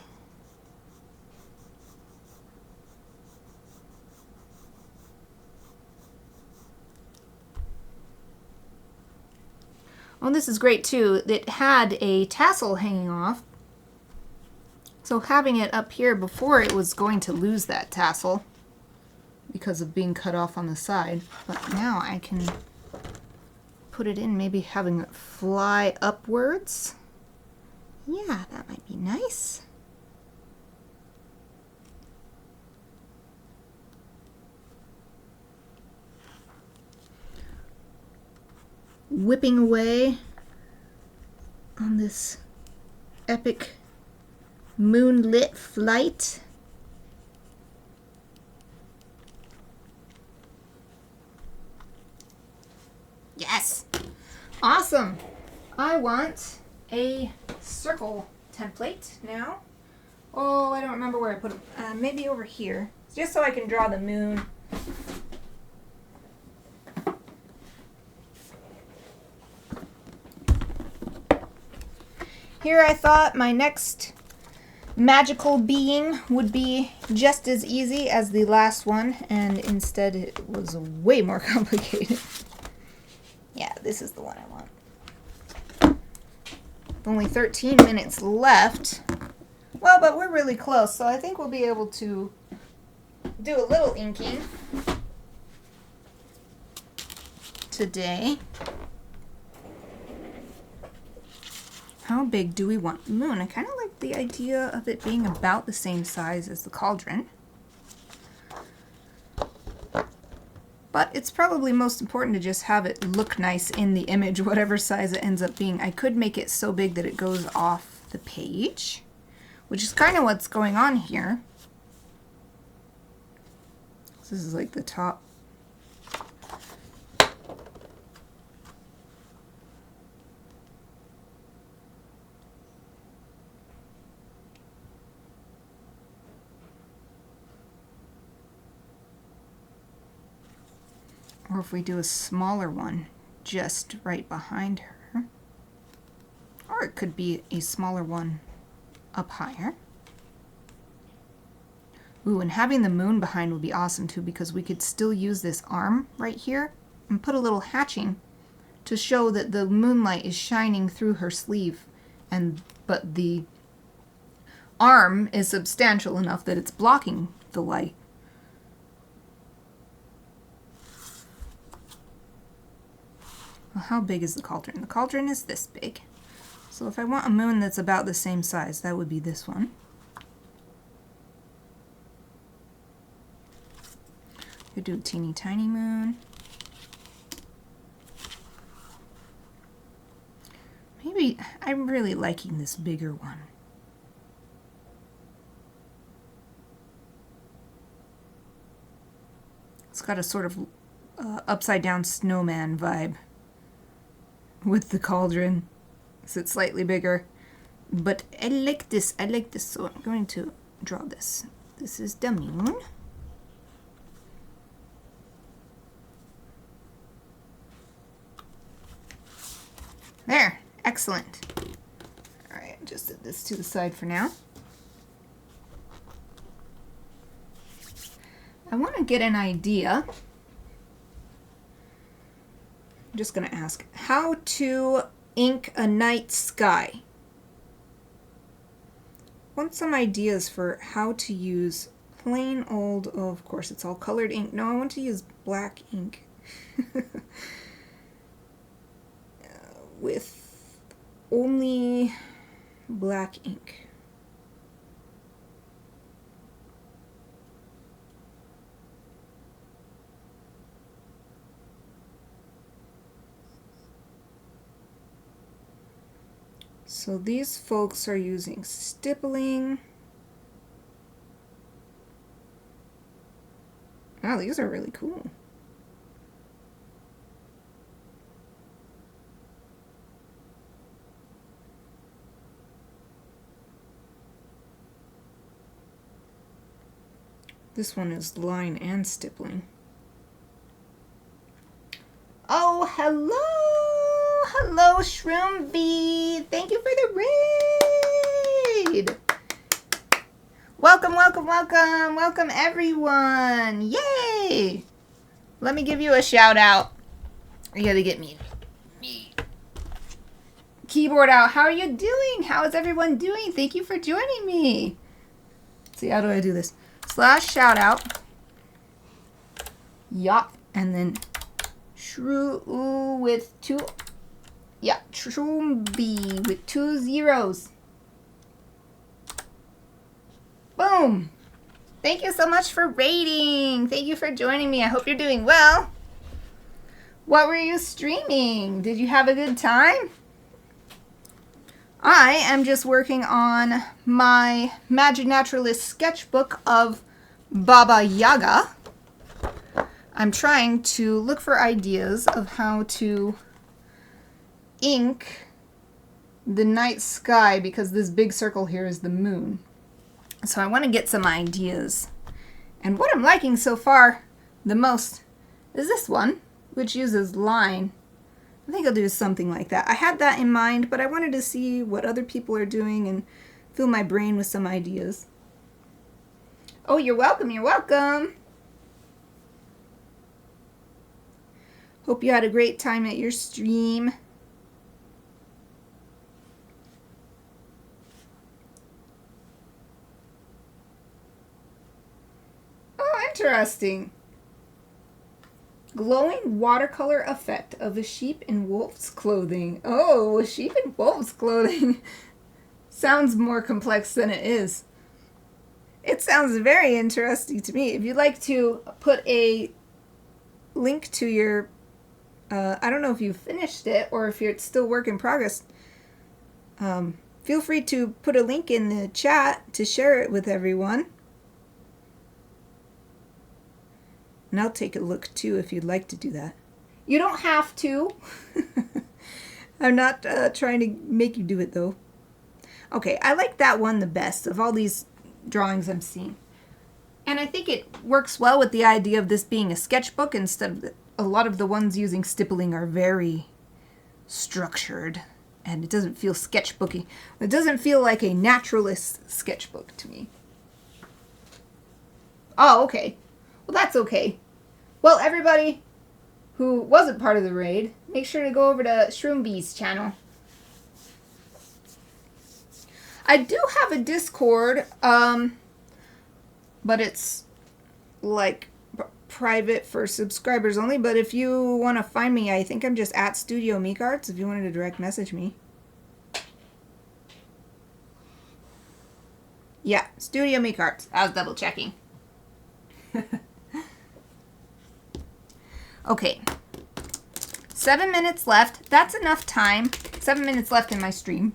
Oh, this is great too. It had a tassel hanging off. So having it up here before, it was going to lose that tassel because of being cut off on the side. But now I can put it in, maybe having it fly upwards. Yeah, that might be nice. Whipping away on this epic moonlit flight. Yes! Awesome! I want a circle template now. Oh, I don't remember where I put them. Maybe over here. Just so I can draw the moon. Here I thought my next magical being would be just as easy as the last one, and instead it was way more complicated. Yeah, this is the one I want. Only 13 minutes left. Well, but we're really close, so I think we'll be able to do a little inking today. How big do we want the moon? I kind of like the idea of it being about the same size as the cauldron. But it's probably most important to just have it look nice in the image, whatever size it ends up being. I could make it so big that it goes off the page, which is kind of what's going on here. This is like the top. Or if we do a smaller one just right behind her. Or it could be a smaller one up higher. Ooh, and having the moon behind would be awesome too, because we could still use this arm right here and put a little hatching to show that the moonlight is shining through her sleeve, but the arm is substantial enough that it's blocking the light. Well, how big is the cauldron? The cauldron is this big. So if I want a moon that's about the same size, that would be this one. Could do a teeny tiny moon. Maybe I'm really liking this bigger one. It's got a sort of upside down snowman vibe with the cauldron. So it's slightly bigger. But I like this. I like this. So I'm going to draw this. This is the moon. There. Excellent. Alright, just set this to the side for now. I want to get an idea. I'm just going to ask how to ink a night sky. I want some ideas for how to use plain old, oh, of course it's all colored ink. No, I want to use black ink. with only black ink. So these folks are using stippling. Wow, these are really cool. This one is line and stippling. Oh, hello! Hello, Shroomby! Thank you for the raid! Welcome, welcome, welcome! Welcome, everyone! Yay! Let me give you a shout out. You gotta get me keyboard out. How are you doing? How is everyone doing? Thank you for joining me. Let's see, how do I do this? / shout out. Yup. And then shrew with 2. Yeah, Shroomby with 2 zeros. Boom. Thank you so much for raiding. Thank you for joining me. I hope you're doing well. What were you streaming? Did you have a good time? I am just working on my Maginaturalist sketchbook of Baba Yaga. I'm trying to look for ideas of how to ink the night sky because this big circle here is the moon. So I want to get some ideas. And what I'm liking so far the most is this one, which uses line. I think I'll do something like that. I had that in mind, but I wanted to see what other people are doing and fill my brain with some ideas. Oh, you're welcome, you're welcome. Hope you had a great time at your stream. Oh, interesting. Glowing watercolor effect of a sheep in wolf's clothing. Oh, a sheep in wolf's clothing. Sounds more complex than it is. It sounds very interesting to me. If you'd like to put a link to your, I don't know if you finished it or if it's still work in progress, feel free to put a link in the chat to share it with everyone. And I'll take a look too if you'd like to do that. You don't have to. I'm not trying to make you do it though. Okay, I like that one the best of all these drawings I'm seeing. And I think it works well with the idea of this being a sketchbook instead of a lot of the ones using stippling are very structured and it doesn't feel sketchbooky. It doesn't feel like a naturalist sketchbook to me. Oh, okay. Well, that's okay. Well, everybody who wasn't part of the raid, make sure to go over to Shroomby's channel. I do have a Discord, but it's like private for subscribers only. But if you want to find me, I think I'm just at Studio Mikarts if you wanted to direct message me. Yeah, Studio Mikarts. I was double checking. Okay, 7 minutes left. That's enough time. 7 minutes left in my stream.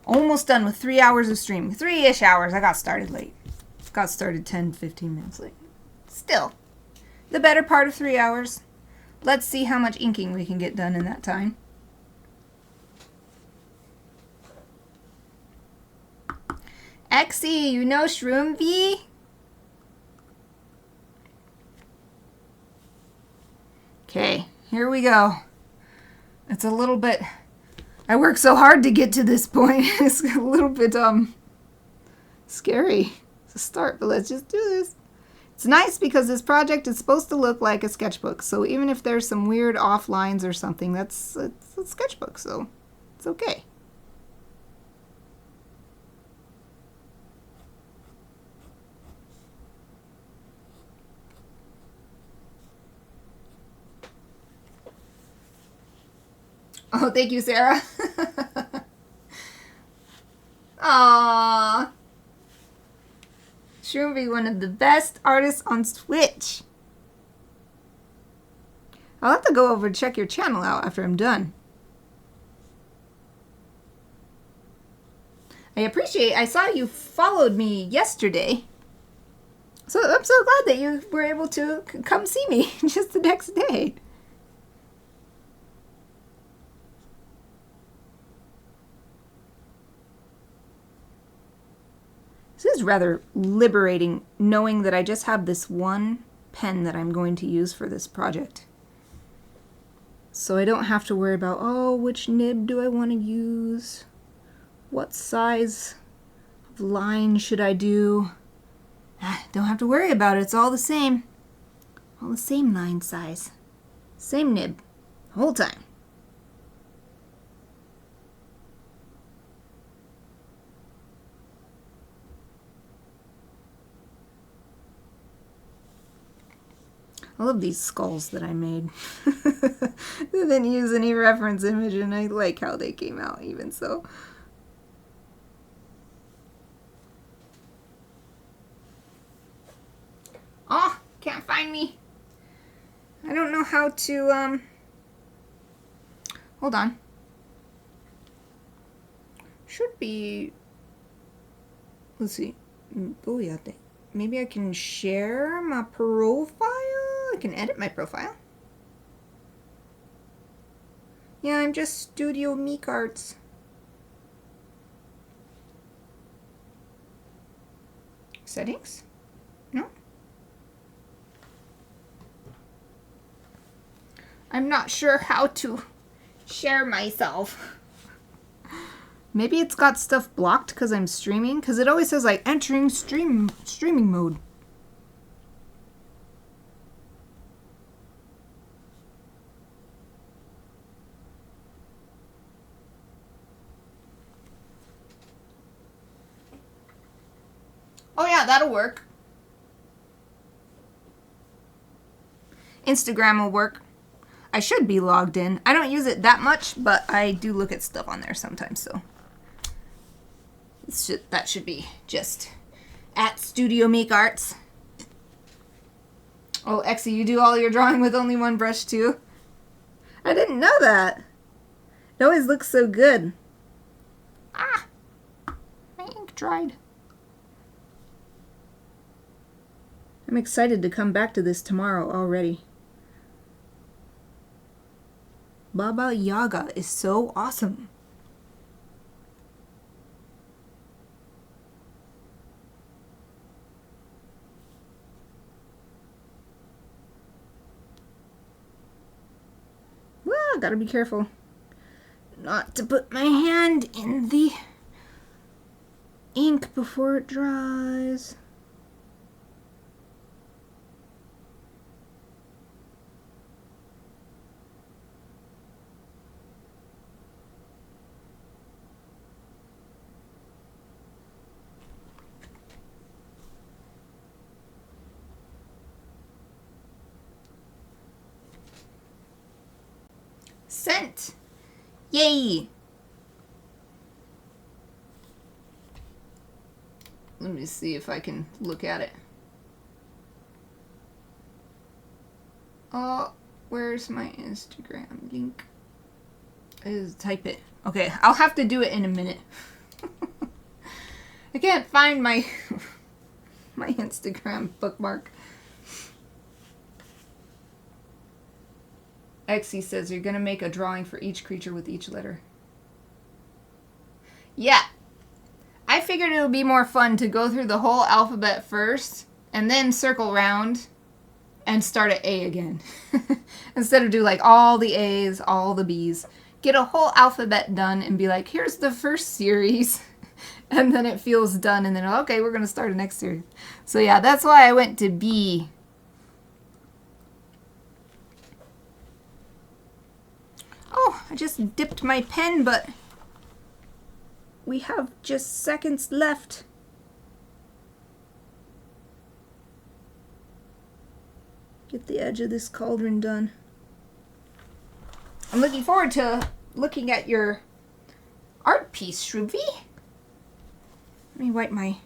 Almost done with 3 hours of stream. 3-ish hours. I got started late. Got started 10-15 minutes late. Still, the better part of 3 hours. Let's see how much inking we can get done in that time. Exy, you know Shroomby? Okay, here we go. It's a little bit... I worked so hard to get to this point. It's a little bit, scary to start, but let's just do this. It's nice because this project is supposed to look like a sketchbook, so even if there's some weird off lines or something, it's a sketchbook, so it's okay. Oh, thank you, Sarah. Aww. She'll be one of the best artists on Twitch. I'll have to go over and check your channel out after I'm done. I saw you followed me yesterday. So I'm so glad that you were able to come see me just the next day. This is rather liberating, knowing that I just have this one pen that I'm going to use for this project. So I don't have to worry about, oh, which nib do I want to use? What size of line should I do? Don't have to worry about it. It's all the same. All the same line size. Same nib. The whole time. I love these skulls that I made. They didn't use any reference image, and I like how they came out even so. Oh, can't find me. I don't know how to, hold on. Should be, let's see. Maybe I can share my profile? I can edit my profile. Yeah, I'm just Studio Mikarts. Settings? No? I'm not sure how to share myself. Maybe it's got stuff blocked because I'm streaming, because it always says like entering streaming mode. Oh yeah, that'll work. Instagram will work. I should be logged in. I don't use it that much, but I do look at stuff on there sometimes, so that should be just at Studio Mikarts. Oh, Exy, you do all your drawing with only one brush too? I didn't know that. It always looks so good. Ah, my ink dried. I'm excited to come back to this tomorrow already. Baba Yaga is so awesome. Well, gotta be careful not to put my hand in the ink before it dries. Sent! Yay! Let me see if I can look at it. Oh, where's my Instagram link? Type it. Okay, I'll have to do it in a minute. I can't find my my Instagram bookmark. Exy says you're going to make a drawing for each creature with each letter. Yeah. I figured it would be more fun to go through the whole alphabet first and then circle round and start at A again. Instead of do like all the A's, all the B's. Get a whole alphabet done and be like, here's the first series. And then it feels done and then, okay, we're going to start a next series. So yeah, that's why I went to B. Oh, I just dipped my pen, but we have just seconds left. Get the edge of this cauldron done. I'm looking forward to looking at your art piece, Shruvi. Let me wipe my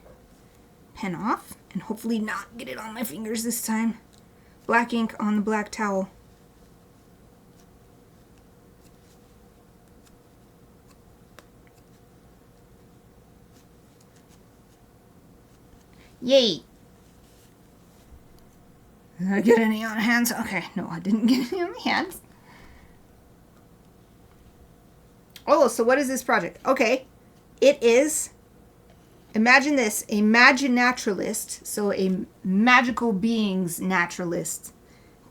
pen off and hopefully not get it on my fingers this time. Black ink on the black towel. Yay! Did I get any on hands? Okay, no, I didn't get any on my hands. Oh, so what is this project? Okay, it is, imagine this, a Maginaturalist, so a magical beings naturalist,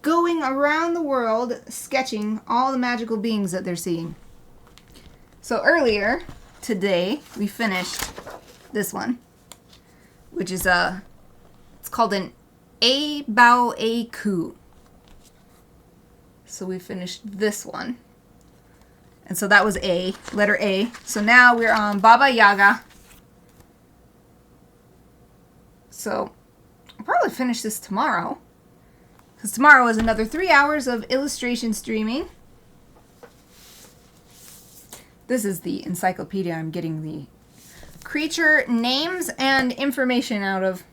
going around the world sketching all the magical beings that they're seeing. So earlier today, we finished this one, which is it's called an A Bao A Qu. So we finished this one. And so that was A, letter A. So now we're on Baba Yaga. So I'll probably finish this tomorrow, because tomorrow is another 3 hours of illustration streaming. This is the encyclopedia I'm getting the creature names and information out of.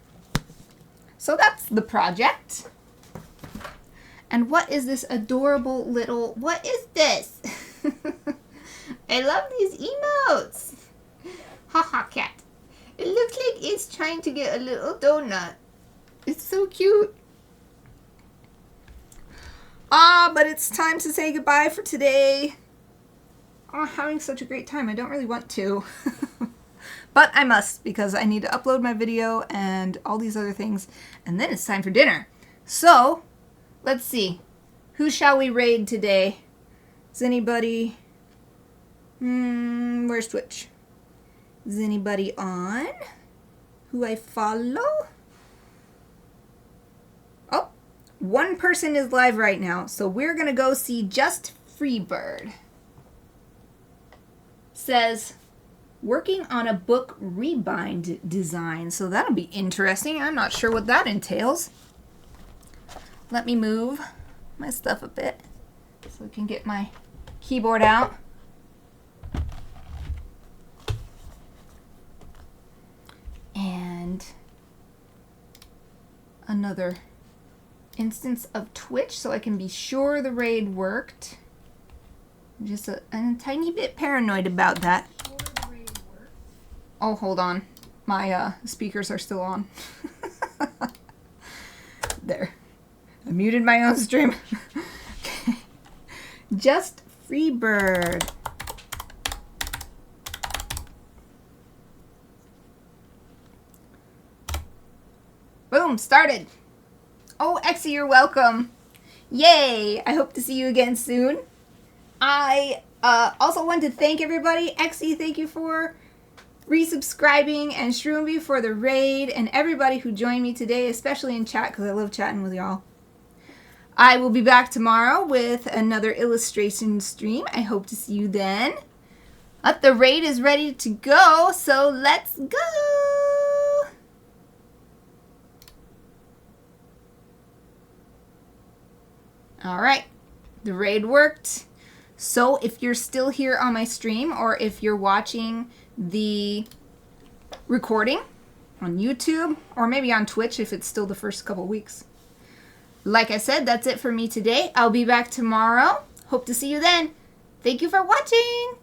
So that's the project. And what is this adorable little, what is this? I love these emotes. Haha cat. It looks like it's trying to get a little donut. It's so cute. But it's time to say goodbye for today. I'm having such a great time. I don't really want to. But I must, because I need to upload my video and all these other things. And then it's time for dinner. So, let's see. Who shall we raid today? Is anybody... where's Twitch? Is anybody on? Who I follow? Oh, one person is live right now. So we're going to go see Just Freebird. Says, working on a book rebind design. So that'll be interesting. I'm not sure what that entails. Let me move my stuff a bit so I can get my keyboard out. And another instance of Twitch so I can be sure the raid worked. I'm just a tiny bit paranoid about that. Oh, hold on. My speakers are still on. There. I muted my own stream. Okay. Just Freebird. Boom, started. Oh, Exy, you're welcome. Yay! I hope to see you again soon. I also want to thank everybody. Exy, thank you for resubscribing, and Shroomby for the raid, and everybody who joined me today, especially in chat, because I love chatting with y'all. I will be back tomorrow with another illustration stream. I hope to see you then. The raid is ready to go, so let's go! Alright, the raid worked. So if you're still here on my stream, or if you're watching the recording on YouTube, or maybe on Twitch if it's still the first couple weeks. Like I said, that's it for me today. I'll be back tomorrow. Hope to see you then. Thank you for watching.